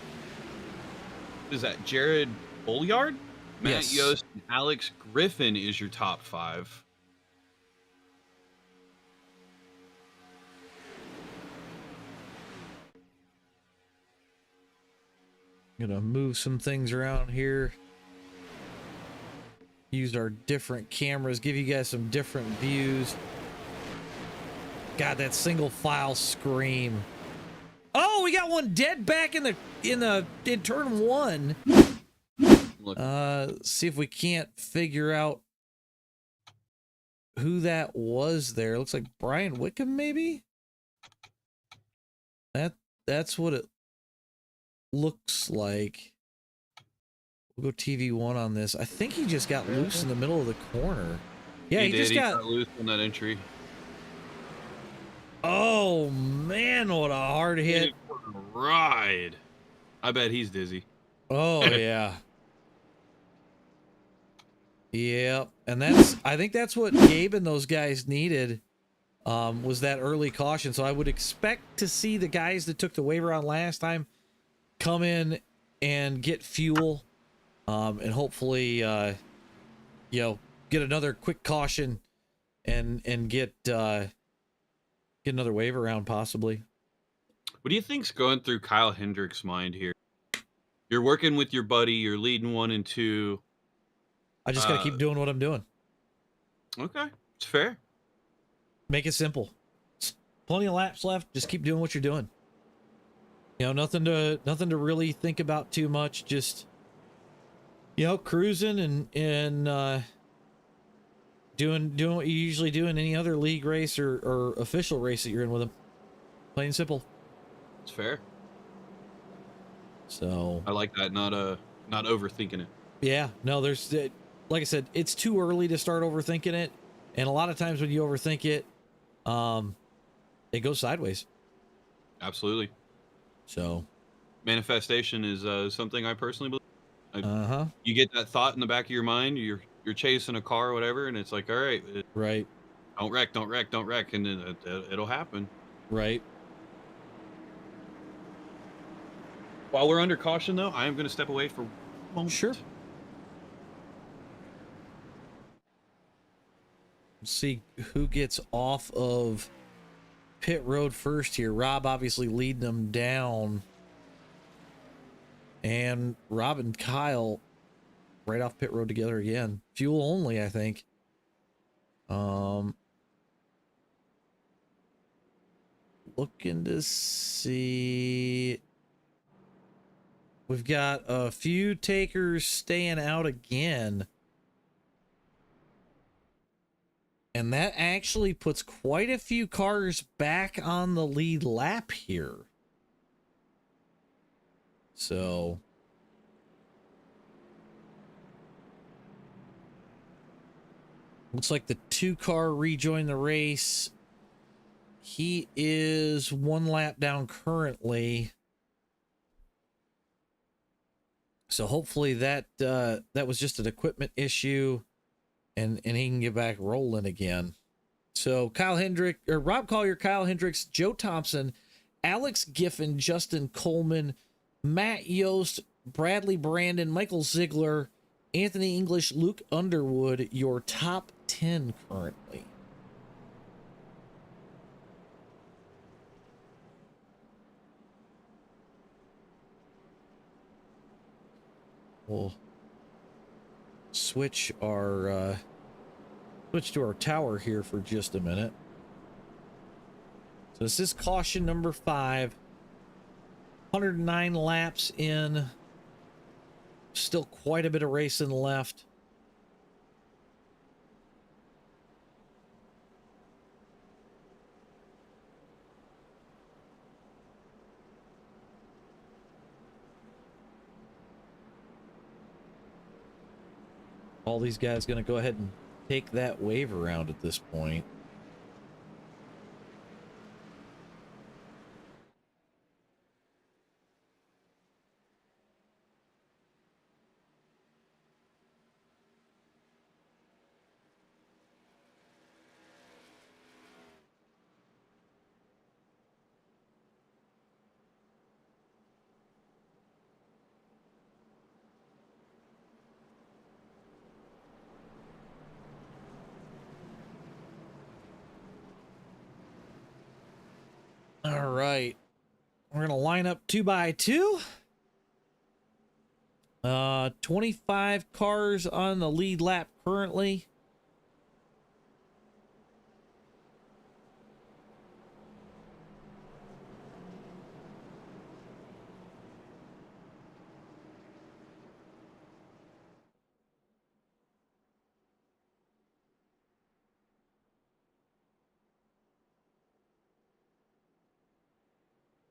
is that Jared Bolyard? Matt Yes. Yost, and Alex Griffin is your top 5. Gonna move some things around here. Use our different cameras, give you guys some different views. God, that single file scream. Oh, we got one dead back in turn 1. Look, See if we can't figure out who that was there. Looks like Brian Wickham, maybe? That's what it looks like. We'll go TV1 on this. I think he just got loose in the middle of the corner. Yeah, he just got loose on that entry. Oh man, what a hard hit. Ride. I bet he's dizzy. Oh yeah. Yep. And I think that's what Gabe and those guys needed, was that early caution. So I would expect to see the guys that took the waiver on last time come in and get fuel, and hopefully get another quick caution and get another waiver round possibly. What do you think's going through Kyle Hendricks' mind here? You're working with your buddy, you're leading 1 and 2. I just got to keep doing what I'm doing. Okay, it's fair. Make it simple. Plenty of laps left. Just keep doing what you're doing. You know, nothing to really think about too much. Just, cruising and doing what you usually do in any other league race or official race that you're in with them. Plain and simple. It's fair. So I like that. Not overthinking it. yeah, no, like I said, it's too early to start overthinking it, and a lot of times when you overthink it, it goes sideways. Absolutely. So Manifestation is something I personally believe. You get that thought in the back of your mind. You're chasing a car or whatever, and it's like, all right, right, don't wreck, and then it'll happen. right. While we're under caution, though, I am going to step away for a moment. Sure. See who gets off of pit road first here. Rob obviously leading them down, and Rob and Kyle right off pit road together again. Fuel only, I think. Looking to see. We've got a few takers staying out again. And that actually puts quite a few cars back on the lead lap here. So looks like the 2-car rejoined the race. He is 1 lap down currently. So hopefully that was just an equipment issue, and he can get back rolling again. So Rob Collier, Kyle Hendricks, Joe Thompson, Alex Giffen, Justin Coleman, Matt Yost, Bradley Brandon, Michael Ziegler, Anthony English, Luke Underwood, your top 10 currently. We'll switch to our tower here for just a minute. So this is caution number 5. 109 laps in. Still quite a bit of racing left. All these guys going to go ahead and take that wave around at this point. All right, we're gonna line up 2 by 2. 25 cars on the lead lap currently.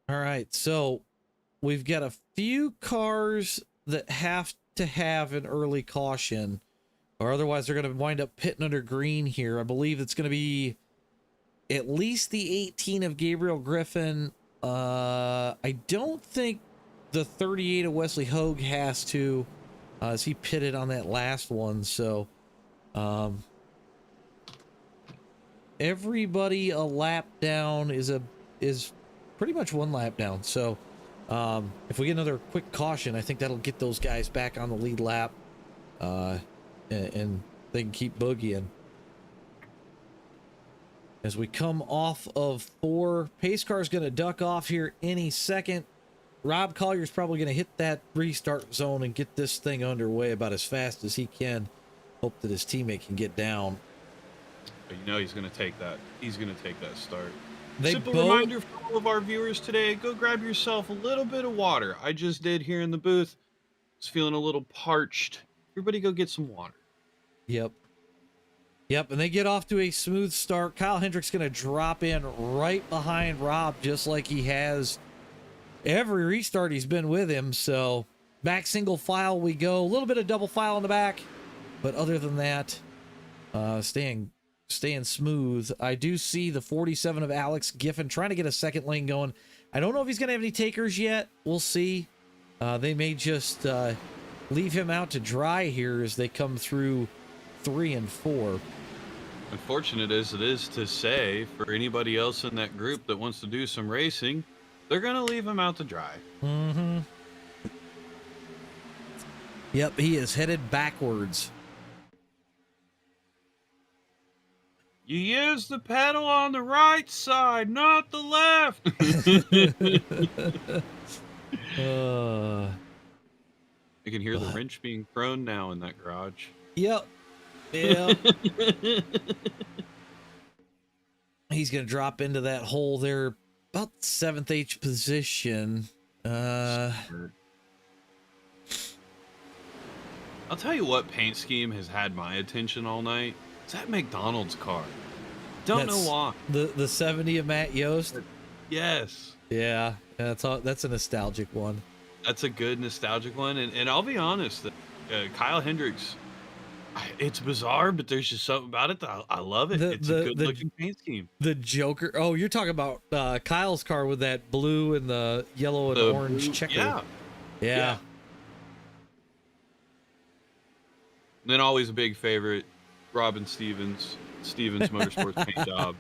All right, so we've got a few cars that have to have an early caution, or otherwise they're going to wind up pitting under green here. I believe it's going to be at least the 18 of Gabriel Griffin. I don't think the 38 of Wesley Hogue has to, as he pitted on that last one. So everybody a lap down is pretty much 1 lap down. So if we get another quick caution, I think that'll get those guys back on the lead lap, and they can keep boogieing. As we come off of 4, pace car is going to duck off here any second. Rob Collier's probably going to hit that restart zone and get this thing underway about as fast as he can. Hope that his teammate can get down. But you know he's going to take that. He's going to take that start. They Simple both... reminder for all of our viewers today, go grab yourself a little bit of water. I just did here in the booth. It's feeling a little parched. Everybody go get some water. Yep. Yep, and they get off to a smooth start. Kyle Hendricks going to drop in right behind Rob, just like he has every restart he's been with him. So back single file we go. A little bit of double file in the back, but other than that, staying smooth. I do see the 47 of Alex Giffen trying to get a second lane going. I don't know if he's going to have any takers yet. We'll see. They may just leave him out to dry here as they come through 3 and 4. Unfortunate as it is to say, for anybody else in that group that wants to do some racing, they're going to leave him out to dry. Mm-hmm. Yep, he is headed backwards. You use the pedal on the right side, not the left. I can hear the wrench being thrown now in that garage. Yep. Yeah. He's going to drop into that hole there, about 7th H position. I'll tell you what paint scheme has had my attention all night. It's that McDonald's car. Don't know why. The 70 of Matt Yost? Yes. Yeah, that's a nostalgic one. That's a good nostalgic one. And I'll be honest, Kyle Hendricks, it's bizarre, but there's just something about it that I love it. It's a good looking paint scheme. The Joker. Oh, you're talking about Kyle's car with that blue and the yellow and orange checker. Yeah. And then always a big favorite, Robin Stevens Motorsports paint job.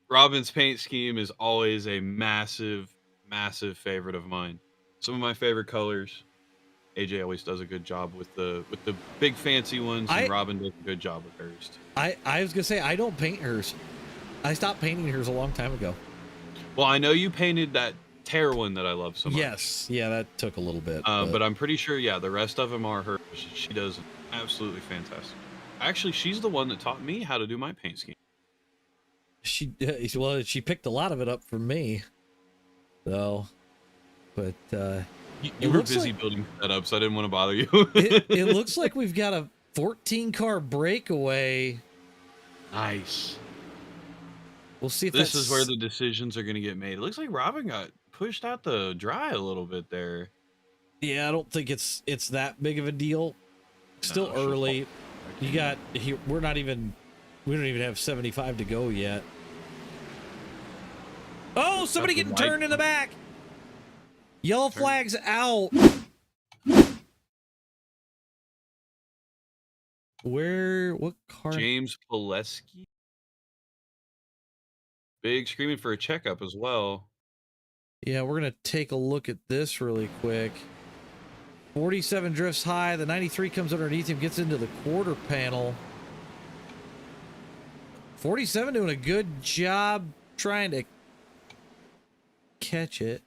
Robin's paint scheme is always a massive favorite of mine. Some of my favorite colors. AJ always does a good job with the big fancy ones, and Robin does a good job with hers too. I was gonna say I don't paint hers. I stopped painting hers a long time ago. Well, I know you painted that Terra one that I love so much. Yes, yeah, that took a little bit. But I'm pretty sure, yeah, the rest of them are hers. She does absolutely fantastic. Actually, she's the one that taught me how to do my paint scheme. She picked a lot of it up from me, though. But you were busy building setups, so I didn't want to bother you. it looks like we've got a 14-car breakaway. Nice. We'll see if this is where the decisions are going to get made. It looks like Robin got pushed out the dry a little bit there. Yeah, I don't think it's that big of a deal. Still early. You got here. We don't even have 75 to go yet. Oh, somebody getting turned in the back. Yellow flag's out. What car? James Pileski. Big screaming for a checkup as well. Yeah, we're going to take a look at this really quick. 47 drifts high. The 93 comes underneath him, gets into the quarter panel. 47 doing a good job trying to catch it.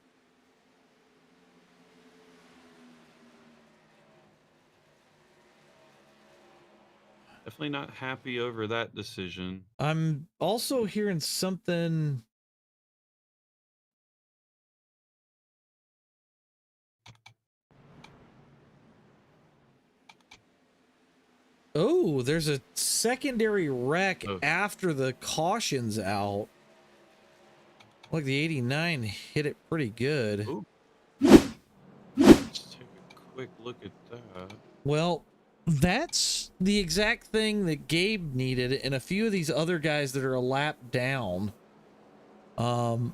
Definitely not happy over that decision. I'm also hearing something. Oh, there's a secondary wreck after the caution's out. Like the 89 hit it pretty good. Ooh. Let's take a quick look at that. Well, that's the exact thing that Gabe needed and a few of these other guys that are a lap down. I'm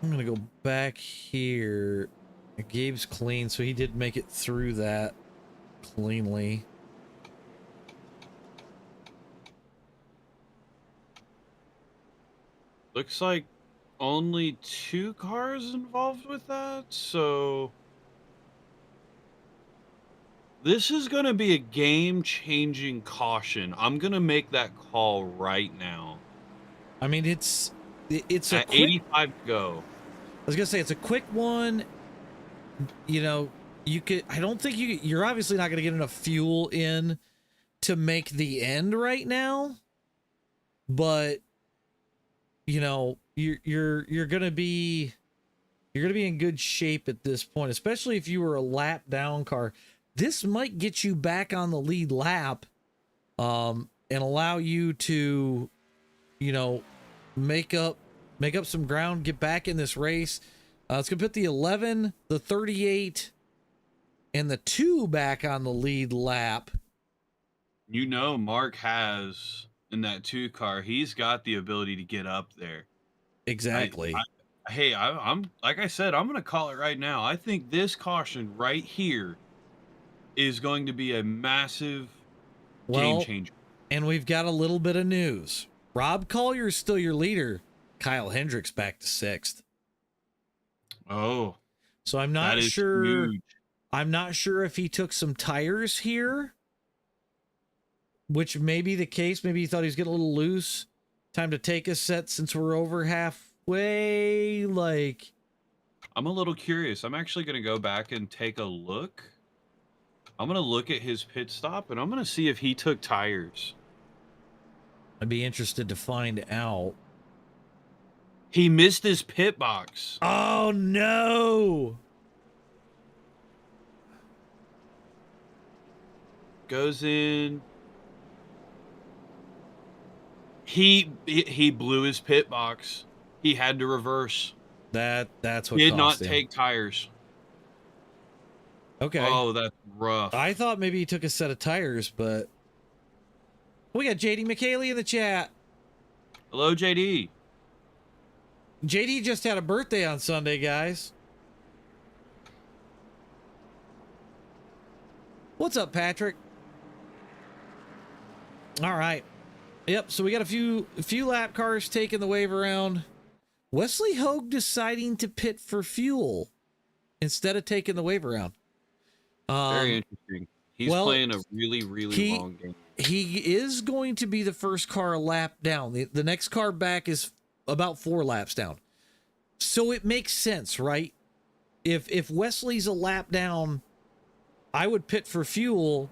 going to go back here. Gabe's clean, so he did make it through that cleanly. Looks like only 2 cars involved with that, so this is going to be a game-changing caution. I'm going to make that call right now. I mean, it's a at 85 to go. I was going to say it's a quick one. You know, I don't think you're obviously not going to get enough fuel in to make the end right now, but you know, you're going to be in good shape at this point, especially if you were a lap down car. This might get you back on the lead lap, and allow you to, you know, make up some ground, get back in this race. It's gonna put the 11, the 38, and the 2 back on the lead lap. You know, Mark has in that 2 car, he's got the ability to get up there. Exactly. I'm like I said, I'm gonna call it right now. I think this caution right here is going to be a massive game changer. And we've got a little bit of news. Rob Collier's still your leader. Kyle Hendricks back to 6th. Oh, so I'm not sure. Huge. I'm not sure if he took some tires here, which may be the case. Maybe he thought he was getting a little loose. Time to take a set since we're over halfway. Like, I'm a little curious. I'm actually going to go back and take a look. I'm going to look at his pit stop, and I'm going to see if he took tires. I'd be interested to find out. He missed his pit box. Oh, no. Goes in. He blew his pit box. He had to reverse. That's what did cost not him. take tires. Okay. Oh, that's rough. I thought maybe he took a set of tires, but we got JD McKaylee in the chat. Hello, JD. JD just had a birthday on Sunday, guys. What's up, Patrick? All right. Yep. So we got a few lap cars taking the wave around. Wesley Hogue deciding to pit for fuel instead of taking the wave around. Very interesting. He's playing a really, really long game. He is going to be the first car a lap down. The next car back is about 4 laps down. So it makes sense, right? If Wesley's a lap down, I would pit for fuel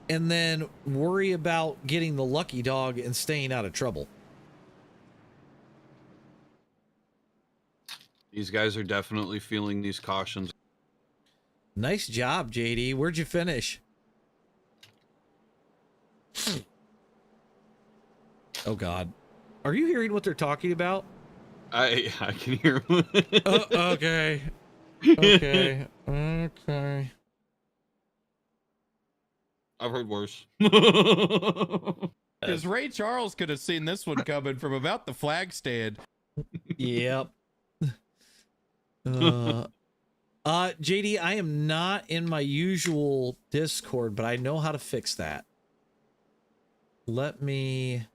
and then worry about getting the lucky dog and staying out of trouble. These guys are definitely feeling these cautions. Nice job, JD. Where'd you finish? Oh, God. Are you hearing what they're talking about? I can hear him. Okay. Okay. Okay. I've heard worse. Because Ray Charles could have seen this one coming from about the flag stand. Yep. JD, I am not in my usual Discord, but I know how to fix that. Let me...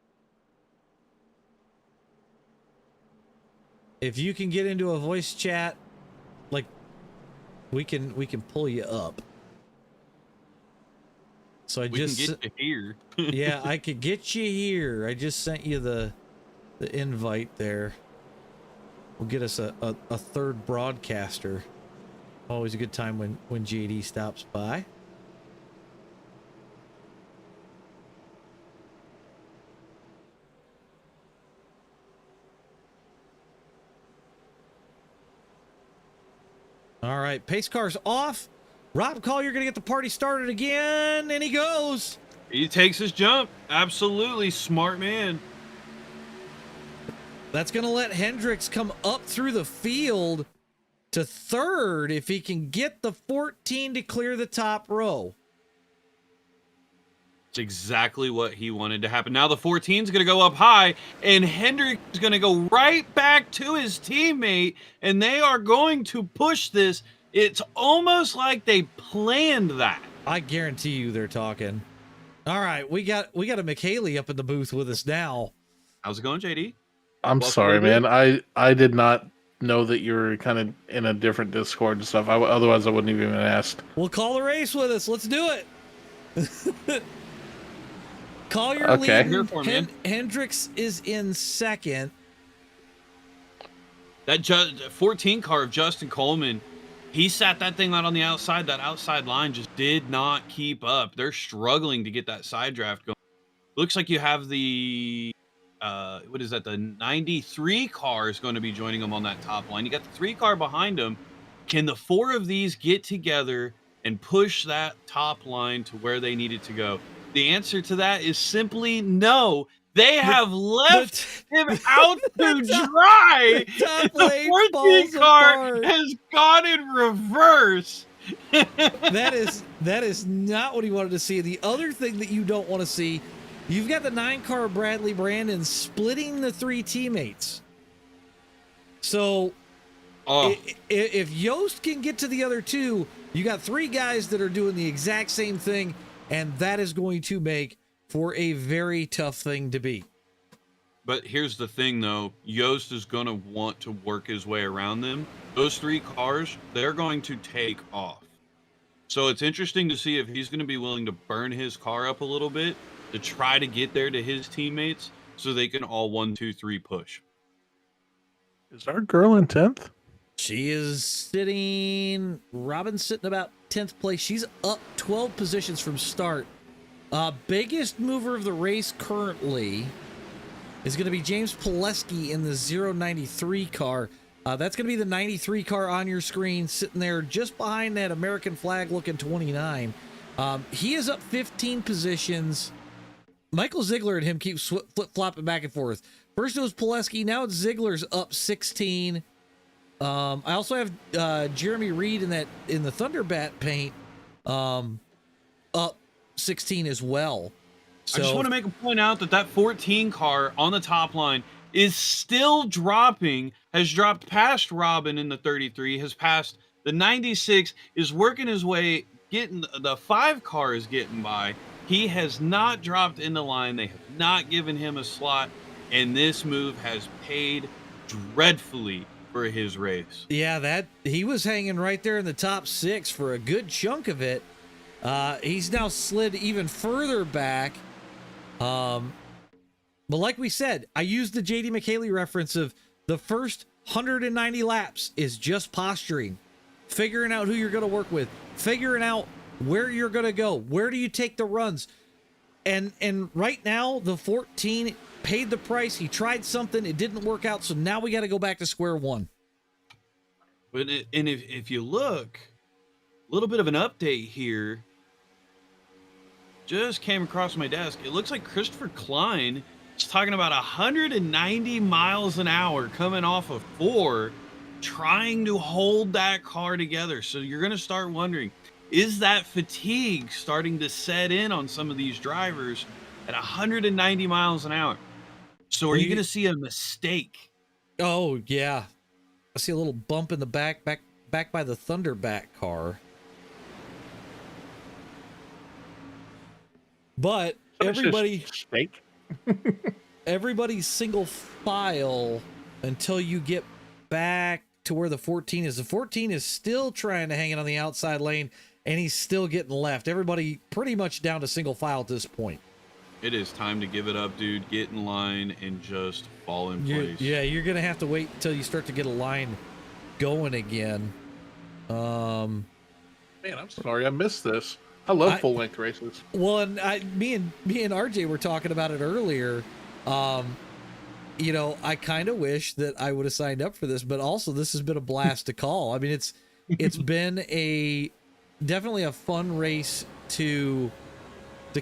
If you can get into a voice chat, like, we can pull you up. So We can get you here. Yeah, I could get you here. I just sent you the invite there. We'll get us a third broadcaster. Always a good time when JD stops by. All right, pace car's off. Rob Collier gonna get the party started again, and he goes. He takes his jump. Absolutely smart man. That's gonna let Hendricks come up through the field to third if he can get the 14 to clear the top row. It's exactly what he wanted to happen. Now the 14 is going to go up high, and Hendricks is going to go right back to his teammate, and they are going to push this. It's almost like they planned that. I guarantee you they're talking. All right, we got a McHaley up in the booth with us now. How's it going, JD? I'm sorry, man. I did not know that you were kind of in a different Discord and stuff. Otherwise, I wouldn't have even asked. We'll call the race with us. Let's do it. Collier Okay. leading. Hendricks is in second. That 14 car of Justin Coleman, he sat that thing out on the outside. That outside line just did not keep up. They're struggling to get that side draft going. Looks like you have the what is that? The 93 car is going to be joining them on that top line. You got the 3 car behind them. Can the 4 of these get together and push that top line to where they need it to go? The answer to that is simply no. They have left him out to dry. The 14 car has gone in reverse. That is not what he wanted to see. The other thing that you don't want to see, you've got the 9 car Bradley Brandon splitting the 3 teammates. So if Yost can get to the other 2, you got 3 guys that are doing the exact same thing, and that is going to make for a very tough thing to beat. But here's the thing, though. Yost is going to want to work his way around them. Those 3 cars, they're going to take off. So it's interesting to see if he's going to be willing to burn his car up a little bit to try to get there to his teammates so they can all 1, 2, 3 push. Is our girl in 10th? She is sitting, Robin's sitting about 10th place. She's up 12 positions from start. Biggest mover of the race currently is going to be James Pileski in the 093 car. That's going to be the 93 car on your screen, sitting there just behind that American flag looking 29. He is up 15 positions. Michael Ziegler and him keep flip-flopping back and forth. First it was Pileski, now it's Ziegler's up 16. I also have Jeremy Reed in the Thunderbat paint up 16 as well. So, I just want to make a point out that 14 car on the top line is still dropping, has dropped past Robin in the 33, has passed the 96, is working his way, getting the 5 car is getting by. He has not dropped in the line. They have not given him a slot, and this move has paid dreadfully for his race. Yeah, that he was hanging right there in the top 6 for a good chunk of it. He's now slid even further back. But like we said, I used the JD McHaley reference of the first 190 laps is just posturing, figuring out who you're going to work with, figuring out where you're going to go, where do you take the runs. And right now, the 14 paid the price. He tried something, it didn't work out, so now we got to go back to square one. But if you look, a little bit of an update here just came across my desk. It looks like Christopher Klein is talking about 190 miles an hour coming off of 4, trying to hold that car together. So you're going to start wondering, is that fatigue starting to set in on some of these drivers at 190 miles an hour? So are you going to see a mistake? Oh, yeah. I see a little bump in the back by the Thunderback car. But everybody's single file until you get back to where the 14 is. The 14 is still trying to hang it on the outside lane, and he's still getting left. Everybody pretty much down to single file at this point. It is time to give it up, dude. Get in line and just fall in place. Yeah, you're going to have to wait until you start to get a line going again. Man, I'm sorry I missed this. I love full-length races. Well, and me and RJ were talking about it earlier. You know, I kind of wish that I would have signed up for this, but also this has been a blast to call. I mean, it's been definitely a fun race to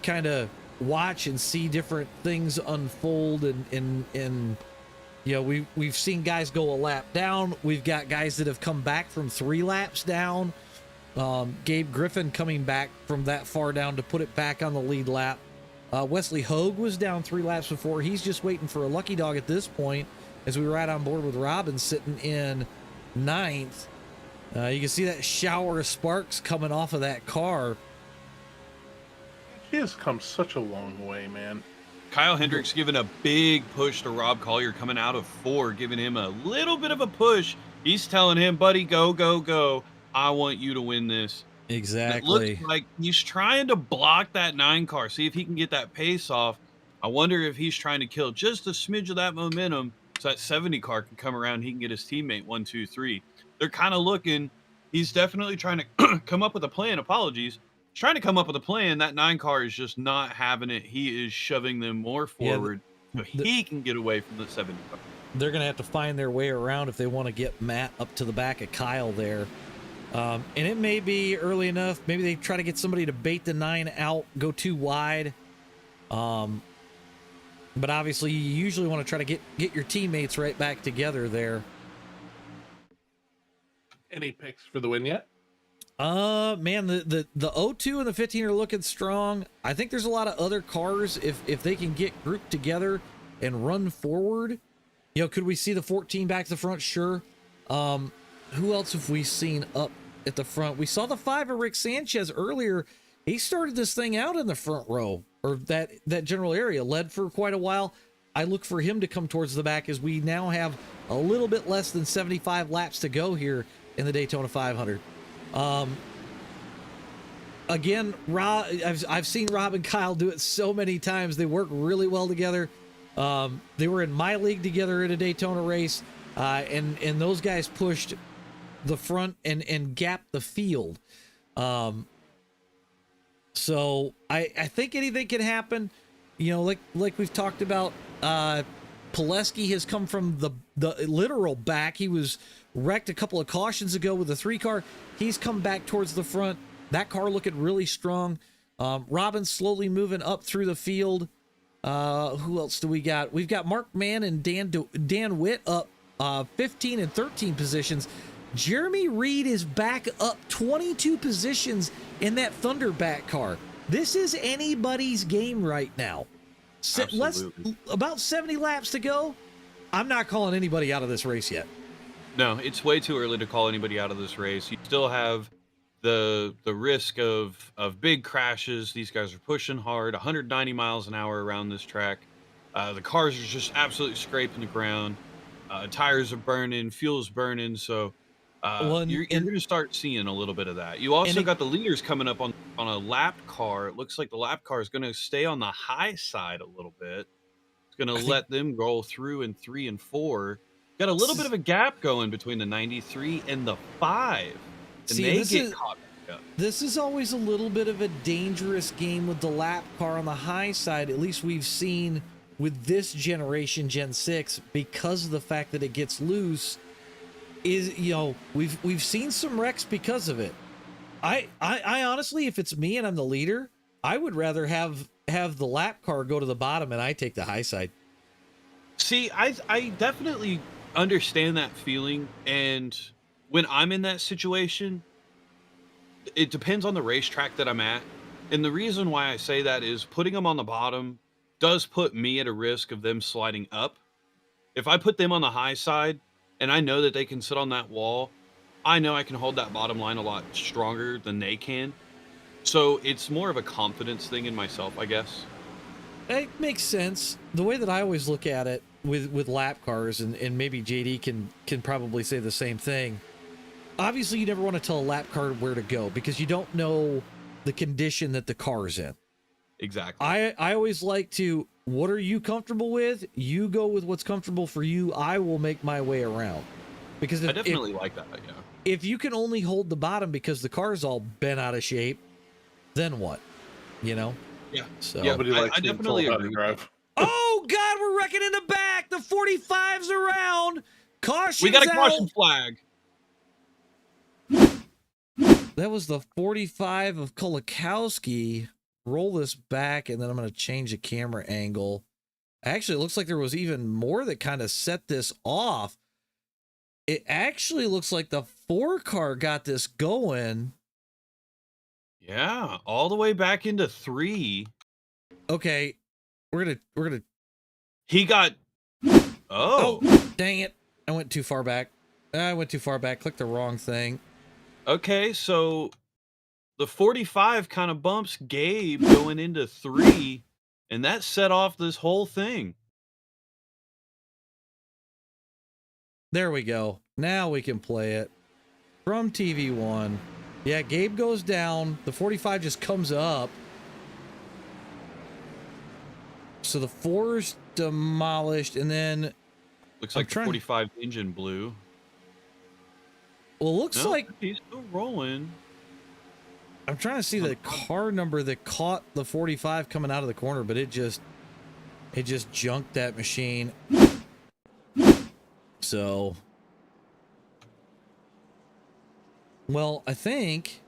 kind of watch and see different things unfold, and you know, we've seen guys go a lap down. We've got guys that have come back from 3 laps down. Gabe Griffin coming back from that far down to put it back on the lead lap. Wesley Hogue was down 3 laps before. He's just waiting for a lucky dog at this point, as we were right on board with Robin sitting in 9th. You can see that shower of sparks coming off of that car. He has come such a long way, man. Kyle Hendricks giving a big push to Rob Collier coming out of 4, giving him a little bit of a push. He's telling him, buddy, go, go, go. I want you to win this. Exactly. It looks like he's trying to block that 9 car, see if he can get that pace off. I wonder if he's trying to kill just a smidge of that momentum so that 70 car can come around, he can get his teammate 1, 2, 3. They're kind of looking, he's definitely trying to come up with a plan. Apologies. He's trying to come up with a plan. That 9 car is just not having it. He is shoving them more forward so he can get away from the 70 car. They're going to have to find their way around if they want to get Matt up to the back of Kyle there. And it may be early enough. Maybe they try to get somebody to bait the 9 out, go too wide. But obviously you usually want to try to get your teammates right back together there. Any picks for the win yet? Man, the 02 and the 15 are looking strong. I think there's a lot of other cars if they can get grouped together and run forward. You know, could we see the 14 back to the front? Sure. Who else have we seen up at the front? We saw the 5 of Rick Sanchez earlier. He started this thing out in the front row, or that general area, led for quite a while. I look for him to come towards the back as we now have a little bit less than 75 laps to go here in the Daytona 500. Again, I've seen Rob and Kyle do it so many times. They work really well together. They were in my league together at a Daytona race, and those guys pushed the front and gapped the field. So I think anything can happen. You know, like we've talked about, Pileski has come from the literal back. He was wrecked a couple of cautions ago with the 3 car. He's come back towards the front. That car looking really strong. Robin slowly moving up through the field. Who else do we got? We've got Mark Mann and Dan Witt up 15 and 13 positions. Jeremy Reed is back up 22 positions in that Thunderback car. This is anybody's game right now. About 70 laps to go. I'm not calling anybody out of this race yet. No, it's way too early to call anybody out of this race. You still have the risk of big crashes. These guys are pushing hard, 190 miles an hour around this track. The cars are just absolutely scraping the ground. Tires are burning, fuel's burning. So you're going to start seeing a little bit of that. You also got the leaders coming up on a lap car. It looks like the lap car is going to stay on the high side a little bit. It's going to let them roll through in 3 and 4. Got a little bit of a gap going between the 93 and the 5. And they get caught back up. This is always a little bit of a dangerous game with the lap car on the high side. At least we've seen with this generation, Gen 6, because of the fact that it gets loose. Is, you know, we've seen some wrecks because of it. I honestly, if it's me and I'm the leader, I would rather have the lap car go to the bottom and I take the high side. See, I definitely understand that feeling, and when I'm in that situation, it depends on the racetrack that I'm at. And the reason why I say that is putting them on the bottom does put me at a risk of them sliding up. If I put them on the high side and I know that they can sit on that wall, I know I can hold that bottom line a lot stronger than they can. So it's more of a confidence thing in myself, I guess. It makes sense. The way that I always look at it with lap cars, and maybe JD can probably say the same thing. Obviously, you never want to tell a lap car where to go because you don't know the condition that the car's in. Exactly. I always like to, what are you comfortable with? You go with what's comfortable for you. I will make my way around. Because I definitely like that, yeah. If you can only hold the bottom because the car's all bent out of shape, then what? You know? Yeah. So Yeah, I definitely agree. Oh God, we're wrecking in the back. The 45's around. Caution. We got a caution flag. That was the 45 of Kolakowski. Roll this back, and then I'm going to change the camera angle. Actually, it looks like there was even more that kind of set this off. It actually looks like the 4 car got this going. Yeah, all the way back into 3. Okay, we're gonna. He got. Oh, dang it! I went too far back. Clicked the wrong thing. Okay, so the 45 kind of bumps Gabe going into 3, and that set off this whole thing. There we go. Now we can play it from TV1. Yeah, Gabe goes down. The 45 just comes up. So the 4's demolished, and then looks like the 45 engine blew. Well, looks like he's still rolling. I'm trying to see the car number that caught the 45 coming out of the corner, but it just junked that machine. So, well, I think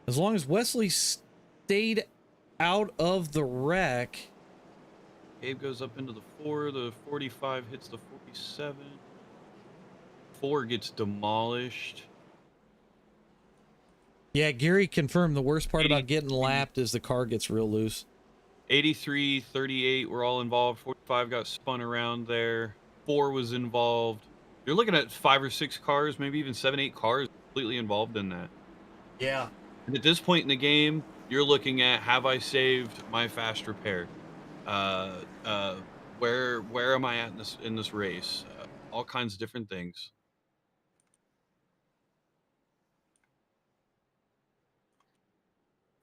as long as Wesley stayed out of the wreck. Gabe goes up into the 4, the 45 hits the 47. 4 gets demolished. Yeah, Gary confirmed the worst part about getting lapped is the car gets real loose. 83, 38 were all involved. 45 got spun around there. 4 was involved. You're looking at 5 or 6 cars, maybe even 7, 8 cars completely involved in that. Yeah. And at this point in the game, you're looking at, have I saved my fast repair? Where am I at in this race? All kinds of different things.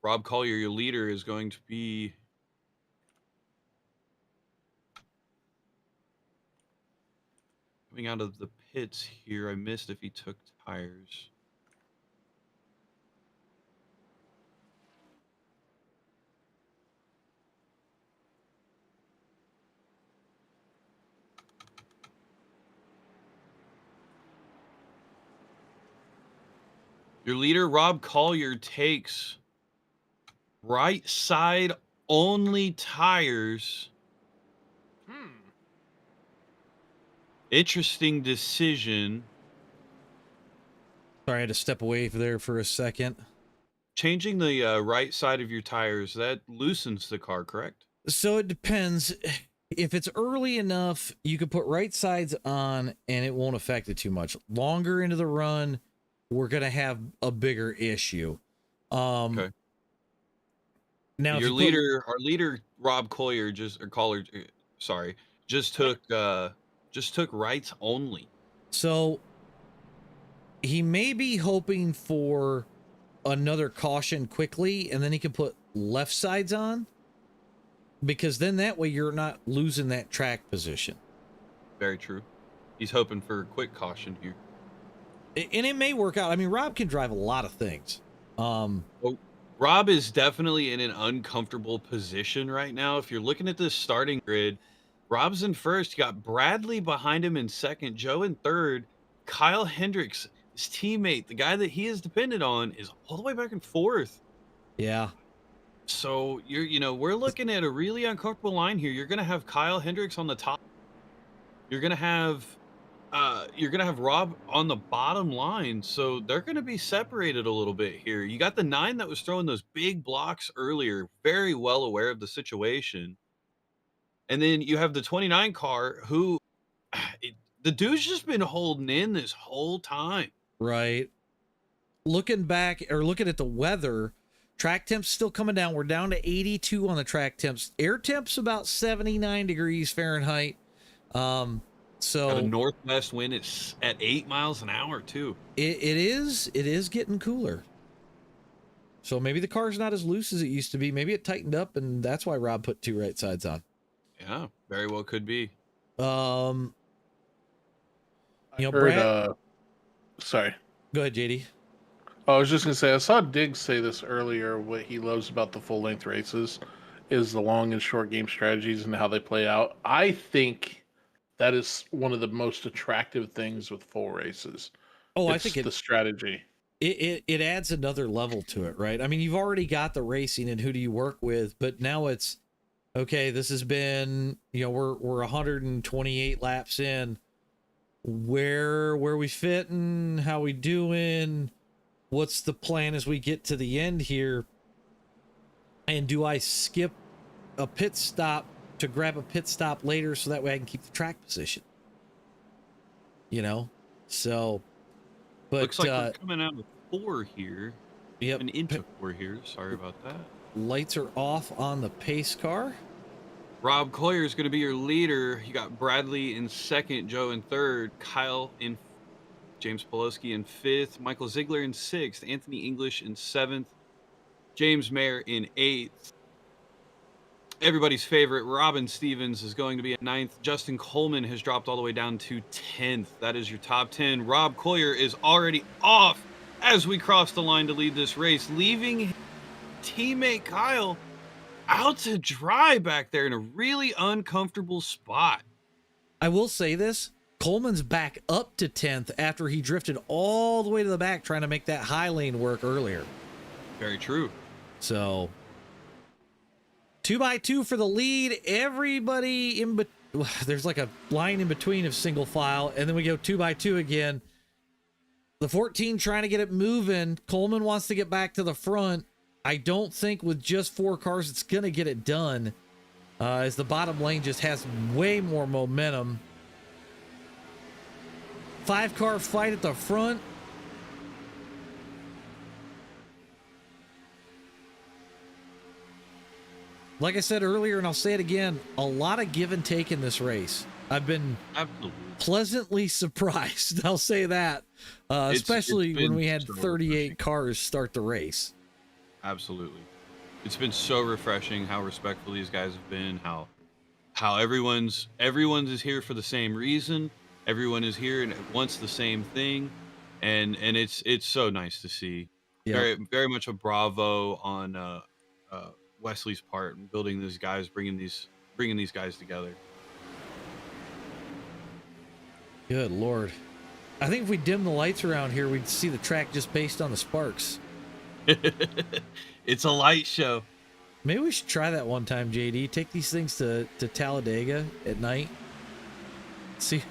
Rob Collier, your leader, is going to be coming out of the pits here. I missed if he took tires. Your leader, Rob Collier, takes right side only tires. Interesting decision. Sorry, I had to step away there for a second. Changing the right side of your tires, that loosens the car, correct? So it depends. If it's early enough, you could put right sides on and it won't affect it too much. Longer into the run, we're going to have a bigger issue. Okay. Now, Your leader, our leader, Rob Collier, just took rights only. So he may be hoping for another caution quickly, and then he can put left sides on, because then that way you're not losing that track position. Very true. He's hoping for a quick caution here. And it may work out. I mean, Rob can drive a lot of things. Well, Rob is definitely in an uncomfortable position right now. If you're looking at this starting grid, Rob's in first. You got Bradley behind him in second, Joe in third, Kyle Hendricks, his teammate, the guy that he is dependent on, is all the way back in fourth. Yeah. So we're looking at a really uncomfortable line here. You're gonna have Kyle Hendricks on the top. You're gonna have Rob on the bottom line. So they're gonna be separated a little bit here. You got the 9 that was throwing those big blocks earlier, very well aware of the situation. And then you have the 29 car who the dude's just been holding in this whole time. Right. Looking back or looking at the weather, track temps still coming down. We're down to 82 on the track temps. Air temps about 79 degrees Fahrenheit. So got a northwest wind, it's at 8 miles an hour too. It is getting cooler. So maybe the car's not as loose as it used to be. Maybe it tightened up, and that's why Rob put 2 right sides on. Yeah, very well could be. Brad. Sorry. Go ahead, JD. I was just gonna say, I saw Diggs say this earlier. What he loves about the full length races is the long and short game strategies and how they play out. I think that is one of the most attractive things with full races. Oh, I think the strategy. It adds another level to it, right? I mean, you've already got the racing and who do you work with, but now it's okay. This has been, we're 128 laps in. Where we fitting? How we doing? What's the plan as we get to the end here? And do I skip a pit stop to grab a pit stop later so that way I can keep the track position? So, but looks like we're coming out of 4 here. Yep. And into 4 here. Sorry about that. Lights are off on the pace car. Rob Collier is going to be your leader. You got Bradley in second, Joe in third, Kyle in James Poloski in fifth, Michael Ziegler in sixth, Anthony English in seventh, James Mayer in eighth. Everybody's favorite, Robin Stevens, is going to be at ninth. Justin Coleman has dropped all the way down to 10th. That is your top 10. Rob Collier is already off as we cross the line to lead this race, leaving teammate Kyle out to dry back there in a really uncomfortable spot. I will say this. Coleman's back up to 10th after he drifted all the way to the back trying to make that high lane work earlier. Very true. So 2x2 for the lead. Everybody there's like a line in between of single file, and then we go 2x2 again. The 14 trying to get it moving. Coleman wants to get back to the front. I don't think with just 4 cars it's going to get it done, as the bottom lane just has way more momentum. 5-car fight at the front. Like I said earlier, and I'll say it again, a lot of give and take in this race. I've been pleasantly surprised. I'll say that, especially when we had 38 cars start the race. Absolutely. It's been so refreshing how respectful these guys have been, how everyone's is here for the same reason. Everyone is here and wants the same thing. And it's so nice to see. Yeah. Very, very much a bravo on Wesley's part in building these guys, bringing these guys together. Good Lord. I think if we dim the lights around here, we'd see the track just based on the sparks. It's a light show. Maybe we should try that one time, JD. Take these things to Talladega at night. See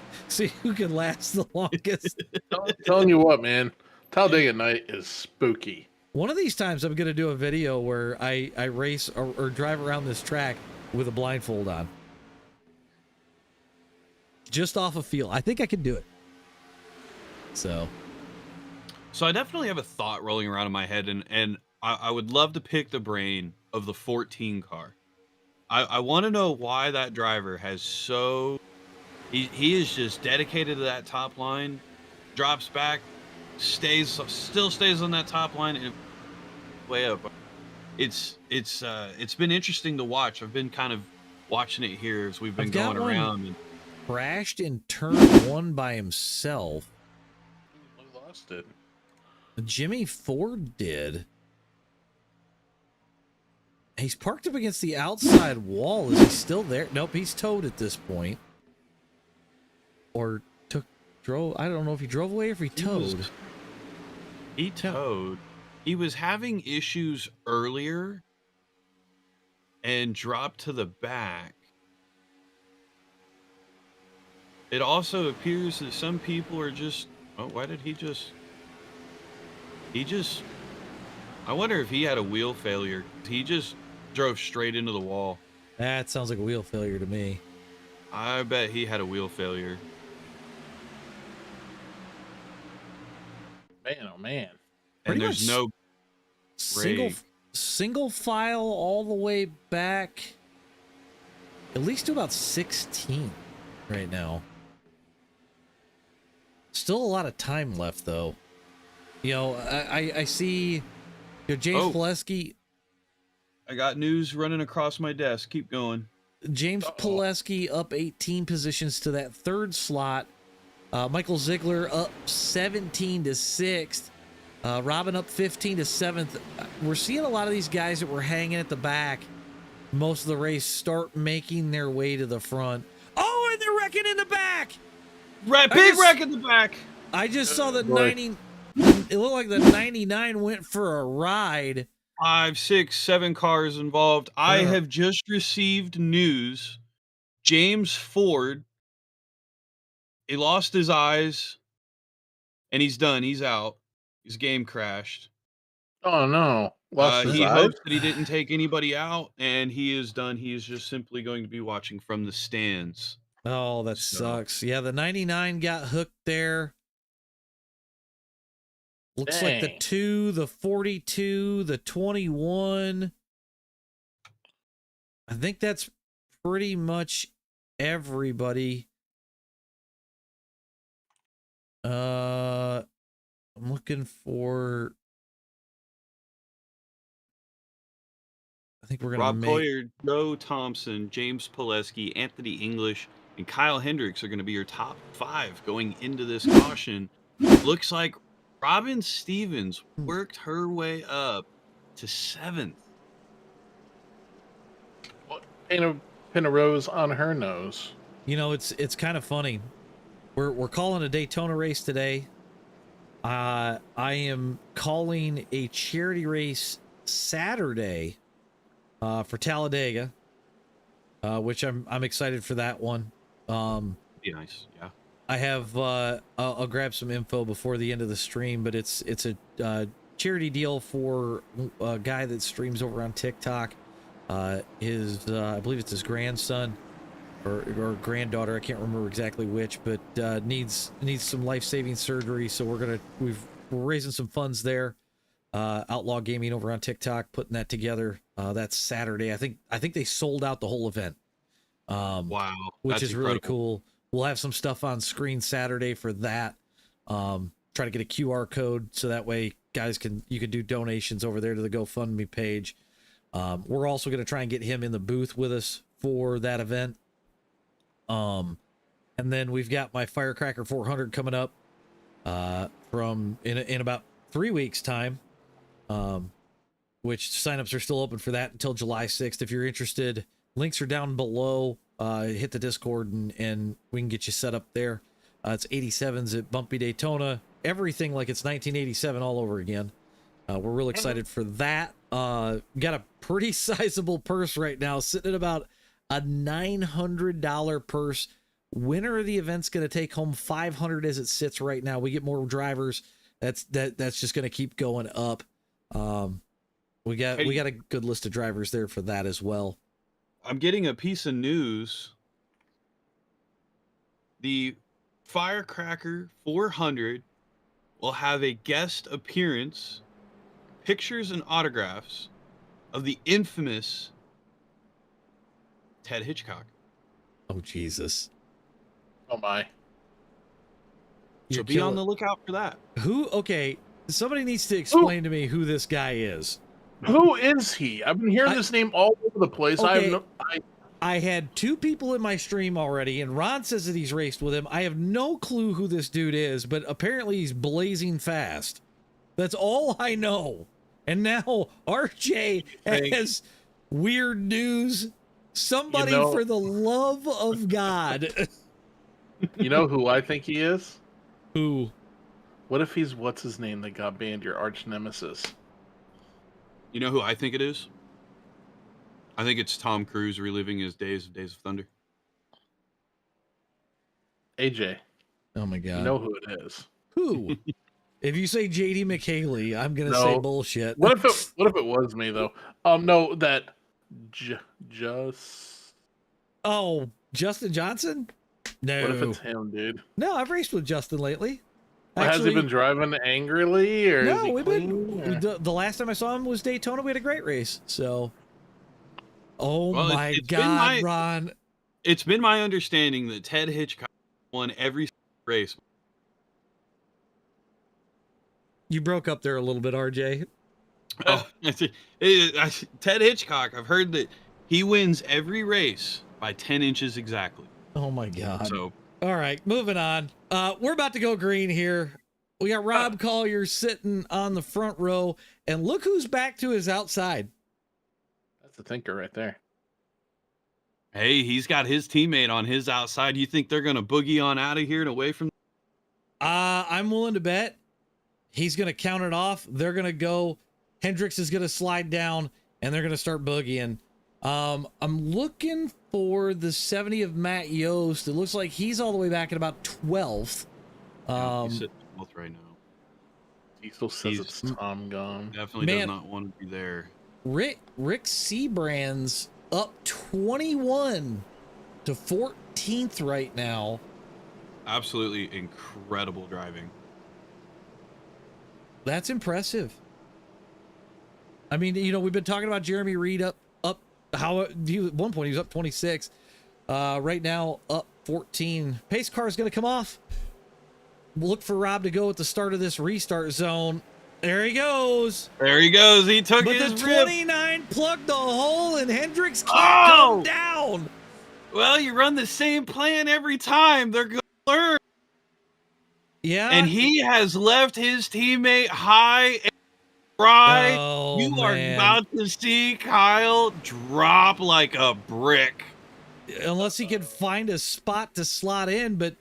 who can last the longest. I'm telling you what, man. Talladega at night is spooky. One of these times I'm going to do a video where I race or drive around this track with a blindfold on. Just off a feel. I think I can do it. So. So I definitely have a thought rolling around in my head, and I would love to pick the brain of the 14 car. I want to know why that driver has so he is just dedicated to that top line, drops back, still stays on that top line and way up. It's been interesting to watch. I've been kind of watching it here as we've been going around. And crashed in turn 1 by himself. We lost it. Jimmy Ford did. He's parked up against the outside wall. Is he still there? Nope, he's towed at this point. Or drove. I don't know if he drove away or if he towed. He towed. He was having issues earlier and dropped to the back. It also appears that some people are just, oh, why did he just, I wonder if he had a wheel failure. He just drove straight into the wall. That sounds like a wheel failure to me. I bet he had a wheel failure. Man, oh man. And Pretty there's much no single file all the way back at least to about 16 right now. Still a lot of time left though. You know, I see, you know, James Pileski. I got news running across my desk. Keep going. James Pileski up 18 positions to that third slot. Michael Ziegler up 17 to 6th. Robin up 15 to 7th. We're seeing a lot of these guys that were hanging at the back most of the race start making their way to the front. Oh, and they're wrecking in the back. Big wreck in the back. I just saw the 90. It looked like the 99 went for a ride. 5, 6, 7 cars involved. I have just received news. James Ford, he lost his eyes, and he's done. He's out. His game crashed. Oh no! He hopes that he didn't take anybody out, and he is done. He is just simply going to be watching from the stands. Oh, that sucks. Yeah, the 99 got hooked there. Looks like the 2, the 42, the 21. I think that's pretty much everybody. I'm looking for. I think we're gonna Rob Coyer, Joe Thompson, James Pileski, Anthony English, and Kyle Hendricks are going to be your top 5 going into this caution. Looks like Robin Stevens worked her way up to 7th. Pin a rose on her nose. You know, it's kind of funny. We're calling a Daytona race today. I am calling a charity race Saturday for Talladega, which I'm excited for that one. Be nice, yeah. I have I'll grab some info before the end of the stream, but it's a charity deal for a guy that streams over on TikTok. His I believe it's his grandson or granddaughter, I can't remember exactly which, but needs some life-saving surgery. So we're raising some funds there. Outlaw Gaming over on TikTok putting that together. That's Saturday. I think they sold out the whole event. Wow, which is really cool. We'll have some stuff on screen Saturday for that. Try to get a QR code so that way guys you can do donations over there to the GoFundMe page. We're also going to try and get him in the booth with us for that event. And then we've got my Firecracker 400 coming up from in about 3 weeks time. Which signups are still open for that until July 6th. If you're interested, links are down below. Hit the Discord and we can get you set up there. It's 87s at Bumpy Daytona. Everything like it's 1987 all over again. We're real excited for that. Got a pretty sizable purse right now, sitting at about a $900 purse. Winner of the event's going to take home $500 as it sits right now. We get more drivers. That's just going to keep going up. We got a good list of drivers there for that as well. I'm getting a piece of news. The Firecracker 400 will have a guest appearance, pictures and autographs of the infamous Ted Hitchcock. Oh, Jesus. Oh my. So You're be on killing- the lookout for that. Who? Okay, somebody needs to explain to me who this guy is. Who is he? I've been hearing this name all over the place. Okay. I had 2 people in my stream already, and Ron says that he's raced with him. I have no clue who this dude is, but apparently he's blazing fast. That's all I know. And now RJ has weird news. Somebody, for the love of God. You know who I think he is? Who? What if he's what's his name that got banned, your arch nemesis? You know who I think it is? I think it's Tom Cruise reliving his Days of Thunder. AJ. Oh my God. You know who it is. Who? If you say JD McHaley, I'm gonna say bullshit. What if it was me though? No, that just. Oh, Justin Johnson? No. What if it's him, dude? No, I've raced with Justin lately. Has he been driving angrily, or is No, he we've clean, been. The last time I saw him was Daytona. We had a great race. So, oh Well, my it's been God, Ron! It's been my understanding that Ted Hitchcock won every race. You broke up there a little bit, RJ. Oh, Ted Hitchcock. I've heard that he wins every race by 10 inches exactly. Oh my God! So, all right, moving on. We're about to go green here. We got Rob Collier sitting on the front row, and look who's back to his outside. That's the thinker right there. hey, he's got his teammate on his outside. You think they're gonna boogie on out of here and away from? I'm willing to bet he's gonna count it off. They're gonna go. Hendricks is gonna slide down, and they're gonna start boogieing. I'm looking for the 70 of Matt Yost. It looks like he's all the way back at about 12th. He's sitting 12th right now. He still says it's Tom gone. Definitely does not want to be there. Rick Seabrand's up 21 to 14th right now. Absolutely incredible driving. That's impressive. I mean, you know, we've been talking about Jeremy Reed up how at one point he was up 26. Right now up 14. Pace car is going to come off. We'll look for Rob to go at the start of this restart zone. There he goes. There he goes. He took But his the rip. 29 plugged the hole and Hendricks can't come down. Well, you run the same plan every time. They're going to learn. Yeah. And he has left his teammate high and dry. Oh, you are man. about to see Kyle drop like a brick. Unless he can find a spot to slot in, but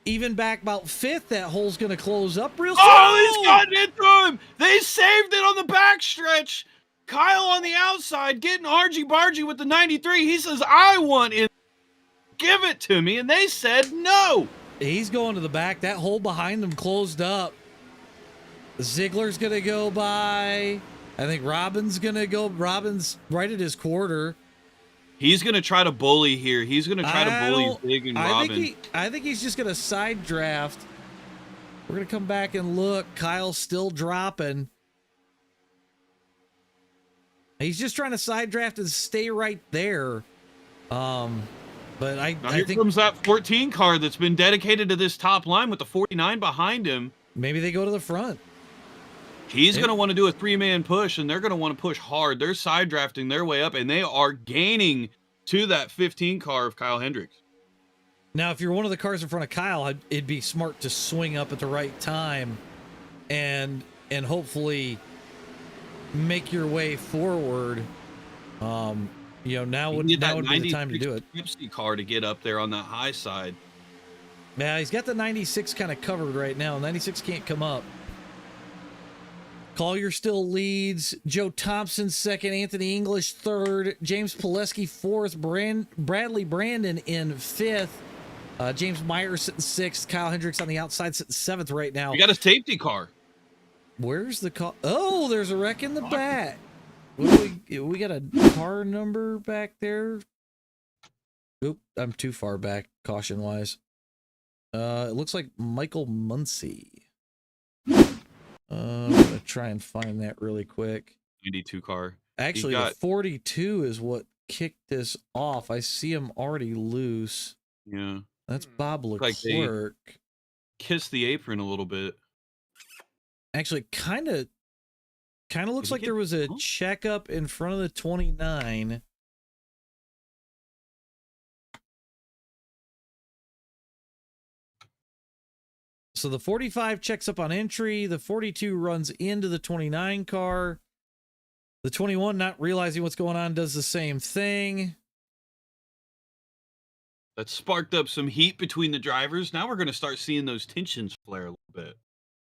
even back about 5th, that hole's going to close up real soon. Oh, he's gotten into him. They saved it on the backstretch. Kyle on the outside getting argy-bargy with the 93. He says, I want it. Give it to me. And they said no. He's going to the back. That hole behind him closed up. Ziegler's going to go by. I think Robin's going to go. Robin's right at his quarter. He's going to try to bully here. He's going to try to bully Zig and Robin. I think he's just going to side draft. We're going to come back and look. Kyle's still dropping. He's just trying to side draft and stay right there. But I here think comes that 14 car that's been dedicated to this top line with the 49 behind him. maybe they go to the front. He's going to want to do a 3-man push, and they're going to want to push hard. They're side drafting their way up, and they are gaining to that 15 car of Kyle Hendricks. Now, if you're one of the cars in front of Kyle, it'd be smart to swing up at the right time and hopefully make your way forward. You know, now would be the time to do it. Gypsy car to get up there on that high side. Yeah, he's got the 96 kind of covered right now. 96 can't come up. Collier still leads. Joe Thompson second. Anthony English third. James Pileski fourth. Bradley Brandon in fifth. James Meyer sitting sixth. Kyle Hendricks on the outside sitting seventh right now. We got a safety car. Where's the car? Oh, there's a wreck in the back. What do we got a car number back there? Oop, I'm too far back, caution wise. It looks like Michael Muncy. I'm gonna try and find that really quick. 92 car. Actually, got- the 42 is what kicked this off. I see him already loose. Yeah. That's Bob Like they- Leclerc. Kiss the apron a little bit. Actually, kind of looks he like get there was a bumped? checkup in front of the 29. So the 45 checks up on entry. The 42 runs into the 29 car. The 21, not realizing what's going on, does the same thing. That sparked up some heat between the drivers. Now we're going to start seeing those tensions flare a little bit.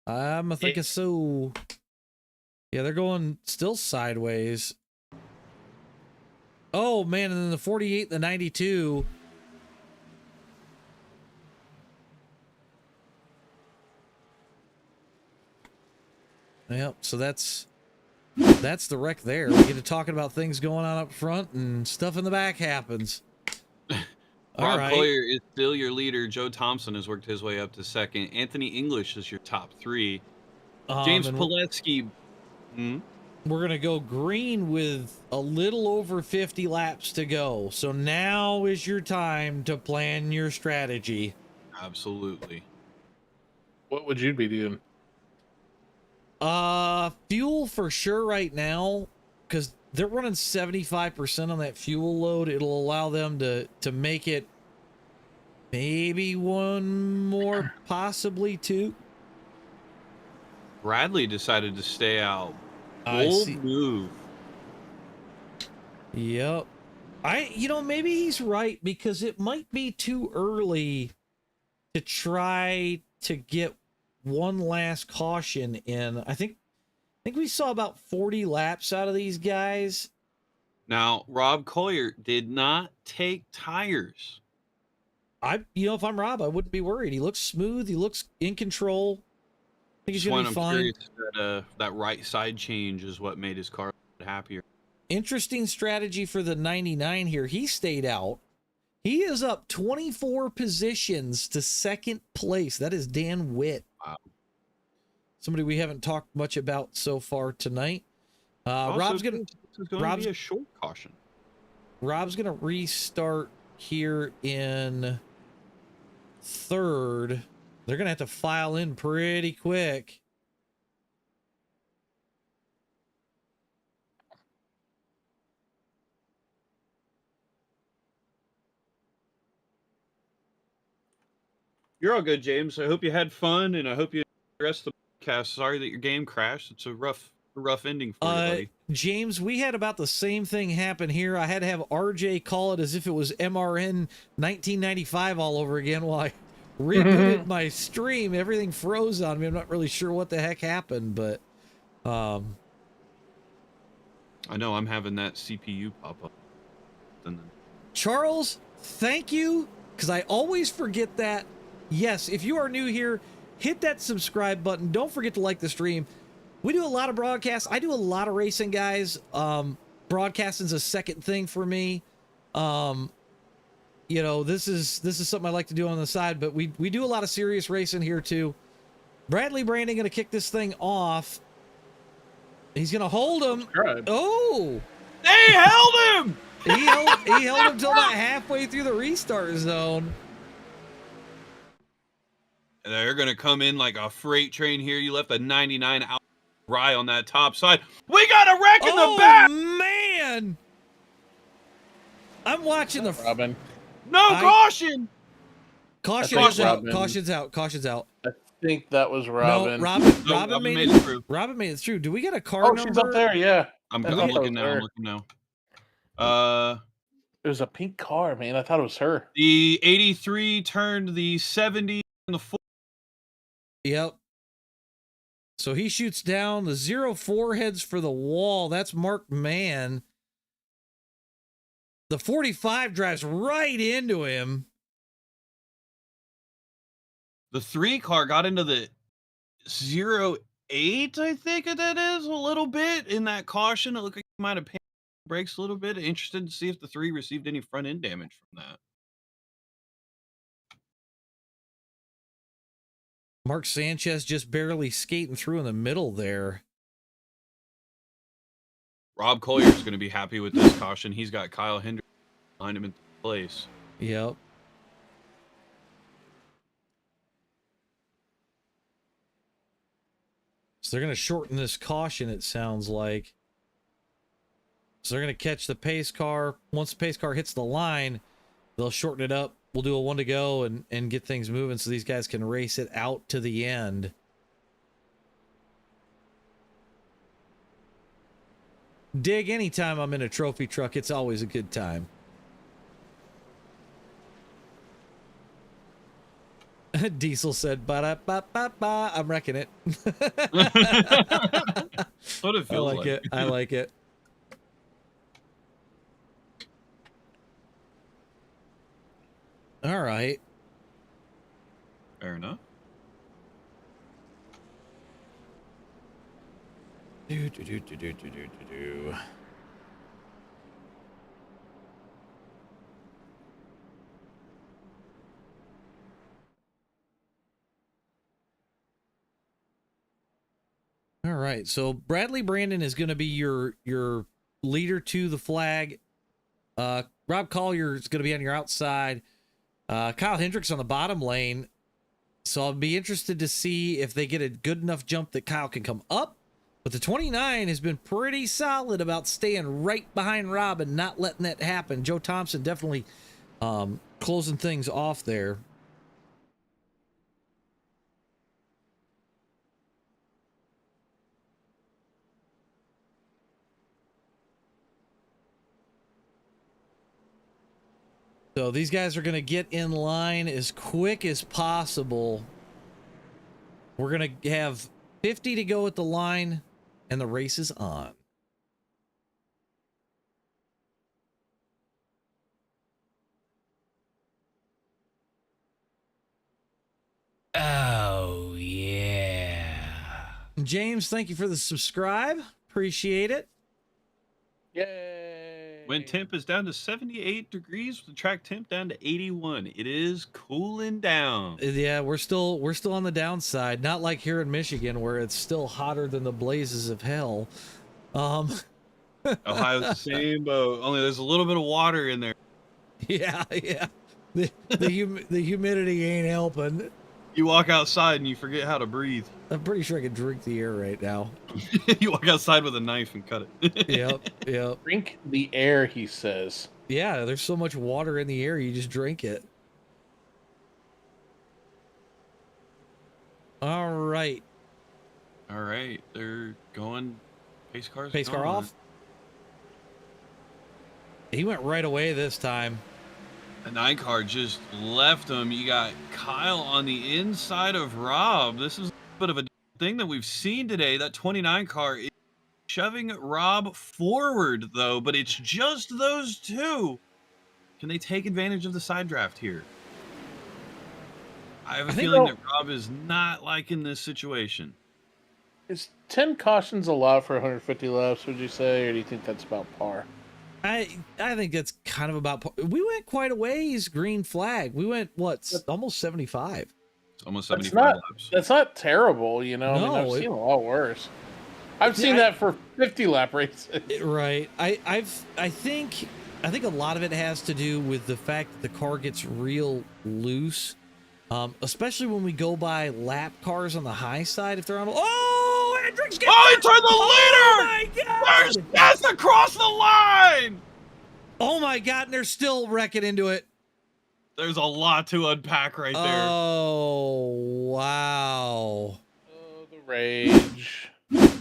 I'm thinking so. Yeah, they're going still sideways. Oh, man, and then the 48, the 92. Yep, so that's the wreck there. We get to talking about things going on up front and stuff in the back happens. All Rob right. Collier is still your leader. Joe Thompson has worked his way up to second. Anthony English is your top 3. James And Pilecki. we're going to go green with a little over 50 laps to go. So now is your time to plan your strategy. Absolutely. What would you be doing? Fuel for sure right now, because they're running 75% on that fuel load. It'll allow them to make it maybe one more, possibly two. Bradley decided to stay out. I Bold see. move. Yep. Maybe he's right, because it might be too early to try to get one last caution in. I think we saw about 40 laps out of these guys. Now, Rob Collier did not take tires. If I'm Rob, I wouldn't be worried. He looks smooth. He looks in control. I think he's Just gonna when be I'm fine. curious that right side change is what made his car happier. Interesting strategy for the 99 here. He stayed out. He is up 24 positions to second place. That is Dan Witt. Wow. Somebody we haven't talked much about so far tonight. Rob's gonna be a short caution. Rob's gonna restart here in third. They're gonna have to file in pretty quick. You're all good, James. I hope you had fun, and I hope you enjoyed the rest of the podcast. Sorry that your game crashed. It's a rough ending for you, buddy. James, we had about the same thing happen here. I had to have RJ call it as if it was MRN 1995 all over again while I rebooted my stream. Everything froze on me. I'm not really sure what the heck happened, but I know I'm having that CPU pop up. Charles, thank you, because I always forget that. Yes, if you are new here, hit that subscribe button. Don't forget to like the stream. We do a lot of broadcasts. I do a lot of racing, guys. Broadcasting is a second thing for me. This is something I like to do on the side, but we do a lot of serious racing here too. Bradley Brandon going to kick this thing off. He's going to hold him. Subscribe. Oh, They held him. he held him till about halfway through the restart zone. They're gonna come in like a freight train here. You left a 99 out rye on that top side. We got a wreck in the back. Man, I'm watching the Robin. No caution. Caution I thought is out. Robin- Caution's out. Caution's out. I think that was Robin. No, No, Robin made it through. Robin made it through. Do we get a car Oh, number? she's up there. Yeah. I'm I thought that looking was now. her. I'm looking now. It was a pink car, man. I thought it was her. The 83 turned the 70 and the 4. Yep. So he shoots down. The 04 heads for the wall. That's Mark Mann. The 45 drives right into him. The 3 car got into the 08, I think that is, a little bit in that caution. It looked like he might have painted the brakes a little bit. Interested to see if the 3 received any front end damage from that. Mark Sanchez just barely skating through in the middle there. Rob Collier's going to be happy with this caution. He's got Kyle Hendricks behind him in place. Yep. So they're going to shorten this caution, it sounds like. So they're going to catch the pace car. Once the pace car hits the line, they'll shorten it up. We'll do a 1 to go and get things moving so these guys can race it out to the end. Dig, anytime I'm in a trophy truck, it's always a good time. Diesel said, ba-da-ba-ba-ba. I'm wrecking it. What it feels like. It. I like it. All right. Fair enough. Do. All right, so Bradley Brandon is going to be your leader to the flag. Rob Collier is going to be on your outside. Kyle Hendricks on the bottom lane. So I'll be interested to see if they get a good enough jump that Kyle can come up. But the 29 has been pretty solid about staying right behind Rob and not letting that happen. Joe Thompson definitely closing things off there. So these guys are going to get in line as quick as possible. We're going to have 50 to go at the line, and the race is on. Oh, yeah. James, thank you for the subscribe. Appreciate it. Yay! Wind temp is down to 78 degrees with the track temp down to 81. It is cooling down. Yeah, we're still on the downside. Not like here in Michigan where it's still hotter than the blazes of hell. Ohio's the same boat. Only there's a little bit of water in there. Yeah. The humidity ain't helping. You walk outside and you forget how to breathe. I'm pretty sure I can drink the air right now. You walk outside with a knife and cut it. Yep. Drink the air, he says. Yeah, there's so much water in the air, you just drink it. All right. They're going. Pace car off. He went right away this time. The 9 car just left him. You got Kyle on the inside of Rob. This is a bit of a thing that we've seen today. That 29 car is shoving Rob forward, though, but it's just those two. Can they take advantage of the side draft here? I have a feeling that Rob is not liking this situation. Is 10 cautions a lot for 150 laps, would you say, or do you think that's about par? I think that's kind of about. We went quite a ways. Green flag. We went almost 75. It's almost 75 laps. That's not terrible, you know. No, I mean, I've seen a lot worse. I've seen that for 50 lap races. Right. I think a lot of it has to do with the fact that the car gets real loose, especially when we go by lap cars on the high side. If they're on, Hendricks gets he turned the leader! Oh my God! There's death across the line! Oh my God! And they're still wrecking into it. There's a lot to unpack right there. Oh wow! Oh, the rage.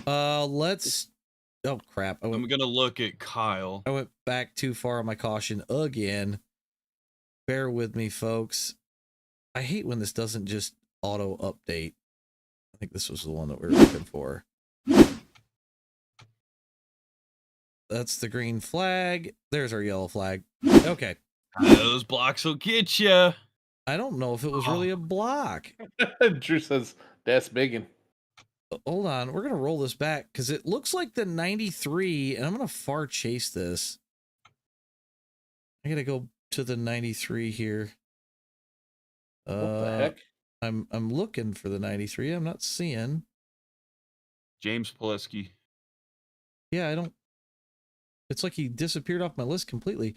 Let's. Oh crap! I'm gonna look at Kyle. I went back too far on my caution again. Bear with me, folks. I hate when this doesn't just auto update. I think this was the one that we were looking for. That's the green flag. There's our yellow flag. Okay. Those blocks will get you. I don't know if it was really a block. Drew says, that's biggin'. Hold on. We're going to roll this back because it looks like the 93, and I'm going to far chase this. I got to go to the 93 here. What the heck? I'm looking for the 93. I'm not seeing. James Pileski. Yeah, I don't. It's like he disappeared off my list completely.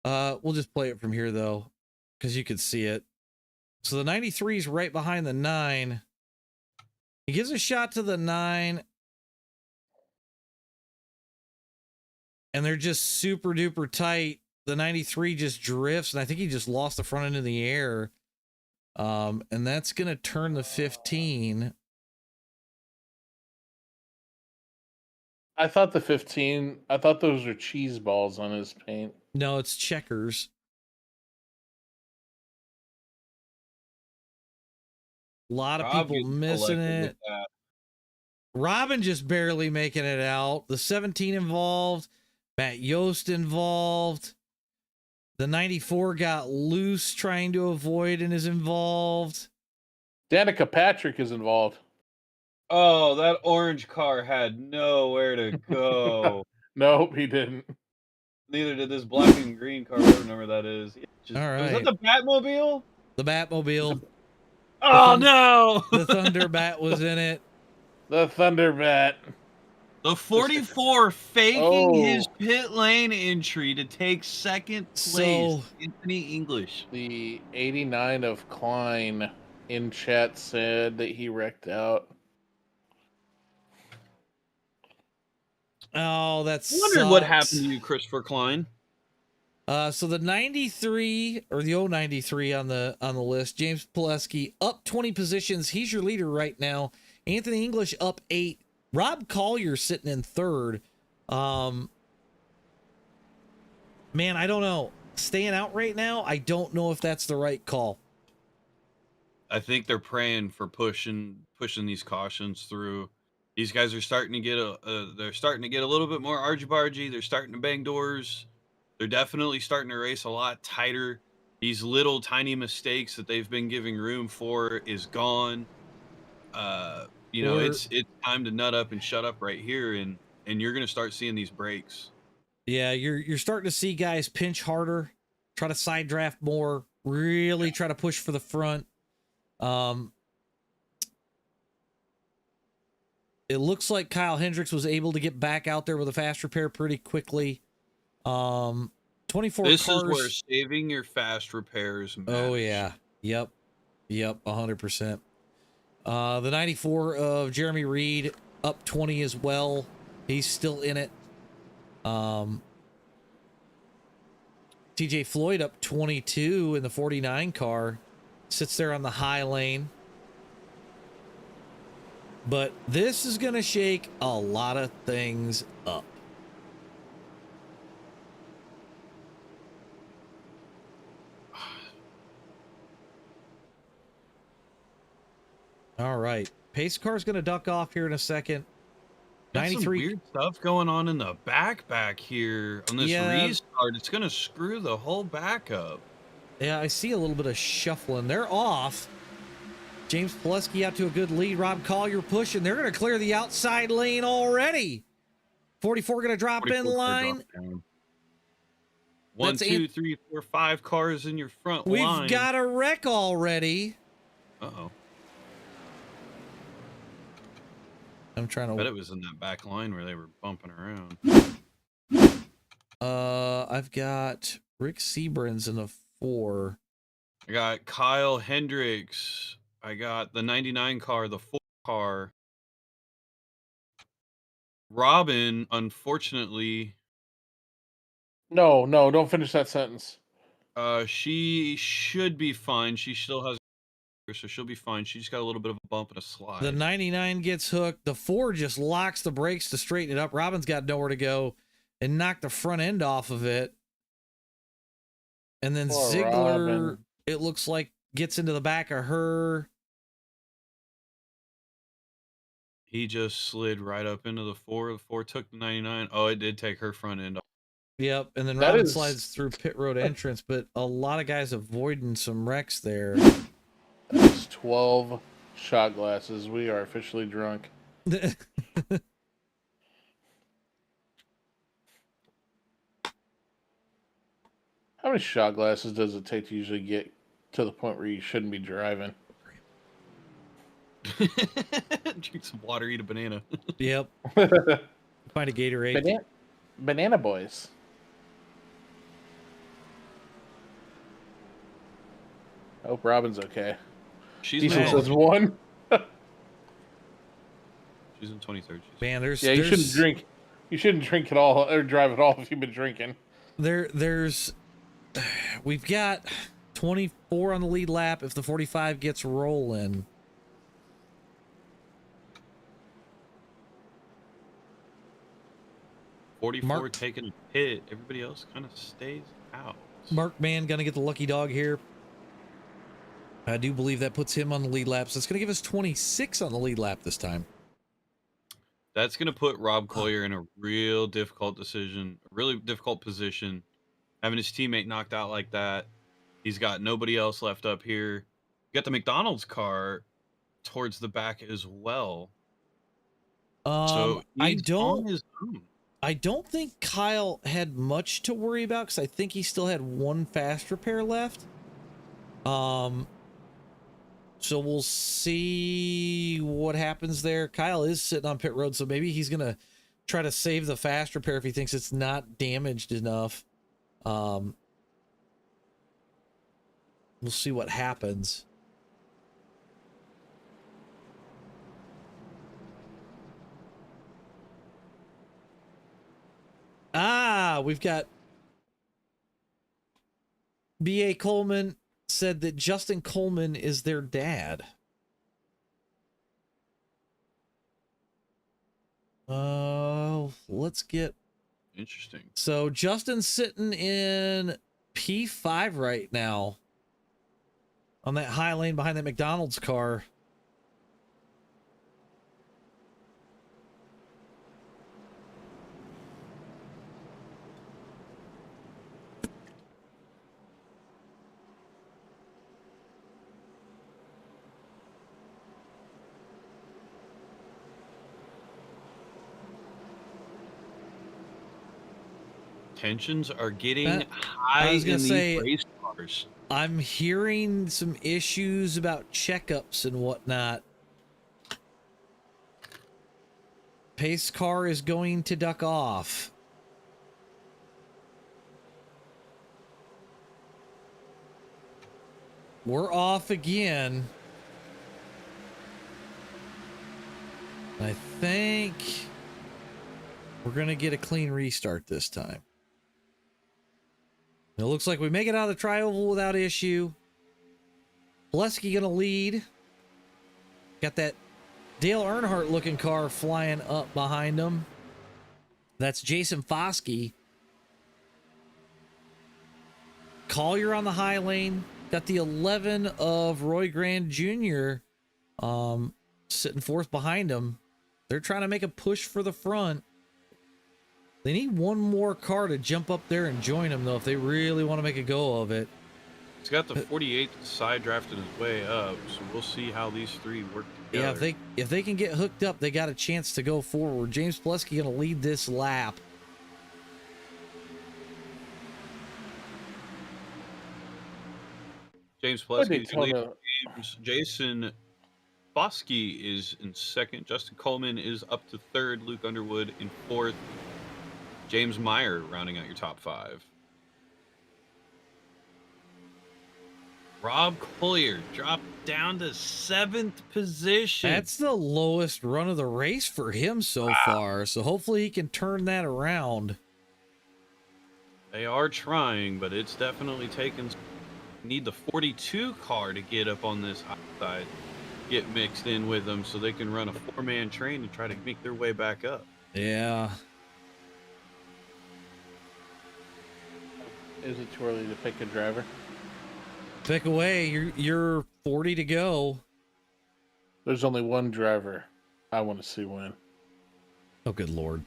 We'll just play it from here though, because you could see it. So the 93 is right behind the 9. He gives a shot to the 9. And they're just super duper tight. The 93 just drifts, and I think he just lost the front end in the air. And that's going to turn the 15. I thought the 15. I thought those were cheese balls on his paint. No, it's checkers. A lot of Rob people getting missing collected with it. that. Robin just barely making it out. The 17 involved. Matt Yost involved. The 94 got loose trying to avoid and is involved. Danica Patrick is involved. Oh, that orange car had nowhere to go. Nope, he didn't. Neither did this black and green car, whatever number that is. All Was right. that the Batmobile? The Batmobile. Oh, no! The Thunderbat was in it. The Thunderbat. The 44 faking his Oh. pit lane entry to take second place. So- Anthony English. The 89 of Klein in chat said that he wrecked out. Oh, that's Wondered what happened to you, Christopher Klein. So the 93 or the 093 on the list, James Pileski up 20 positions. He's your leader right now. Anthony English up 8. Rob Collier sitting in 3rd. Man, I don't know. Staying out right now, I don't know if that's the right call. I think they're praying for pushing these cautions through. These guys are starting to get they're starting to get a little bit more argy-bargy. They're starting to bang doors. They're definitely starting to race a lot tighter. These little tiny mistakes that they've been giving room for is gone. You know, it's time to nut up and shut up right here, and you're gonna start seeing these breaks. Yeah, you're starting to see guys pinch harder, try to side draft more, really try to push for the front. It looks like Kyle Hendricks was able to get back out there with a fast repair pretty quickly. 24 This cars. is where saving your fast repairs matters. Oh yeah. Yep. 100%. The 94 of Jeremy Reed up 20 as well. He's still in it. TJ Floyd up 22 in the 49 car. Sits there on the high lane. But this is going to shake a lot of things up. All right. Pace car's going to duck off here in a second. Got 93. some weird stuff going on in the back here on this restart. It's going to screw the whole back up. Yeah, I see a little bit of shuffling. They're off. James Pileski out to a good lead. Rob Collier pushing. They're going to clear the outside lane already. 44 going to drop in line. One, two, three, four, 5 cars in your front line. We've got a wreck already. Uh-oh. I'm trying to... I bet it was in that back line where they were bumping around. I've got Rick Seabrins in the 4. I got Kyle Hendricks. I got the 99 car, the 4 car. Robin, unfortunately... No, don't finish that sentence. She should be fine. She still has... So she'll be fine. She just got a little bit of a bump and a slide. The 99 gets hooked. The 4 just locks the brakes to straighten it up. Robin's got nowhere to go and knocked the front end off of it. And then Poor Ziegler, Robin. it looks like, gets into the back of her. He just slid right up into the 4. The 4 took the 99. Oh, it did take her front end off. Yep, and then That Robin is- slides through pit road entrance, but a lot of guys avoiding some wrecks there. That's 12 shot glasses. We are officially drunk. How many shot glasses does it take to usually get to the point where you shouldn't be driving? Drink some water, eat a banana. Yep. Find a Gatorade. Banana boys. Hope Robin's okay. She's Diesel in, says one. she's in 23rd. Man, there's Yeah, you shouldn't drink. You shouldn't drink at all or drive at all if you've been drinking. We've got 24 on the lead lap if the 45 gets rolling. Mark taking a hit. Everybody else kind of stays out. Mark Mann gonna get the lucky dog here. I do believe that puts him on the lead lap. So it's gonna give us 26 on the lead lap this time. That's going to put Rob Collier in a real difficult decision, a really difficult position. Having his teammate knocked out like that. He's got nobody else left up here. You got the McDonald's car towards the back as well. So I don't think Kyle had much to worry about because I think he still had one fast repair left. So we'll see what happens there. Kyle is sitting on pit road, so maybe he's going to try to save the fast repair if he thinks it's not damaged enough. We'll see what happens. We've got B.A. Coleman said that Justin Coleman is their dad. Let's get interesting. So Justin's sitting in P5 right now on that high lane behind that McDonald's car. Tensions are getting high in these race cars. I'm hearing some issues about checkups and whatnot. Pace car is going to duck off. We're off again. I think we're going to get a clean restart this time. It looks like we make it out of the tri-oval without issue. Pulaski going to lead. Got that Dale Earnhardt looking car flying up behind him. That's Jason Foskey. Collier on the high lane. Got the 11 of Roy Grand Jr. Sitting fourth behind him. They're trying to make a push for the front. They need one more car to jump up there and join them, though, if they really want to make a go of it. He's got the 48 side drafted his way up, so we'll see how these three work together. Yeah, if they can get hooked up, they got a chance to go forward. James Pulaski going to lead this lap. James Pulaski is leading. Jason Foskey is in second. Justin Coleman is up to third. Luke Underwood in fourth. James Meyer rounding out your top five. Rob Collier dropped down to 7th position. That's the lowest run of the race for him so far. So hopefully he can turn that around. They are trying, but it's definitely taken. Need the 42 car to get up on this high side, get mixed in with them so they can run a 4-man train and try to make their way back up. Yeah. Is it too early to pick a driver? Pick away. You're 40 to go. There's only one driver I want to see win. Oh, good Lord.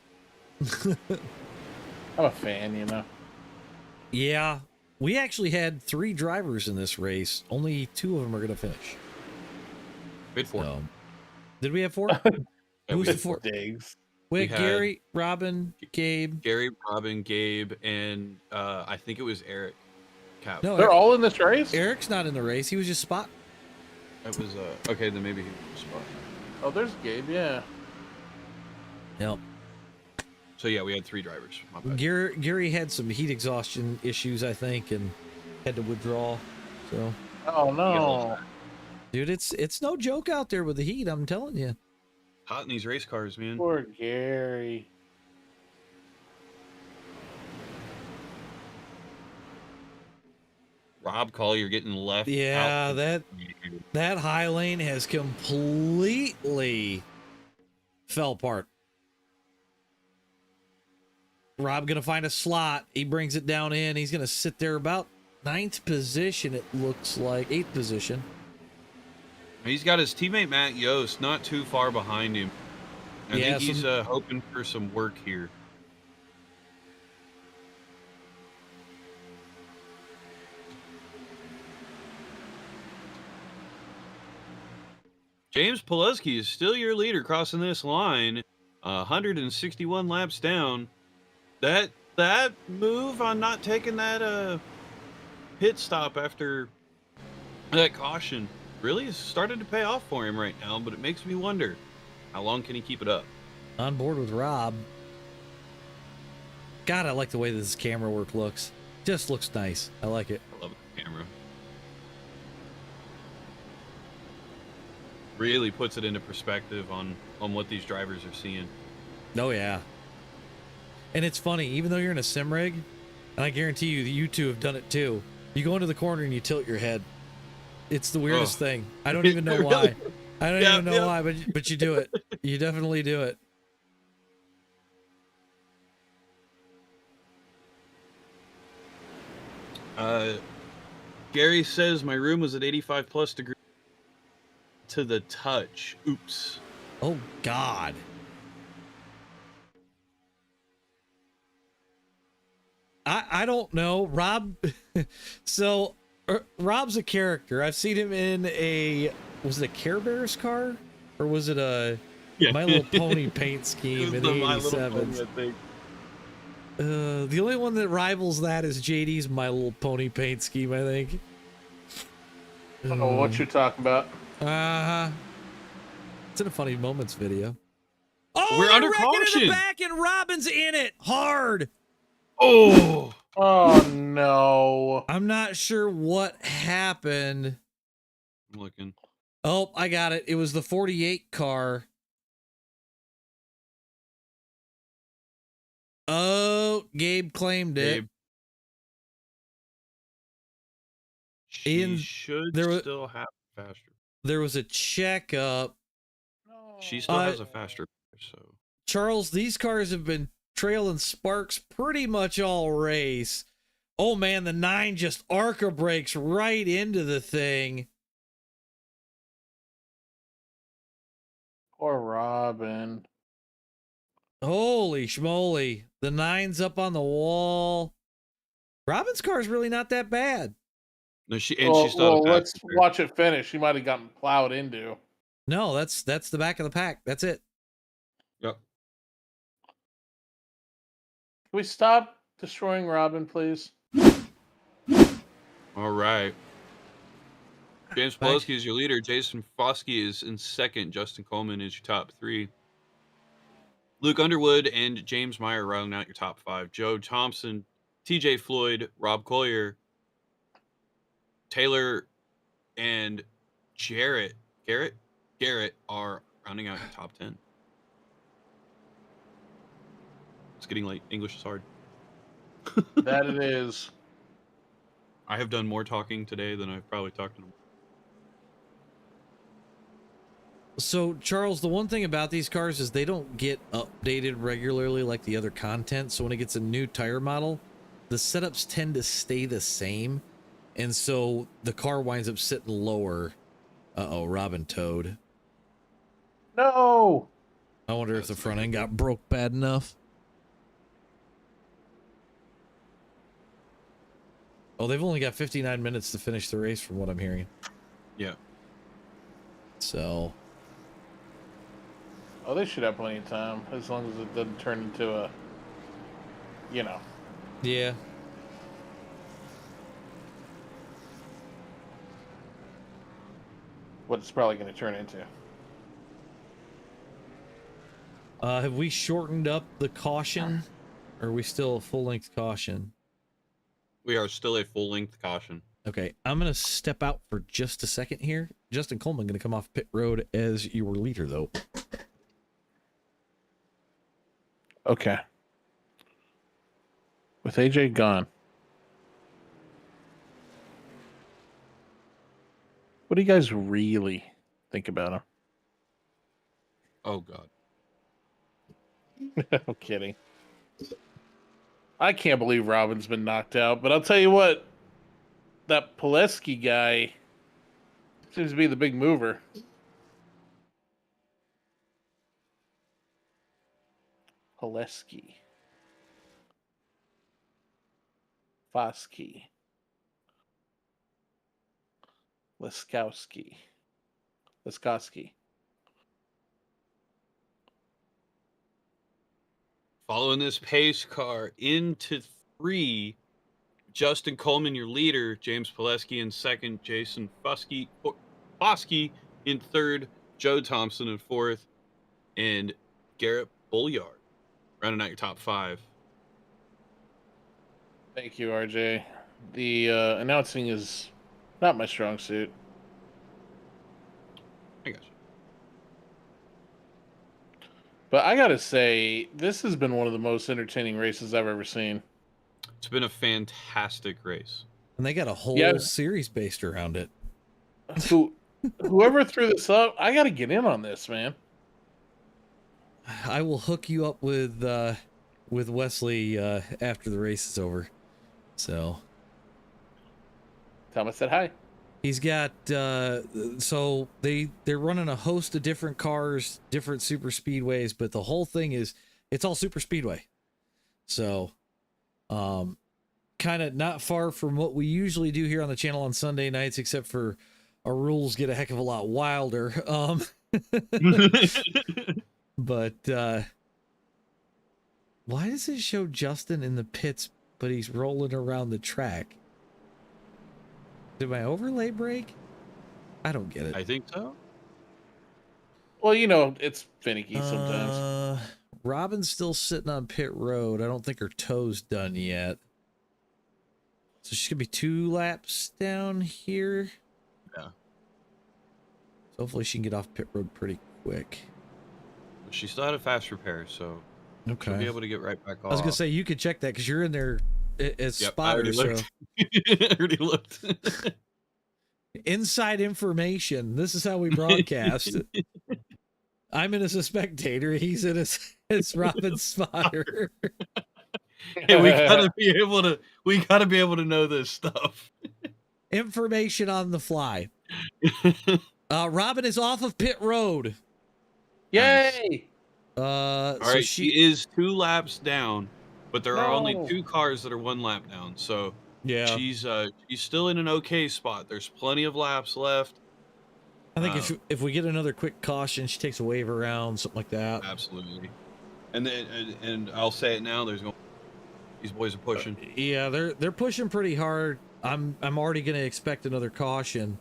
I'm a fan, you know. Yeah. We actually had 3 drivers in this race. Only 2 of them are going to finish. Good for So, did we have 4? Who was the 4? Diggs. Wait, We had Gary, Robin, Gabe. Gary, Robin, Gabe, and I think it was Eric. No, They're all in this race? Eric's not in the race. He was just spot. That was okay. Then maybe he was spot. Oh, there's Gabe. Yeah. Yep. So yeah, we had 3 drivers. My bad. Gary had some heat exhaustion issues, I think, and had to withdraw. So, Oh no. dude, it's no joke out there with the heat. I'm telling you. Hot in these race cars, man. Poor Gary. Rob Collier getting left. Yeah, out. that high lane has completely fell apart. Rob gonna find a slot. He brings it down in. He's gonna sit there about 9th position. It looks like 8th position. He's got his teammate Matt Yost not too far behind him. I think he's hoping for some work here. James Pileski is still your leader crossing this line. 161 laps down. That move on not taking that pit stop after that caution really has started to pay off for him right now, but it makes me wonder, how long can he keep it up? On board with Rob. God, I like the way this camera work looks. Just looks nice. I like it. I love the camera. Really puts it into perspective on what these drivers are seeing. Oh, yeah. And it's funny, even though you're in a sim rig, and I guarantee you that you two have done it too, you go into the corner and you tilt your head. It's the weirdest thing. I don't even know why. I don't even know why, but you do it. You definitely do it. Gary says my room was at 85 plus degrees to the touch. Oops. Oh, God. I don't know. Rob, so Rob's a character. I've seen him in was it a Care Bears car? Or was it a My Little Pony paint scheme in the 87s? The only one that rivals that is JD's My Little Pony paint scheme, I think. I don't know what you're talking about. It's in a Funny Moments video. Oh, we're under caution in the back, and Robin's in it hard. Oh no! I'm not sure what happened. I'm looking. Oh, I got it. It was the 48 car. Oh, Gabe claimed it. She should still have faster. There was a checkup. She still has a faster, so. Charles, these cars have been trailing sparks pretty much all race. Oh man, the 9 just arca brakes right into the thing. Poor Robin. Holy schmoly. The 9's up on the wall. Robin's car is really not that bad. No, she still let's watch it finish. She might have gotten plowed into. No, that's the back of the pack. That's it. Yep. Can we stop destroying Robin, please? All right. James Pileski is your leader. Jason Foskey is in second. Justin Coleman is your top 3. Luke Underwood and James Meyer rounding out your top 5. Joe Thompson, TJ Floyd, Rob Collier, Taylor, and Garrett are rounding out your top 10. It's getting late. English is hard. That it is. I have done more talking today than I've probably talked to them. So, Charles, the one thing about these cars is they don't get updated regularly like the other content. So when it gets a new tire model, the setups tend to stay the same. And so the car winds up sitting lower. Uh-oh, Robin towed. No! I wonder if the front end got broke bad enough. Oh, they've only got 59 minutes to finish the race from what I'm hearing. Yeah. So... Oh, they should have plenty of time, as long as it doesn't turn into a, Yeah. what it's probably going to turn into. Have we shortened up the caution? Or are we still a full-length caution? We are still a full-length caution. Okay, I'm going to step out for just a second here. Justin Coleman going to come off pit road as your leader, though. Okay. With AJ gone, what do you guys really think about him? Oh, God. I'm kidding. I can't believe Robin's been knocked out, but I'll tell you what, that Pileski guy seems to be the big mover. Pileski. Foskey. Leskowski. Following this pace car into 3, Justin Coleman, your leader. James Pileski in 2nd. Jason Foskey in 3rd. Joe Thompson in 4th. And Garrett Bulliard rounding out your top 5. Thank you, RJ. The announcing is not my strong suit. I got you. But I gotta say, this has been one of the most entertaining races I've ever seen. It's been a fantastic race. And they got a whole series based around it. Whoever threw this up, I gotta get in on this, man. I will hook you up with Wesley after the race is over. So Thomas said hi. he's got so they're running a host of different cars, different super speedways, but the whole thing is it's all super speedway. So kind of not far from what we usually do here on the channel on Sunday nights, except for our rules get a heck of a lot wilder. But why does it show Justin in the pits, but he's rolling around the track? Did my overlay break? I don't get it. I think so. Well, you know, it's finicky sometimes. Robin's still sitting on pit road. I don't think her toe's done yet. So she's gonna be 2 laps down here. Yeah. So hopefully she can get off pit road pretty quick. She still had a fast repair, so Okay. she'll be able to get right back off. I was gonna say you could check that because you're in there as Yep, spotter. I already looked. Inside information. This is how we broadcast. I'm in as a spectator. He's in as Robin spotter. Hey, we gotta be able to know this stuff. Information on the fly. Robin is off of pit road. Yay! All so right, she is 2 laps down, but there are only 2 cars that are 1 lap down. So yeah, she's still in an okay spot. There's plenty of laps left. I think if we get another quick caution, she takes a wave around, something like that. Absolutely. And then and I'll say it now. These boys are pushing. Yeah, they're pushing pretty hard. I'm already gonna expect another caution.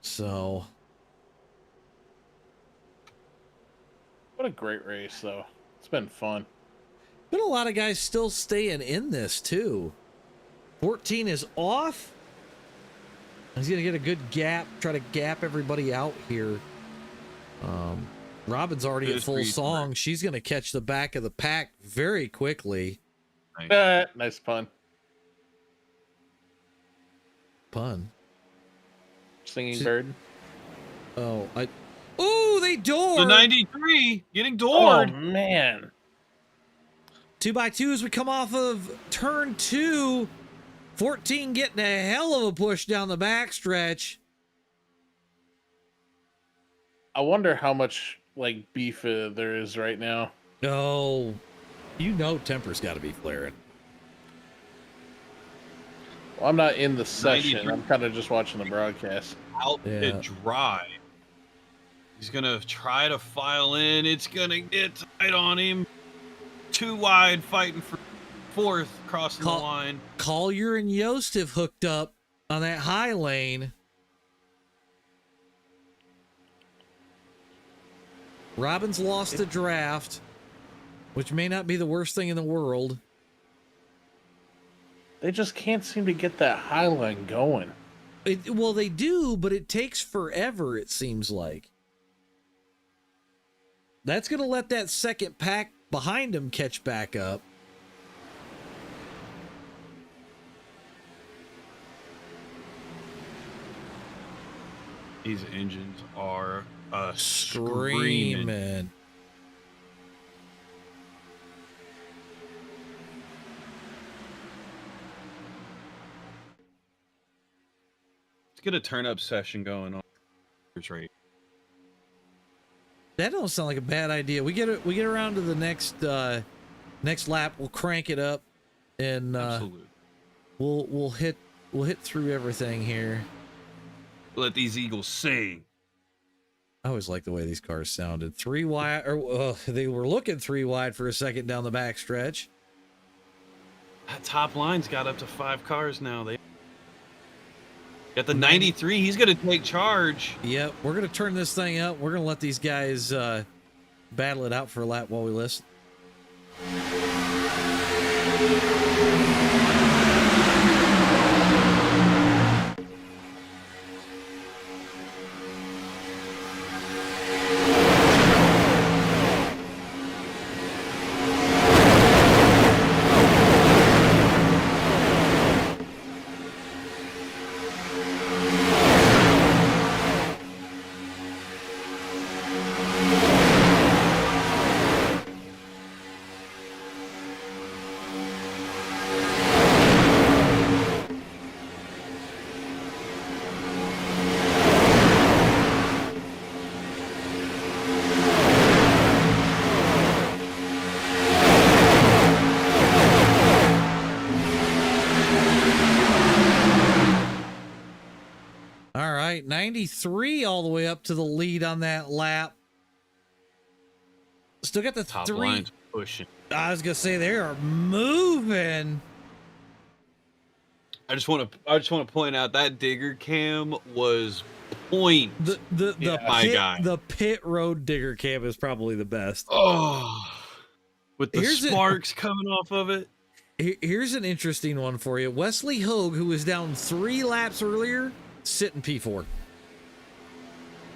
So. What a great race, though. It's been fun. Been a lot of guys still staying in this too. 14 is off. He's gonna get a good gap, try to gap everybody out here. Robin's already at full song. She's gonna catch the back of the pack very quickly. Nice pun. Pun. Singing bird. Oh, ooh, they doored. The 93 getting doored. Oh man. 2x2 as we come off of turn 2. 14 getting a hell of a push down the backstretch. I wonder how much like beef there is right now. Oh, you know temper's got to be flaring. Well, I'm not in the session. 93. I'm kind of just watching the broadcast. Out to dry. He's gonna try to file in. It's gonna get tight on him. 2 wide, fighting for 4th, crossing the line. Collier and Yost have hooked up. on that high lane. Robin's lost the draft, which may not be the worst thing in the world. They just can't seem to get that high line going. Well, they do, but it takes forever, it seems like. That's going to let that second pack behind him catch back up. These engines are Screaming. screaming. Let's get a turn-up session going on. Right. That don't sound like a bad idea. We get around to the next lap. We'll crank it up, and Absolutely. we'll hit through everything here. Let these Eagles sing. I always like the way these cars sounded. 3 wide, or they were looking 3 wide for a second down the back stretch. That top line's got up to 5 cars now. They got the 93. He's gonna take charge. Yep, we're gonna turn this thing up. We're gonna let these guys battle it out for a lap while we listen. All right, 93 all the way up to the lead on that lap. Still got the Top 3. line's pushing. I was gonna say they are moving. I just want to point out that digger cam was point. The pit road digger cam is probably the best. Oh, with the Here's sparks coming off of it. Here's an interesting one for you. Wesley Hogue, who was down 3 laps earlier, sitting P4.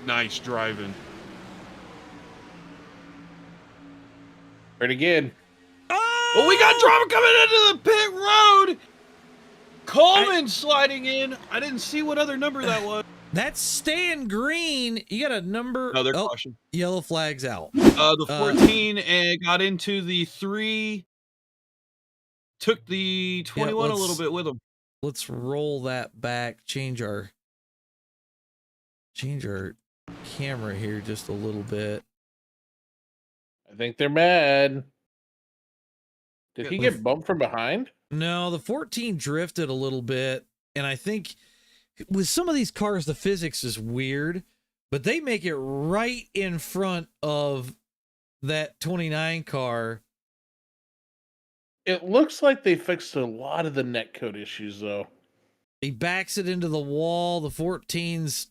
Nice driving. Pretty good. Oh, we got drama coming into the pit road. Coleman sliding in. I didn't see what other number that was. That's staying green. You got a number. No, they're caution. Yellow flag's out. The 14 and got into the 3. Took the 21 a little bit with him. Let's roll that back. Change our camera here just a little bit. I think they're mad. Did he get bumped from behind? No, the 14 drifted a little bit, and I think with some of these cars, the physics is weird, but they make it right in front of that 29 car. It looks like they fixed a lot of the netcode issues, though. He backs it into the wall. The 14's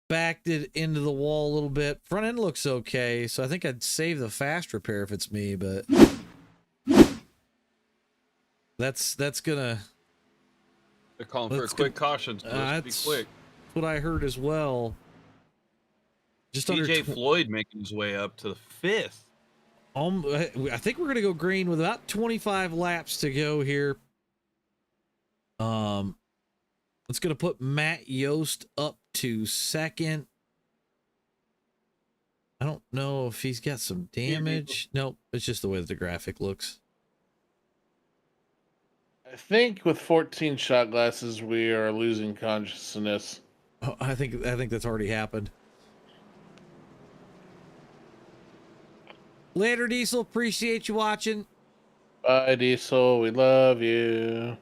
backed it into the wall a little bit. Front end looks okay, so I think I'd save the fast repair if it's me, but that's gonna. They're calling for a quick caution. That's be quick. what I heard as well. Just under DJ Floyd making his way up to the 5th. I think we're gonna go green with about 25 laps to go here. It's gonna put Matt Yost up to 2nd. I don't know if he's got some damage. Nope, it's just the way that the graphic looks. I think with 14 shot glasses, we are losing consciousness. Oh, I think that's already happened. Later, Diesel. Appreciate you watching. Bye, Diesel. We love you.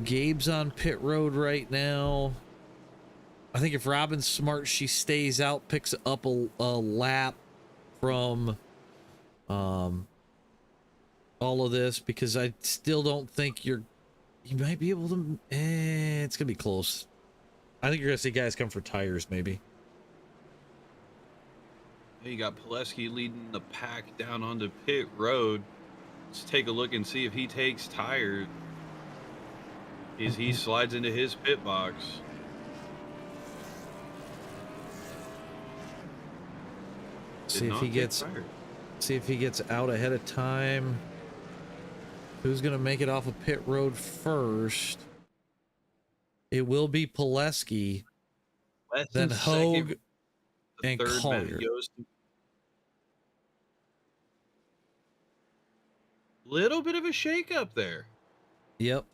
Gabe's on pit road right now. I think if Robin's smart, she stays out, picks up a lap from all of this, because I still don't think you might be able to. It's gonna be close. I think you're gonna see guys come for tires, maybe. You got Pileski leading the pack down onto pit road. Let's take a look and see if he takes tires. As he slides into his pit box. See if he gets out ahead of time. Who's gonna make it off of pit road first? It will be Pileski, then Hogue, and Collier. Little bit of a shake-up there. Yep.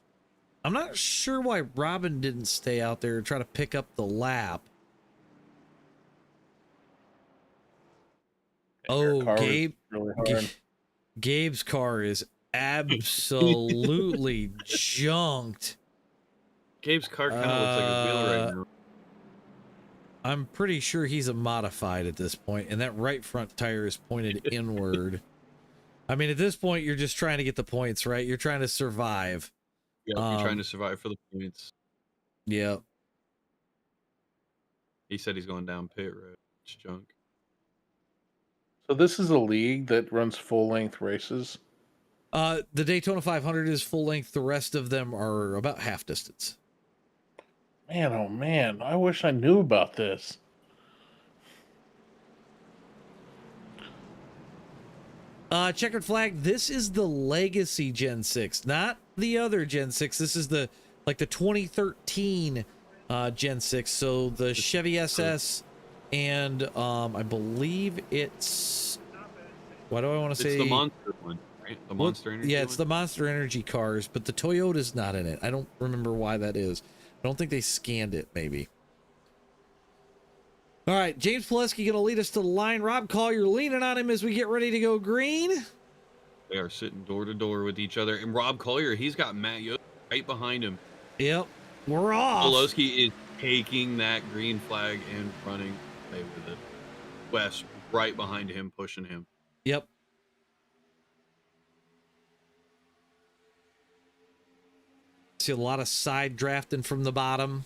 I'm not sure why Robin didn't stay out there and try to pick up the lap. Oh, Gabe's car is absolutely junked. Gabe's car kind of looks like a wheel right now. I'm pretty sure he's a modified at this point, and that right front tire is pointed inward. I mean, at this point, you're just trying to get the points, right? You're trying to survive. Yeah, you're trying to survive for the points. Yeah. He said he's going down pit road. It's junk. So this is a league that runs full-length races? The Daytona 500 is full length. The rest of them are about half distance. Man, oh man, I wish I knew about this. Checkered flag, this is the legacy Gen 6, not the other Gen 6. This is the 2013 Gen 6. So the Chevy SS and I believe it's, why do I want to say? It's the Monster one, right? The Monster Energy. Yeah, it's the Monster Energy cars, but the Toyota's not in it. I don't remember why that is. I don't think they scanned it, maybe. All right, James Pileski going to lead us to the line. Rob Collier leaning on him as we get ready to go green. They are sitting door to door with each other. And Rob Collier, he's got Matt Yost right behind him. Yep, we're off. Pileski is taking that green flag and running away with it. Wes right behind him, pushing him. Yep. See a lot of side drafting from the bottom.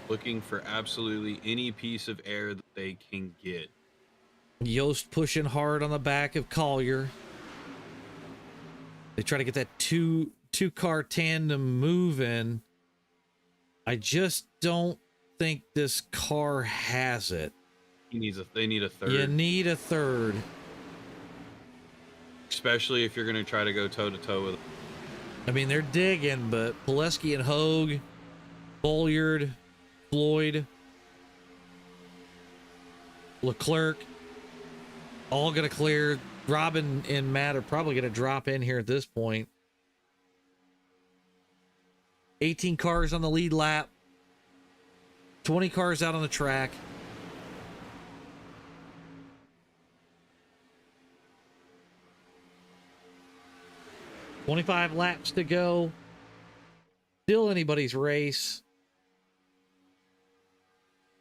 Looking for absolutely any piece of air that they can get. Yost pushing hard on the back of Collier. They try to get that two car tandem moving. I just don't think this car has it. They need a third. You need a third. Especially if you're going to try to go toe-to-toe with them. I mean, they're digging, but Pileski and Hogue, Bolliard, Floyd, Leclerc, all going to clear. Robin and Matt are probably going to drop in here at this point. 18 cars on the lead lap. 20 cars out on the track. $25 laps to go. Still anybody's race.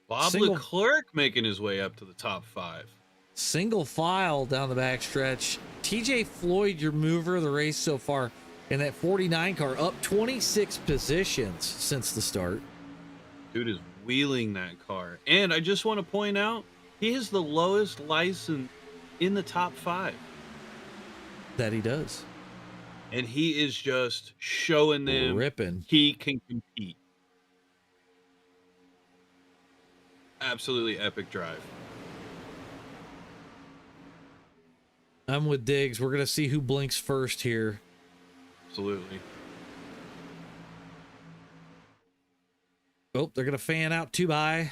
Bob Leclerc making his way up to the top 5. Single file down the backstretch. TJ Floyd, your mover of the race so far, in that 49 car, up 26 positions since the start. Dude is wheeling that car. And I just want to point out, he has the lowest license in the top 5. That he does. And he is just showing them ripping. He can compete. Absolutely epic drive. I'm with Diggs. We're going to see who blinks first here. Absolutely. Oh, they're going to fan out 2 by.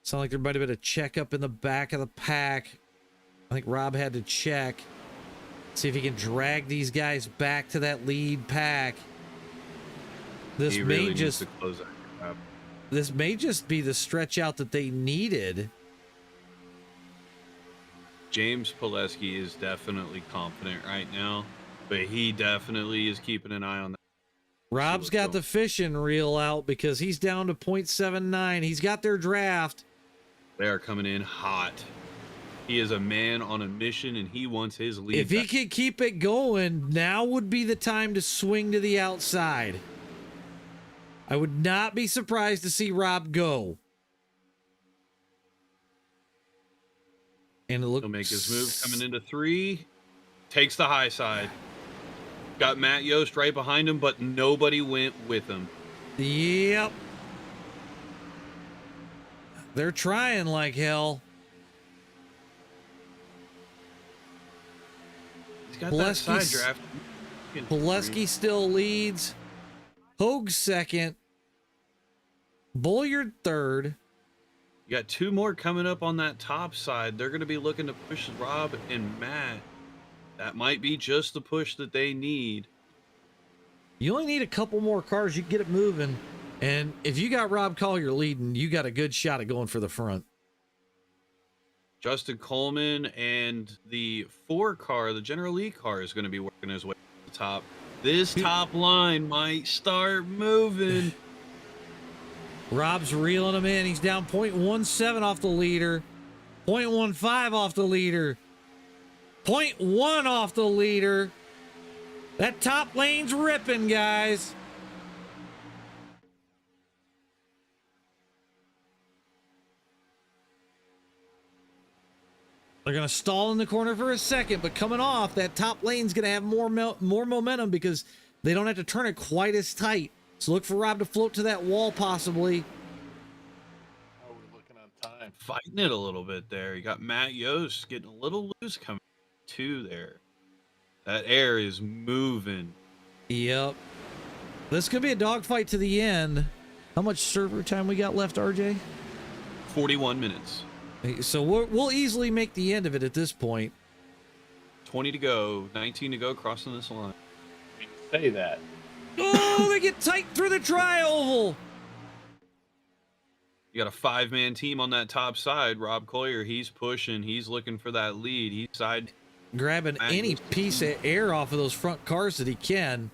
Sound like there might have been a check up in the back of the pack. I think Rob had to check. See if he can drag these guys back to that lead pack. This he may really just needs to close that gap. This may just be the stretch out that they needed. James Pileski is definitely confident right now, but he definitely is keeping an eye on that. Rob's got the fishing reel out because he's down to 0.79. He's got their draft. They are coming in hot. He is a man on a mission, and he wants his lead. If he could keep it going, now would be the time to swing to the outside. I would not be surprised to see Rob go. And it looks... He'll make his move coming into 3. Takes the high side. Got Matt Yost right behind him, but nobody went with him. Yep. They're trying like hell. He's got that side draft. Pileski still leads. Hogue second. Bulliard third. You got 2 more coming up on that top side. They're going to be looking to push Rob and Matt. That might be just the push that they need. You only need a couple more cars. You can get it moving. And if you got Rob Collier leading, you got a good shot at going for the front. Justin Coleman and the 4 car, the General Lee car, is going to be working his way to the top. This top line might start moving. Rob's reeling him in. He's down 0.17 off the leader. 0.15 off the leader. 0.1 off the leader. That top lane's ripping, guys. They're going to stall in the corner for a second, but coming off, that top lane's going to have more momentum because they don't have to turn it quite as tight. So look for Rob to float to that wall, possibly. Oh, we're looking on time. Fighting it a little bit there. You got Matt Yost getting a little loose coming too there. That air is moving. Yep. This could be a dogfight to the end. How much server time we got left, RJ? 41 minutes. So we'll easily make the end of it at this point. 20 to go. 19 to go crossing this line. Say that. Oh, they get tight through the tri-oval. You got a 5-man team on that top side. Rob Collier, he's pushing. He's looking for that lead. He's side grabbing any piece of air off of those front cars that he can.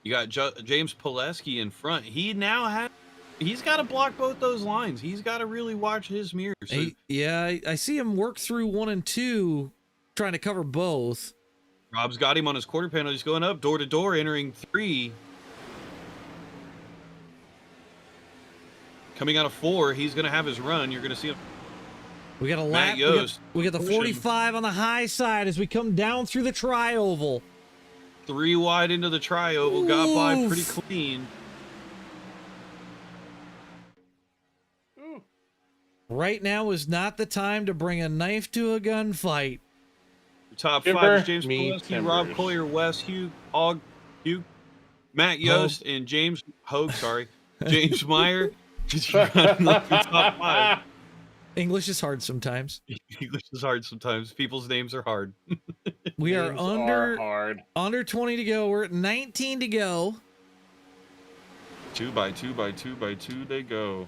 You got James Pileski in front. He now has... He's got to block both those lines. He's got to really watch his mirrors. So, yeah, I see him work through 1 and 2, trying to cover both. Rob's got him on his quarter panel. He's going up door to door, entering 3. Coming out of 4, he's going to have his run. You're going to see him. We got a lap. We got the 45 on the high side as we come down through the tri-oval. 3 wide into the tri-oval. Got by pretty clean. Right now is not the time to bring a knife to a gunfight. Top 5 is James Pileski, Rob Collier, Wes, Hugh, Matt Yost, and James Hogue, James Meyer. Top 5. English is hard sometimes. English is hard sometimes. People's names are hard. We are hard. under 20 to go. We're at 19 to go. 2 by 2 by 2 by 2 they go.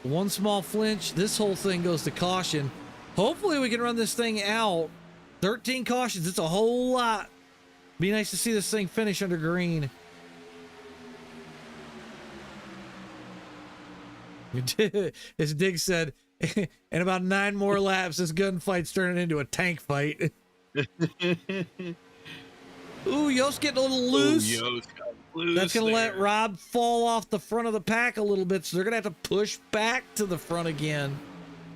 One small flinch. This whole thing goes to caution. Hopefully we can run this thing out. 13 cautions. It's a whole lot. Be nice to see this thing finish under green. As Dig said, in about 9 more laps, this gunfight's turning into a tank fight. Ooh, Yost getting a little loose. Yost got loose. That's going to let Rob fall off the front of the pack a little bit, so they're going to have to push back to the front again.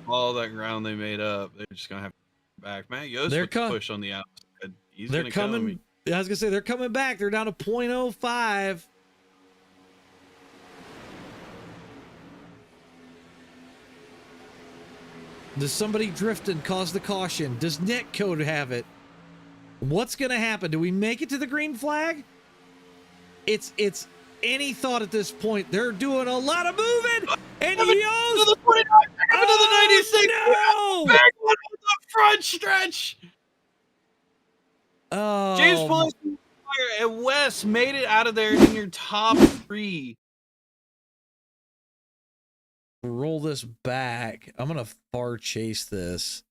All that ground they made up, they're just going to have to back. Matt Yost with the push on the outside. He's going to coming. I was going to say, they're coming back. They're down to 0.05. Does somebody drifting cause the caution? Does Netcode have it? What's going to happen? Do we make it to the green flag? It's any thought at this point. They're doing a lot of moving. And Yost! To the 29, to the 96. No! Big one on the front stretch. Oh. James Pileski and Wes made it out of there in your top 3. Roll this back. I'm going to far chase this.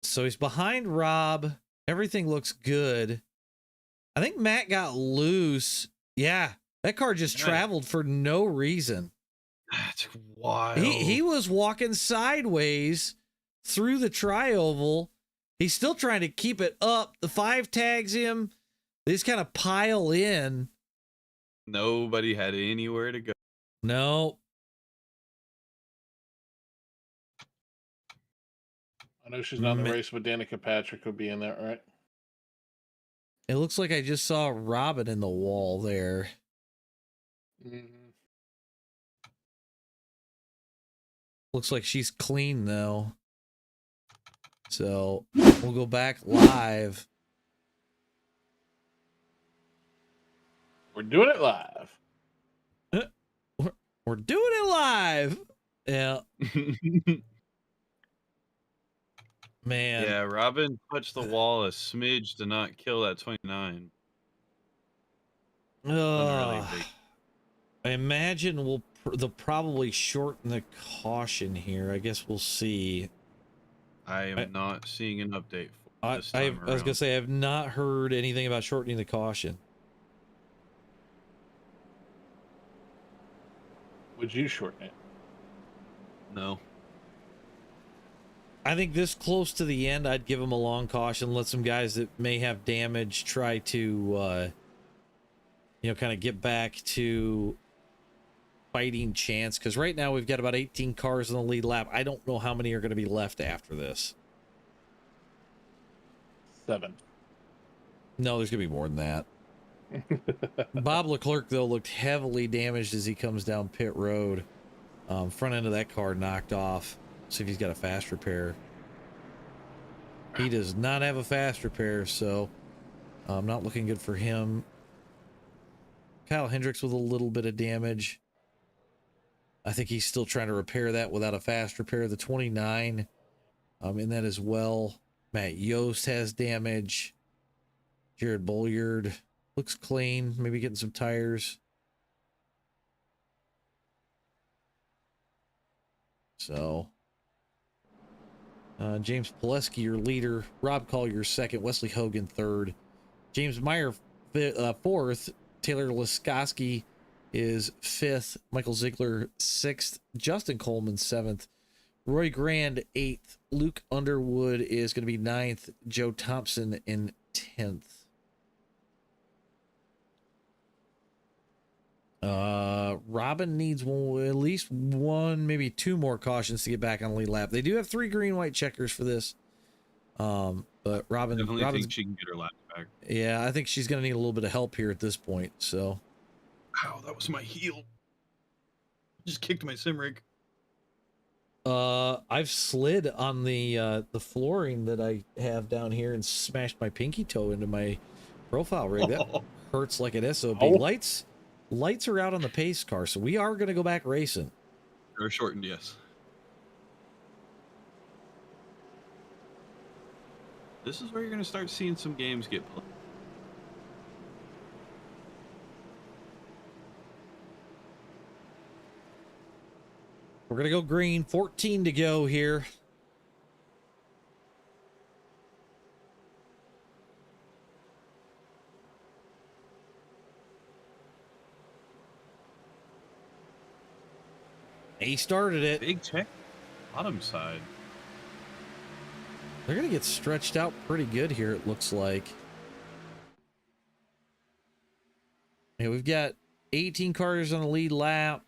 So he's behind Rob. Everything looks good. I think Matt got loose. Yeah, that car just traveled for no reason. That's wild. He was walking sideways through the tri-oval. He's still trying to keep it up. The 5 tags him. They just kind of pile in. Nobody had anywhere to go. No. I know she's not in the race, but Danica Patrick would be in there, right? It looks like I just saw Robin in the wall there. Mm-hmm. Looks like she's clean though. So we'll go back live. We're doing it live. We're doing it live. Yeah. Man. Yeah, Robin touched the wall a smidge to not kill that 29. I imagine they'll probably shorten the caution here. I guess we'll see. I am not seeing an update for this I time was gonna around. say I have not heard anything about shortening the caution. Would you shorten it? No. I think this close to the end, I'd give them a long caution. Let some guys that may have damage try to, kind of get back to fighting chance. Because right now we've got about 18 cars in the lead lap. I don't know how many are going to be left after this. 7. No, there's going to be more than that. Bob Leclerc, though, looked heavily damaged as he comes down pit road. Front end of that car knocked off. See if he's got a fast repair. He does not have a fast repair, so not looking good for him. Kyle Hendricks with a little bit of damage. I think he's still trying to repair that without a fast repair. The 29 in that as well. Matt Yost has damage. Jared Bolliard looks clean. Maybe getting some tires. So, James Pileski, your leader. Rob Collier, second. Wesley Hogan, third. James Meyer, fourth. Taylor Laskowski is fifth. Michael Ziegler, sixth. Justin Coleman, seventh. Roy Grand, eighth. Luke Underwood is going to be ninth. Joe Thompson in 10th. Robin needs at least one, maybe two more cautions to get back on the lead lap. They do have 3 green white checkers for this. But Robin Think she can get her lap back. Yeah, I think she's gonna need a little bit of help here at this point. So Wow, that was my heel. Just kicked my sim rig. I've slid on the flooring that I have down here and smashed my pinky toe into my profile rig. That hurts like an SOB. Oh. Lights are out on the pace car, so we are going to go back racing. Or shortened, yes. This is where you're going to start seeing some games get played. We're going to go green. 14 to go here. He started it. Big check. Bottom side. They're going to get stretched out pretty good here, it looks like. Yeah, we've got 18 cars on the lead lap.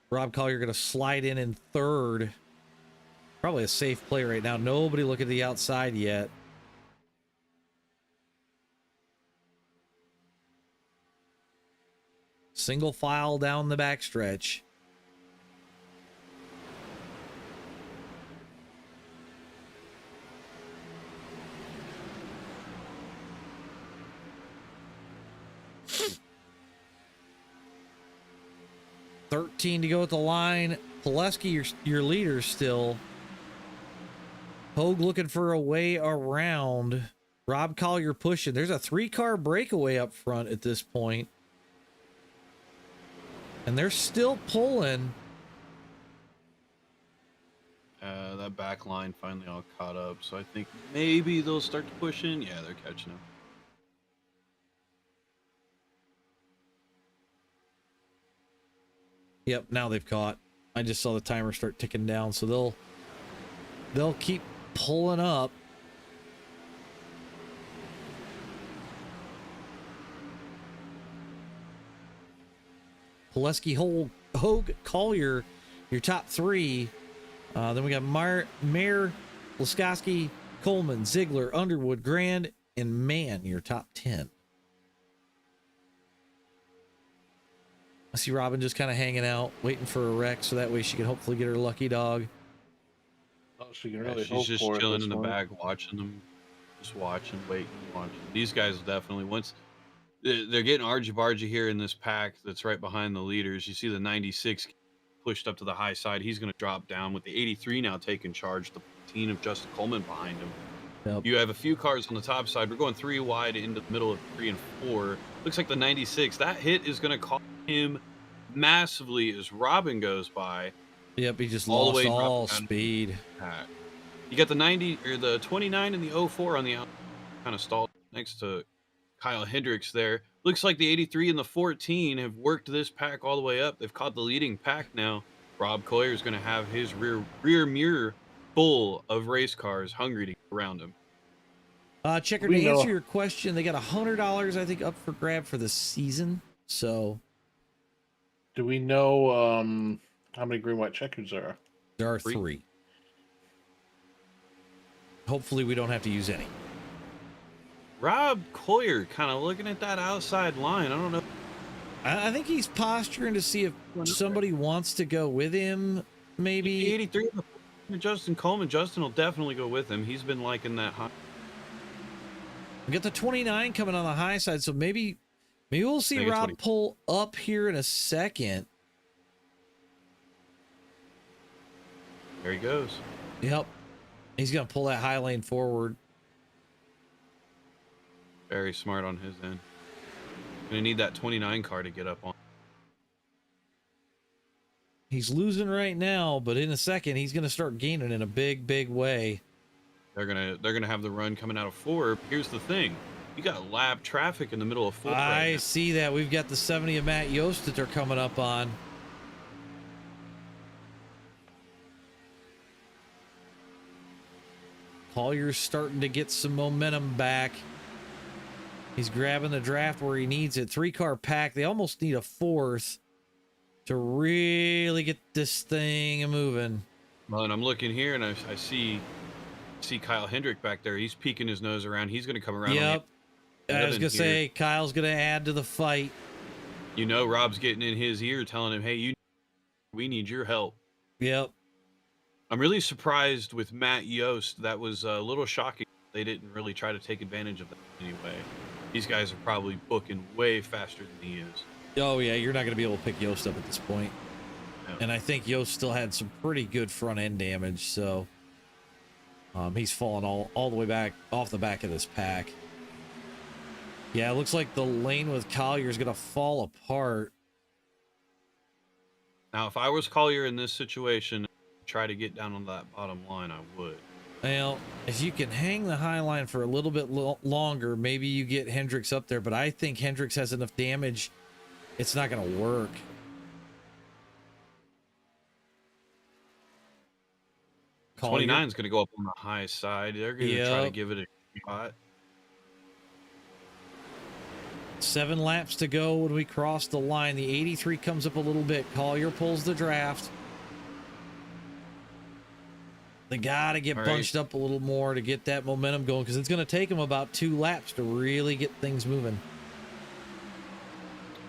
Rob Collier going to slide in third. Probably a safe play right now. Nobody look at the outside yet. Single file down the backstretch. $13 to go at the line. Pileski, your leader still. Hogue looking for a way around. Rob Collier pushing. There's a 3-car breakaway up front at this point. And they're still pulling. That back line finally all caught up, so I think maybe they'll start to push in. Yeah, they're catching up. Yep, now they've caught. I just saw the timer start ticking down, so they'll keep pulling up. Pileski, Hogue, Collier, your top three. Then we got Mayer, Laskowski, Coleman, Ziegler, Underwood, Grand, and Mann, your top 10. I see Robin just kind of hanging out, waiting for a wreck, so that way she can hopefully get her lucky dog. Oh, she can really She's hope just for it chilling this in the one. back, watching them, just watching, waiting, watching. These guys will definitely, once they're getting argy-bargy here in this pack that's right behind the leaders. You see the 96 pushed up to the high side. He's going to drop down with the 83 now taking charge. The 14 of Justin Coleman behind him. Yep. You have a few cars on the top side. We're going 3 wide into the middle of 3 and 4. Looks like the 96. That hit is going to cost him massively as Robin goes by. Yep, he just All the lost way all dropping down. speed. You got the 90 or the 29 and the 04 on the out, kind of stalled next to Kyle Hendricks there. Looks like the 83 and the 14 have worked this pack all the way up. They've caught the leading pack now. Rob Collier is going to have his rear mirror full of race cars hungry to get around him. Checker, to answer your question, they got $100, I think, up for grab for the season. So, do we know how many green white checkers there are? there are 3. Hopefully, we don't have to use any. Rob Collier kind of looking at that outside line. I don't know. I think he's posturing to see if somebody wants to go with him, maybe. The 83 and Justin Coleman. Justin will definitely go with him. He's been liking that high. We got the 29 coming on the high side, so maybe we'll see Rob pull up here in a second. There he goes. Yep. He's going to pull that high lane forward. Very smart on his end. Gonna need that 29 car to get up on. He's losing right now, but in a second he's gonna start gaining in a big way. They're gonna have the run coming out of 4. Here's the thing. You got lap traffic in the middle of 4. I see that. We've got the 70 of Matt Yost that they're coming up on. Collier's starting to get some momentum back. He's grabbing the draft where he needs it. 3-car pack. They almost need a 4th to really get this thing moving. Well, and I'm looking here, and I see Kyle Hendrick back there. He's peeking his nose around. He's going to come around. Yep. I was going to say, Kyle's going to add to the fight. You know, Rob's getting in his ear telling him, hey, we need your help. Yep. I'm really surprised with Matt Yost. That was a little shocking. They didn't really try to take advantage of that anyway. These guys are probably booking way faster than he is. Oh, yeah, you're not going to be able to pick Yost up at this point. No. And I think Yost still had some pretty good front-end damage, so he's fallen all the way back off the back of this pack. Yeah, it looks like the lane with Collier is going to fall apart. Now, if I was Collier in this situation, try to get down on that bottom line, I would. Well, if you can hang the high line for a little bit longer, maybe you get Hendricks up there, but I think Hendricks has enough damage, it's not going to work. Collier. 29 is going to go up on the high side. They're going to try to give it a shot. 7 laps to go when we cross the line. The 83 comes up a little bit. Collier pulls the draft. They got to get bunched up a little more to get that momentum going, because it's going to take them about 2 laps to really get things moving.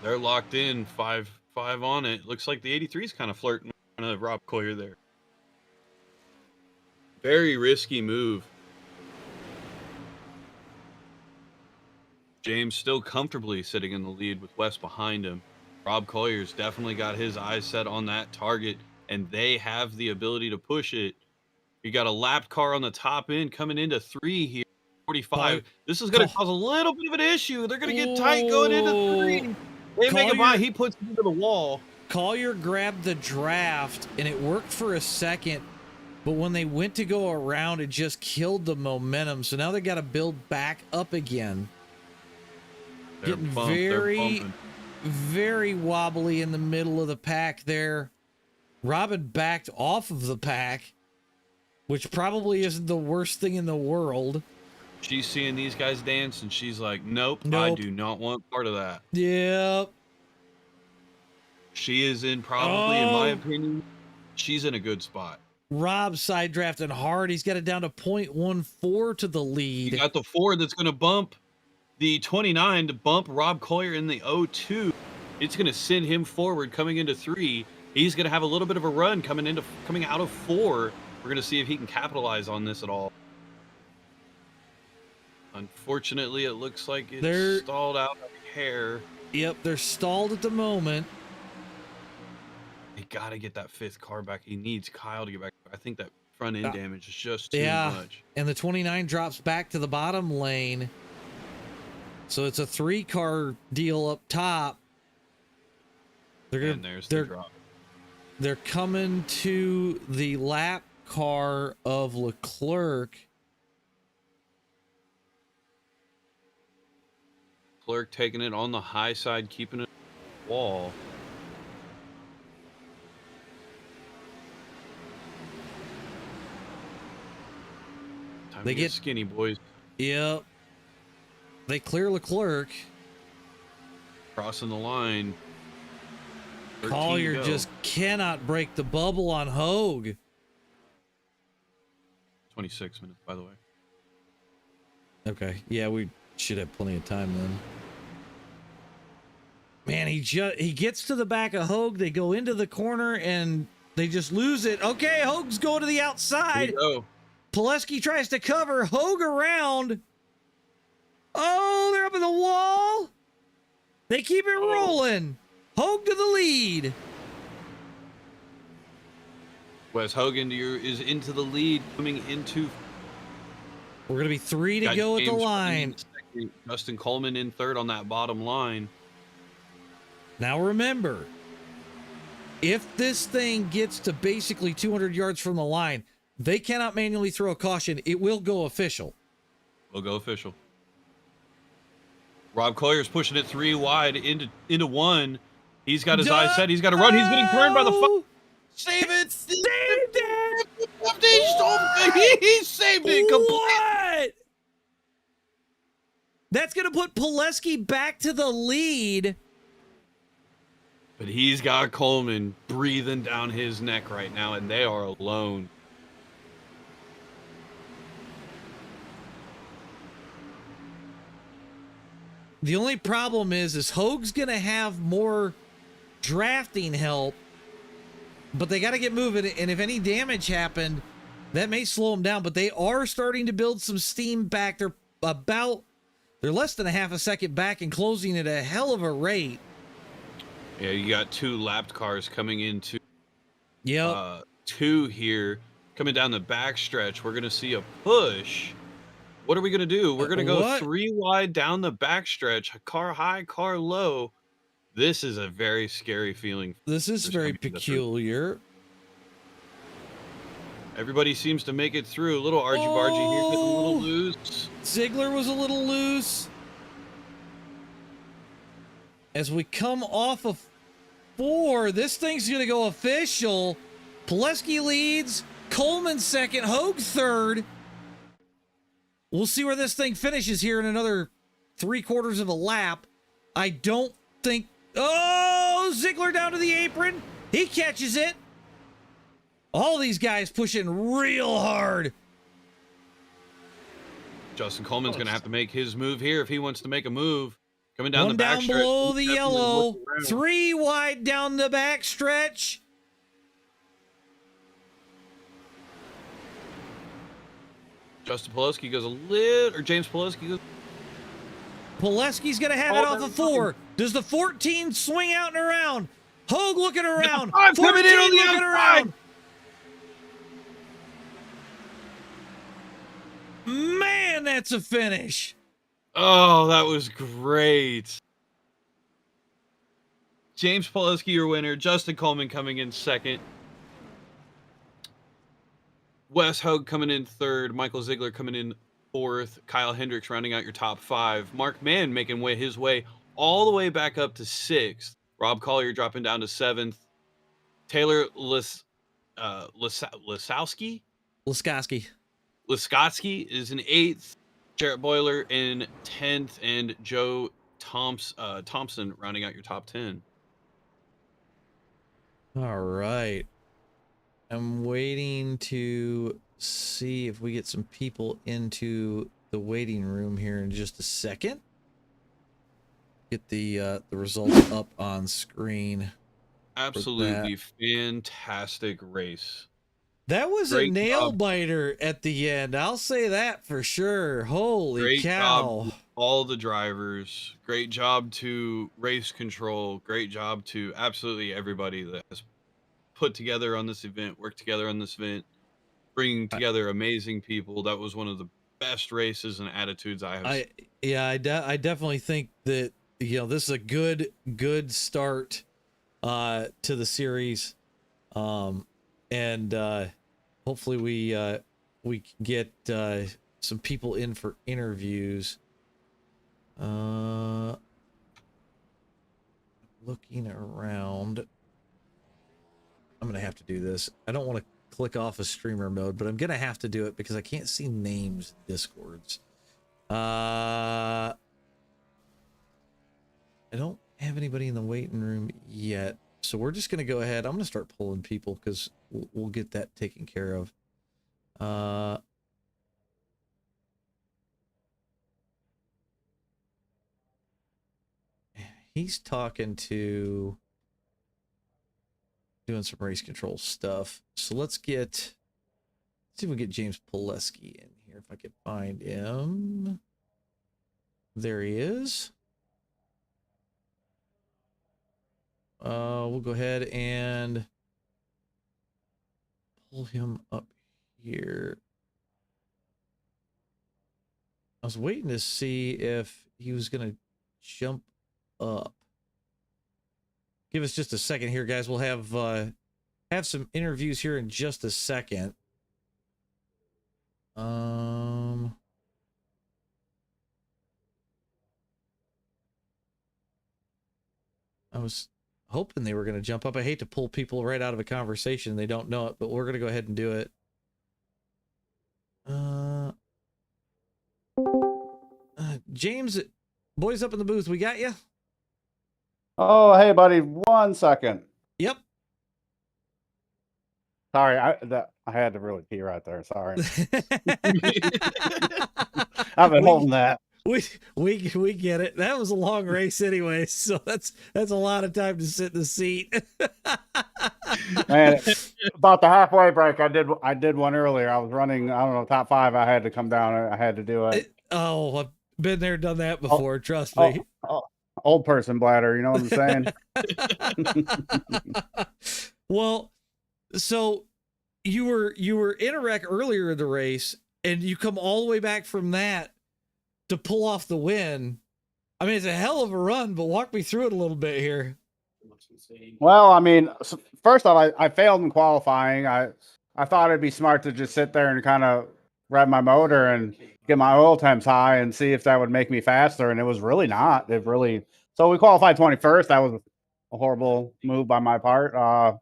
They're locked in, 5 on it. Looks like the 83 is kind of flirting with Rob Collier there. Very risky move. James still comfortably sitting in the lead with Wes behind him. Rob Collier's definitely got his eyes set on that target, and they have the ability to push it. You got a lapped car on the top end coming into 3 here, 45. This is going to cause a little bit of an issue. They're going to get tight going into 3. They make it by. He puts it into the wall. Collier grabbed the draft, and it worked for a second, But when they went to go around, it just killed the momentum. So now they got to build back up again. They're Getting bumped, they're bumping. very wobbly in the middle of the pack there. Robin backed off of the pack, which probably isn't the worst thing in the world. She's seeing these guys dance, and she's like, nope, I Nope. do not want part of that. Yep. She is in probably, in my opinion, she's in a good spot. Rob side drafting hard. He's got it down to 0.14 to the lead. You got the 4 that's going to bump the 29 to bump Rob Collier in the 02. It's going to send him forward coming into 3. He's going to have a little bit of a run coming out of 4. We're going to see if he can capitalize on this at all. Unfortunately, it looks like it's stalled out of hair. Yep, they're stalled at the moment. He got to get that 5th car back. He needs Kyle to get back. I think that front end damage is just too much. And the 29 drops back to the bottom lane. So it's a 3-car deal up top. There's the drop. They're coming to the lap car of Leclerc. Leclerc taking it on the high side, keeping it on the wall. Time to get skinny, boys. Yep. They clear Leclerc. Crossing the line. Collier just cannot break the bubble on Hogue. 26 minutes, by the way. Okay. Yeah, we should have plenty of time then. Man, he gets to the back of Hogue. They go into the corner and they just lose it. Okay, Hogue's going to the outside. There you go. Pileski tries to cover Hogue around. Oh, they're up in the wall. They keep it rolling. Hogue to the lead. Wes Hogan is into the lead, coming into. We're going to be 3 to go at the line. Justin Coleman in 3rd on that bottom line. Now remember, if this thing gets to basically 200 yards from the line, they cannot manually throw a caution. It will go official. Will go official. Rob Collier's pushing it 3 wide into 1. He's got his eyes set. He's got to run. He's getting turned by the Save it! Saved it! He saved it completely. What? That's going to put Pileski back to the lead. But he's got Coleman breathing down his neck right now, and they are alone. The only problem is Hogue's going to have more drafting help, but they got to get moving. And if any damage happened, that may slow them down. But they are starting to build some steam back. They're less than a half a second back and closing at a hell of a rate. Yeah, you got 2 lapped cars coming into 2 here, coming down the backstretch. We're going to see a push. What are we going to do? We're going to go 3 wide down the backstretch, car high, car low. This is a very scary feeling. This is very peculiar. Everybody seems to make it through. A little argy-bargy here, getting a little loose. Ziegler was a little loose. As we come off of 4, this thing's going to go official. Pileski leads, Coleman 2nd, Hogue 3rd. We'll see where this thing finishes here in another 3/4 of a lap. I don't think... Oh, Ziegler down to the apron. He catches it. All these guys pushing real hard. Justin Coleman's going to have to make his move here if he wants to make a move. Coming down the back One down stretch. below the yellow. 3 wide down the back stretch. Justin Pileski goes a little, or James Pileski goes. Pileski's going to have it off of 4. Does the 14 swing out and around? Hogue looking around. 14 coming in on the looking outside. around. Man, that's a finish. Oh, that was great. James Pileski, your winner. Justin Coleman coming in 2nd. Wes Hogue coming in third, Michael Ziegler coming in fourth, Kyle Hendricks rounding out your top five, Mark Mann making his way all the way back up to sixth, Rob Collier dropping down to seventh, Taylor Lisowski is in eighth, Jarrett Boiler in 10th, and Joe Thompson rounding out your top 10. All right. I'm waiting to see if we get some people into the waiting room here in just a second. Get the results up on screen. Absolutely fantastic race. That was Great a nail job. biter at the end. I'll say that for sure. Holy Great cow. job to all the drivers. Great job to race control. Great job to absolutely everybody that has put together on this event, worked together on this event, bringing together amazing people. That was one of the best races and attitudes I have seen. I definitely think that, you know, this is a good start to the series. And hopefully we can get some people in for interviews. Looking around, I'm gonna have to do this. I don't want to click off of streamer mode, but I'm gonna have to do it because I can't see names in Discords. I don't have anybody in the waiting room yet, so we're just gonna go ahead. I'm gonna start pulling people because we'll get that taken care of. He's talking to doing some race control stuff. So let's see if we can get James Pileski in here if I can find him. There he is. We'll go ahead and pull him up here. I was waiting to see if he was gonna jump up. Give us just a second here, guys. We'll have some interviews here in just a second. I was hoping they were going to jump up. I hate to pull people right out of a conversation. They don't know it, but we're going to go ahead and do it. James, boys up in the booth, we got you? Oh, hey, buddy. 1 second. Yep. Sorry, I had to really pee right there. Sorry. I've been holding that. We get it. That was a long race anyway, so that's a lot of time to sit in the seat. Man, about the halfway break, I did one earlier. I was running, I don't know, top 5. I had to come down. I had to do it. Oh, I've been there, done that before. Trust me. Old person bladder, you know what I'm saying? Well, so you were in a wreck earlier in the race, and you come all the way back from that to pull off the win. I mean, it's a hell of a run, but walk me through it a little bit here. Well, I mean, first off, I failed in qualifying. I thought it'd be smart to just sit there and kind of rev my motor and get my oil temps high and see if that would make me faster. And it was really not. So we qualified 21st. That was a horrible move by my part. But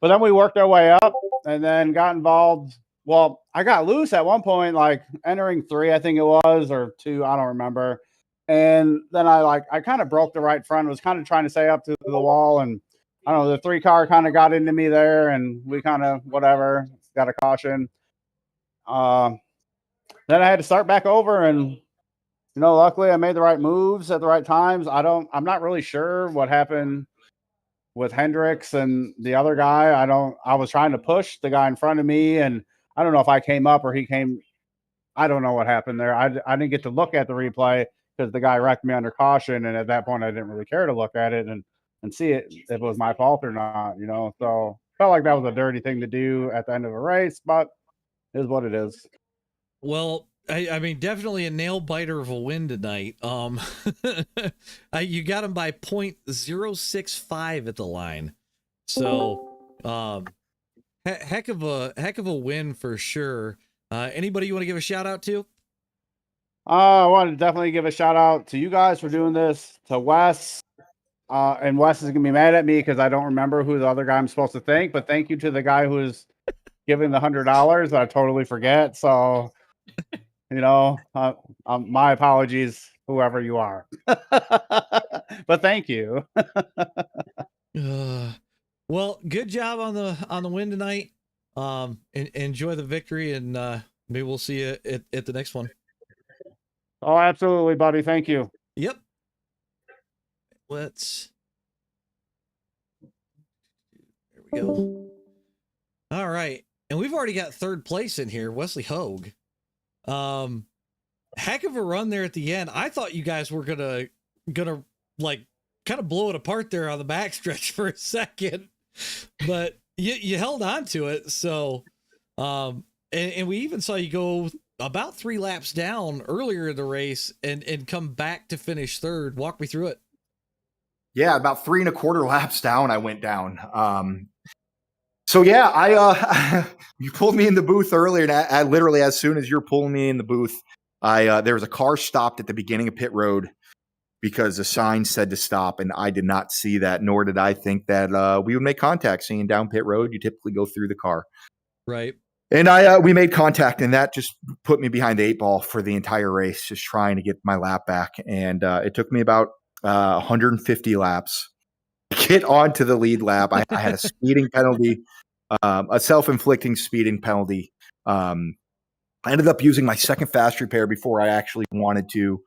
then we worked our way up and then got involved. Well, I got loose at one point, like entering 3, I think it was, or 2, I don't remember. And then I kind of broke the right front, was kind of trying to stay up to the wall. And I don't know, the 3 car kind of got into me there and we kind of, whatever, got a caution. Then I had to start back over and, you know, luckily I made the right moves at the right times. I'm not really sure what happened with Hendricks and the other guy. I was trying to push the guy in front of me and I don't know if I came up or he came. I don't know what happened there. I didn't get to look at the replay because the guy wrecked me under caution. And at that point, I didn't really care to look at it and see if it was my fault or not, you know? So felt like that was a dirty thing to do at the end of a race, but it is what it is. Well, I mean, definitely a nail biter of a win tonight. You got him by 0.065 at the line. So, heck of a win for sure. Anybody you want to give a shout out to? I want to definitely give a shout out to you guys for doing this, to Wes. And Wes is gonna be mad at me because I don't remember who the other guy I'm supposed to thank. But thank you to the guy who is giving the $100. I totally forget. So, my apologies, whoever you are. But thank you. Well, good job on the win tonight. Enjoy the victory, and maybe we'll see you at the next one. Oh, absolutely, buddy. Thank you. Yep. There we go. All right. And we've already got third place in here, Wesley Hogue. Heck of a run there at the end. I thought you guys were gonna like kind of blow it apart there on the backstretch for a second, but you held on to it. So, and we even saw you go about 3 laps down earlier in the race and come back to finish third. Walk me through it. Yeah, about 3 1/4 laps down, I went down. So yeah, I you pulled me in the booth earlier, and I literally, as soon as you're pulling me in the booth, there was a car stopped at the beginning of pit road because the sign said to stop, and I did not see that, nor did I think that we would make contact. Seeing down pit road, you typically go through the car, right? And we made contact, and that just put me behind the 8 ball for the entire race, just trying to get my lap back. And it took me about 150 laps to get onto the lead lap. I had a speeding penalty, a self-inflicting speeding penalty. I ended up using my second fast repair before I actually wanted to.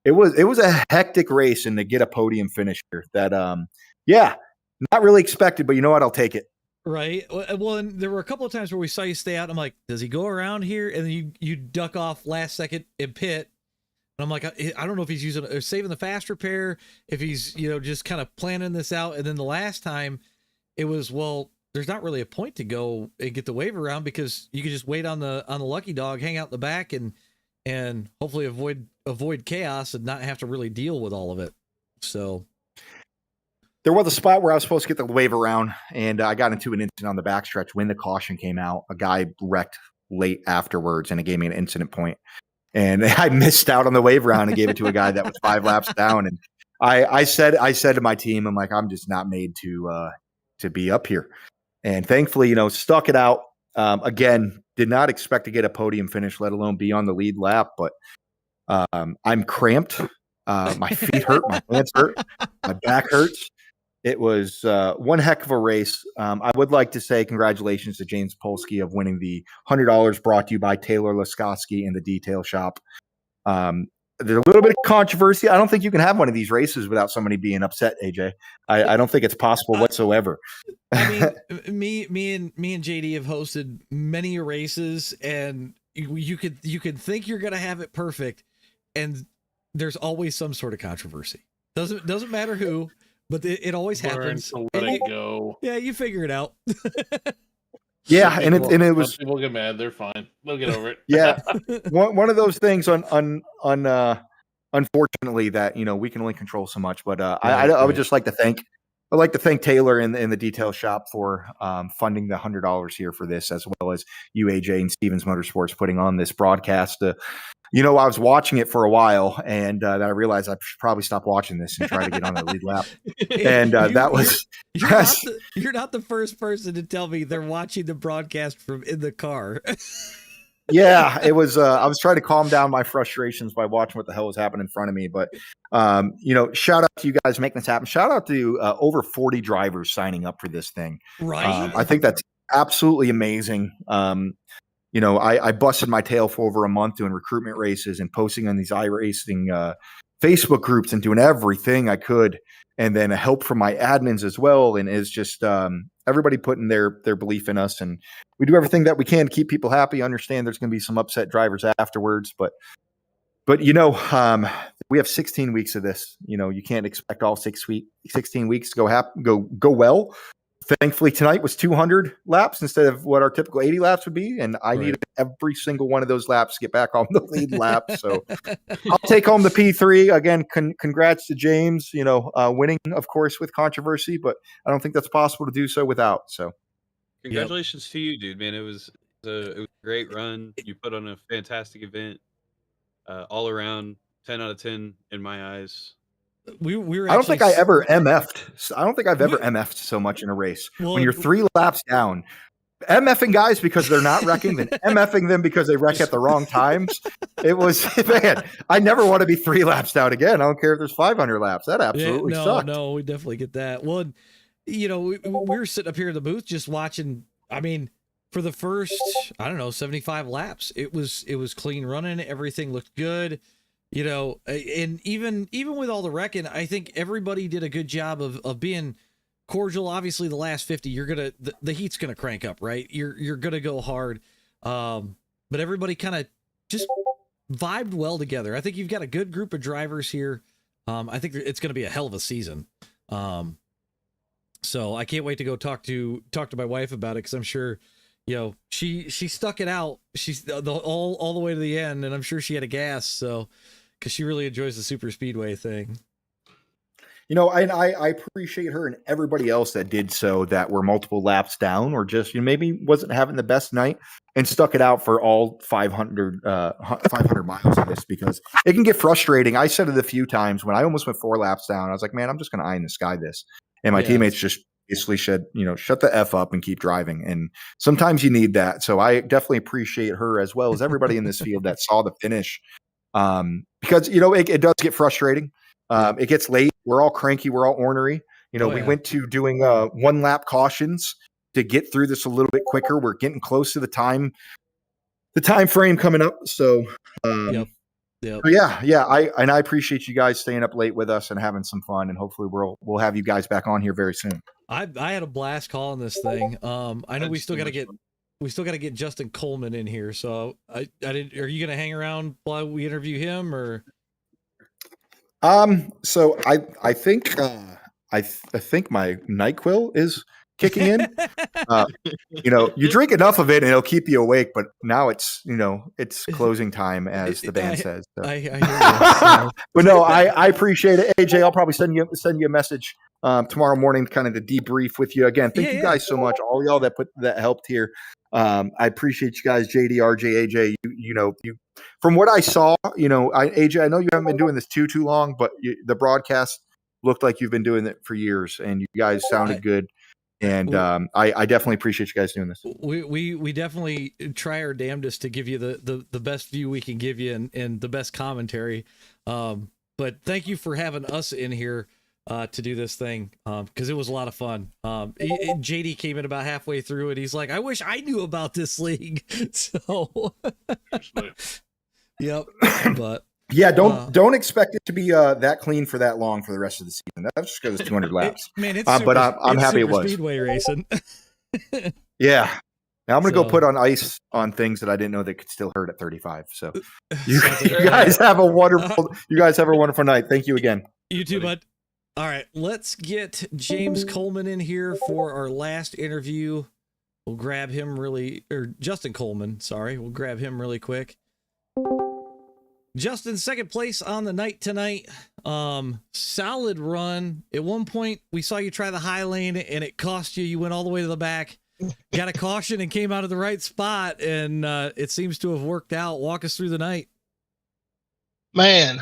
It was a hectic race, and to get a podium finish here that, not really expected, but you know what? I'll take it. Right. Well, and there were a couple of times where we saw you stay out. I'm like, does he go around here? And then you duck off last second in pit. And I'm like, I don't know if he's using or saving the fast repair, if he's, just kind of planning this out. And then the last time it was, well, there's not really a point to go and get the wave around because you can just wait on the lucky dog, hang out in the back and hopefully avoid chaos and not have to really deal with all of it. So there was a spot where I was supposed to get the wave around, and I got into an incident on the backstretch when the caution came out. A guy wrecked late afterwards, and it gave me an incident point. And I missed out on the wave round and gave it to a guy that was 5 laps down. And I said to my team, I'm like, I'm just not made to be up here. And thankfully, stuck it out. Again, did not expect to get a podium finish, let alone be on the lead lap. But I'm cramped. My feet hurt. My hands hurt. My back hurts. It was one heck of a race. I would like to say congratulations to James Polsky of winning the $100 brought to you by Taylor Laskowski in the Detail Shop. There's a little bit of controversy. I don't think you can have one of these races without somebody being upset, AJ. I don't think it's possible whatsoever. I mean, me and JD have hosted many races, and you could think you're gonna have it perfect, and there's always some sort of controversy. Doesn't matter who. But it always happens. Let it go. Yeah, you figure it out. Yeah, and it was. People get mad. They're fine. They'll get over it. Yeah, one of those things. Unfortunately, that we can only control so much. But I would just like to thank. I'd like to thank Taylor and the Detail Shop for funding the $100 here for this, as well as you, AJ, and Stevens Motorsports putting on this broadcast. I was watching it for a while, and then I realized I should probably stop watching this and try to get on the lead lap. And that was you're not the first person to tell me they're watching the broadcast from in the car. Yeah, it was. I was trying to calm down my frustrations by watching what the hell was happening in front of me. But shout out to you guys making this happen. Shout out to over 40 drivers signing up for this thing. Right. I think that's absolutely amazing. I busted my tail for over a month doing recruitment races and posting on these iRacing Facebook groups and doing everything I could. And then help from my admins as well. And it's just everybody putting their belief in us. And we do everything that we can to keep people happy. Understand there's going to be some upset drivers afterwards. But we have 16 weeks of this. You can't expect all 16 weeks to go well. Thankfully, tonight was 200 laps instead of what our typical 80 laps would be. And I needed every single one of those laps to get back on the lead lap. So I'll take home the P3. Again, congrats to James, winning, of course, with controversy, but I don't think that's possible to do so without. So Congratulations to you, dude, man. It was a great run. You put on a fantastic event. All around 10 out of 10 in my eyes. We were I don't think I actually ever MF'd. I don't think I've ever MF'd so much in a race. Well, when you're 3 laps down, MFing guys because they're not wrecking, then MFing them because they wreck at the wrong times. It was, man, I never want to be 3 laps down again. I don't care if there's 500 laps. That absolutely sucked. No, we definitely get that. Well, you know, we were sitting up here in the booth just watching. I mean, for the first, I don't know, 75 laps, it was clean running. Everything looked good. You know, and even with all the wrecking, I think everybody did a good job of being cordial. Obviously, the last 50, you're gonna the heat's gonna crank up, right? You're gonna go hard, but everybody kind of just vibed well together. I think you've got a good group of drivers here. I think it's gonna be a hell of a season. So I can't wait to go talk to my wife about it, because I'm sure, you know, she stuck it out. She's all the way to the end, and I'm sure she had a gas. So, because she really enjoys the super speedway thing. You know, and I appreciate her and everybody else that did so, that were multiple laps down, or just, you know, maybe wasn't having the best night and stuck it out for all 500 miles of this, because it can get frustrating. I said it a few times when I almost went 4 laps down. I was like, man, I'm just going to eye in the sky this. And my teammates just basically said, you know, shut the F up and keep driving. And sometimes you need that. So I definitely appreciate her, as well as everybody in this field that saw the finish. Because, you know, it does get frustrating. It gets late. We're all cranky. We're all ornery. You know, we went to doing 1 lap cautions to get through this a little bit quicker. We're getting close to the time frame coming up. So, Yep. Yeah. I appreciate you guys staying up late with us and having some fun. And hopefully we'll have you guys back on here very soon. I had a blast calling this thing. I know we still got to get Justin Coleman in here. So I didn't. Are you going to hang around while we interview him, or? So I think I think my NyQuil is kicking in. You know, you drink enough of it and it'll keep you awake, but now it's, you know, it's closing time, as the band says. So. I hear you. But no, I appreciate it. AJ, I'll probably send you a message tomorrow morning, kind of to debrief with you again. Thank you guys so much, all y'all that helped here. I appreciate you guys, JD, RJ, AJ. You know, from what I saw, you know, AJ, I know you haven't been doing this too long, but the broadcast looked like you've been doing it for years, and you guys sounded good. And I definitely appreciate you guys doing this. We definitely try our damnedest to give you the best view we can give you, and the best commentary. But thank you for having us in here to do this thing, because it was a lot of fun. JD came in about halfway through it. He's like, I wish I knew about this league. So, yep. But yeah, don't expect it to be that clean for that long for the rest of the season. That's just because it's 200 laps. Man, it's but I'm happy it was speedway racing. Yeah. Now I'm going to go put on ice on things that I didn't know that could still hurt at 35. So you guys have a wonderful night. Thank you again. You too, bud. All right, let's get James Coleman in here for our last interview. We'll grab him Justin Coleman, sorry. We'll grab him really quick. Justin, second place on the night tonight. Solid run. At one point, we saw you try the high lane, and it cost you. You went all the way to the back, got a caution, and came out of the right spot, and it seems to have worked out. Walk us through the night. Man,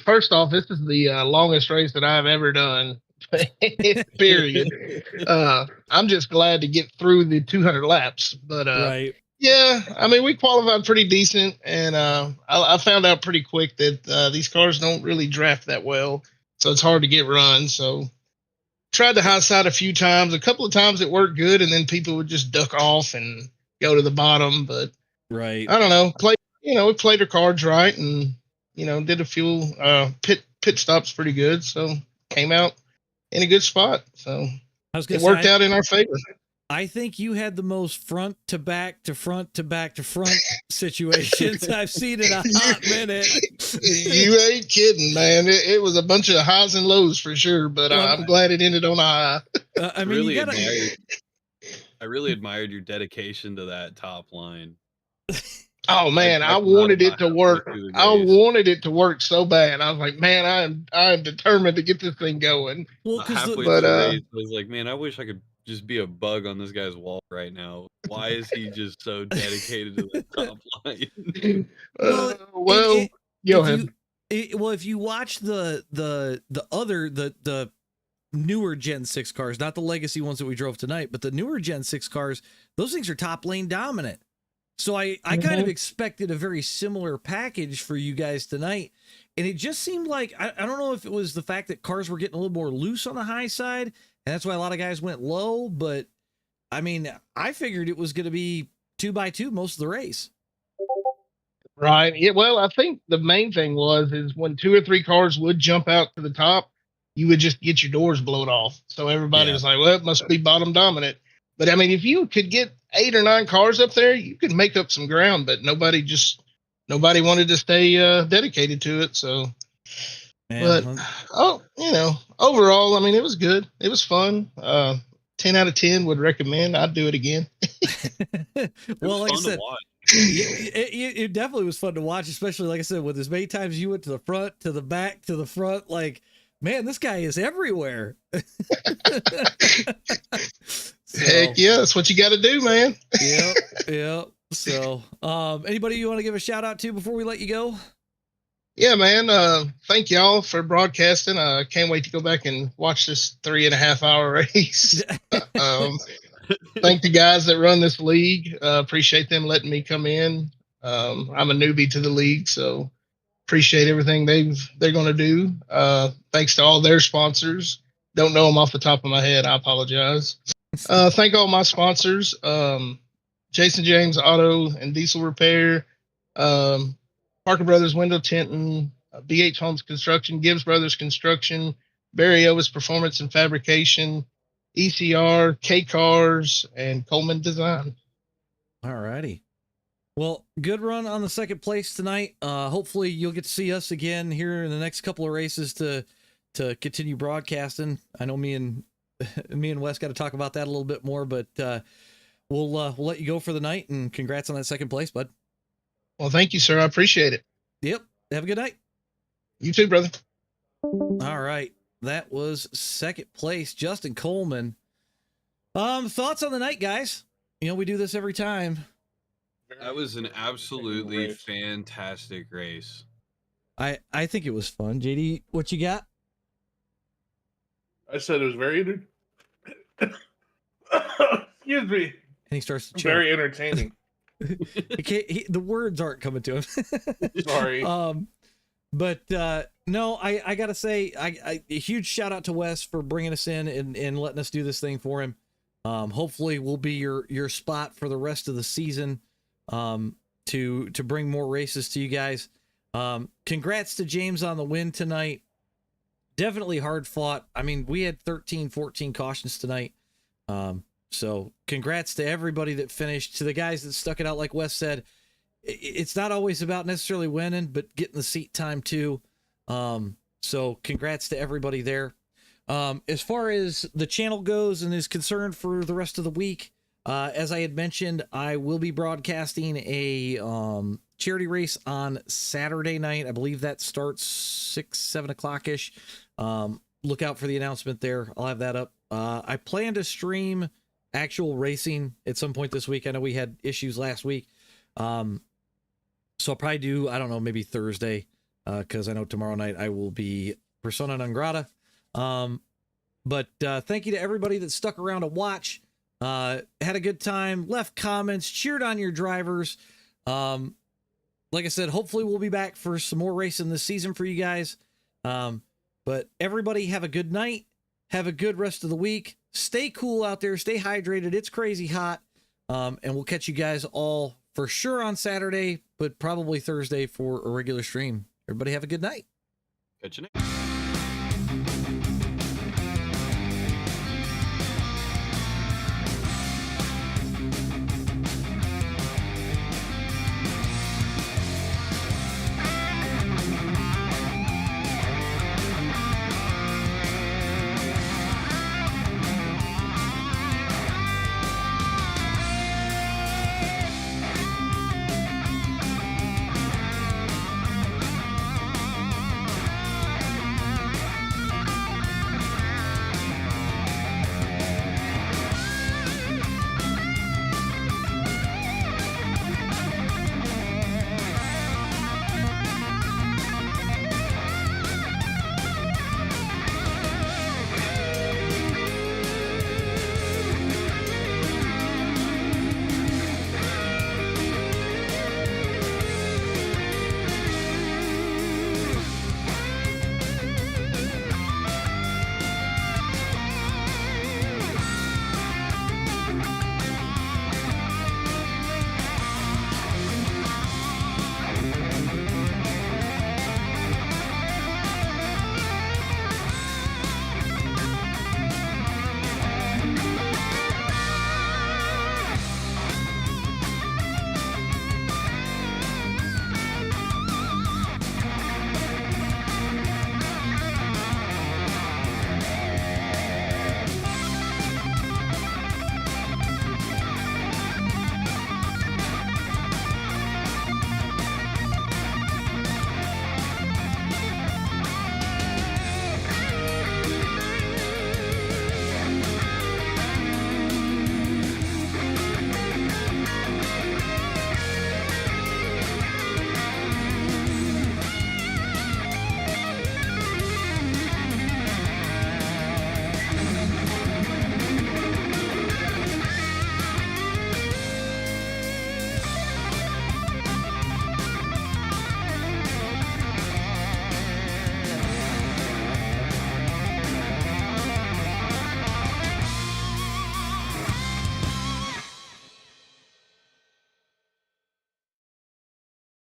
first off, this is the longest race that I've ever done. Period. I'm just glad to get through the 200 laps. But right. Yeah, I mean, we qualified pretty decent, and I found out pretty quick that these cars don't really draft that well, so it's hard to get run. So tried the high side a few times. A couple of times it worked good, and then people would just duck off and go to the bottom. But right, I don't know. We played our cards right, and did a few pit stops pretty good, so came out in a good spot. So it worked out in our favor. I think you had the most front to back to front to back to front situations I've seen in a hot minute. You ain't kidding, man. It was a bunch of highs and lows for sure, but I'm glad it ended on a high. I really admired your dedication to that top line. Oh man, I wanted it to work. I wanted it to work so bad. I was like, man, I'm determined to get this thing going. Well, halfway through the race, I was like, man, I wish I could just be a bug on this guy's wall right now. Why is he just so dedicated to the top line? Well, go ahead. If you watch the newer Gen 6 cars, not the legacy ones that we drove tonight, but the newer Gen 6 cars, those things are top lane dominant. So I kind of expected a very similar package for you guys tonight. And it just seemed like, I don't know if it was the fact that cars were getting a little more loose on the high side, and that's why a lot of guys went low. But I mean, I figured it was going to be 2x2 most of the race. Right. Yeah. Well, I think the main thing is when 2 or 3 cars would jump out to the top, you would just get your doors blown off. So everybody was like, well, it must be bottom dominant. But I mean, if you could get 8 or 9 cars up there, you could make up some ground, but nobody wanted to stay dedicated to it. So, but overall, I mean, it was good. It was fun. 10 out of 10 would recommend. I'd do it again. Well, like I said, it definitely was fun to watch, especially like I said, with as many times you went to the front, to the back, to the front, like, man, this guy is everywhere. Heck yeah, that's what you got to do, man. Yep. So, anybody you want to give a shout out to before we let you go? Yeah, man. Thank y'all for broadcasting. I can't wait to go back and watch this 3.5 hour race. Thank the guys that run this league. Appreciate them letting me come in. I'm a newbie to the league, so appreciate everything they're going to do. Thanks to all their sponsors. Don't know them off the top of my head. I apologize. Thank all my sponsors. Jason James Auto and Diesel Repair, Parker Brothers Window Tinting, BH Homes Construction, Gibbs Brothers Construction, Barry Elvis Performance and Fabrication, ECR, K Cars, and Coleman Design. All righty. Well, good run on the second place tonight. Hopefully you'll get to see us again here in the next couple of races to continue broadcasting. I know me and Wes got to talk about that a little bit more, but we'll let you go for the night, and congrats on that second place, bud. Well, thank you, sir. I appreciate it. Yep. Have a good night. You too, brother. All right. That was second place, Justin Coleman. Thoughts on the night, guys? You know, we do this every time. That was an absolutely fantastic race. I think it was fun. JD, what you got? I said it was very excuse me. And he starts to very entertaining. The words aren't coming to him. Sorry. But no, I gotta say, a huge shout out to Wes for bringing us in and letting us do this thing for him. Hopefully we'll be your spot for the rest of the season, to bring more races to you guys. Congrats to James on the win tonight. Definitely hard fought. I mean, we had 13, 14 cautions tonight. So congrats to everybody that finished, to the guys that stuck it out. Like Wes said, it's not always about necessarily winning, but getting the seat time too. So congrats to everybody there. As far as the channel goes and is concerned for the rest of the week, as I had mentioned, I will be broadcasting a charity race on Saturday night. I believe that starts 6, 7 o'clock ish. Look out for the announcement there. I'll have that up. I plan to stream actual racing at some point this week. I know we had issues last week. So I'll probably do, I don't know, maybe Thursday, because I know tomorrow night I will be persona non grata. But thank you to everybody that stuck around to watch. Had a good time, left comments, cheered on your drivers. Like I said, hopefully we'll be back for some more racing this season for you guys. But everybody have a good night. Have a good rest of the week. Stay cool out there. Stay hydrated. It's crazy hot. And we'll catch you guys all for sure on Saturday, but probably Thursday for a regular stream. Everybody have a good night. Catch you next.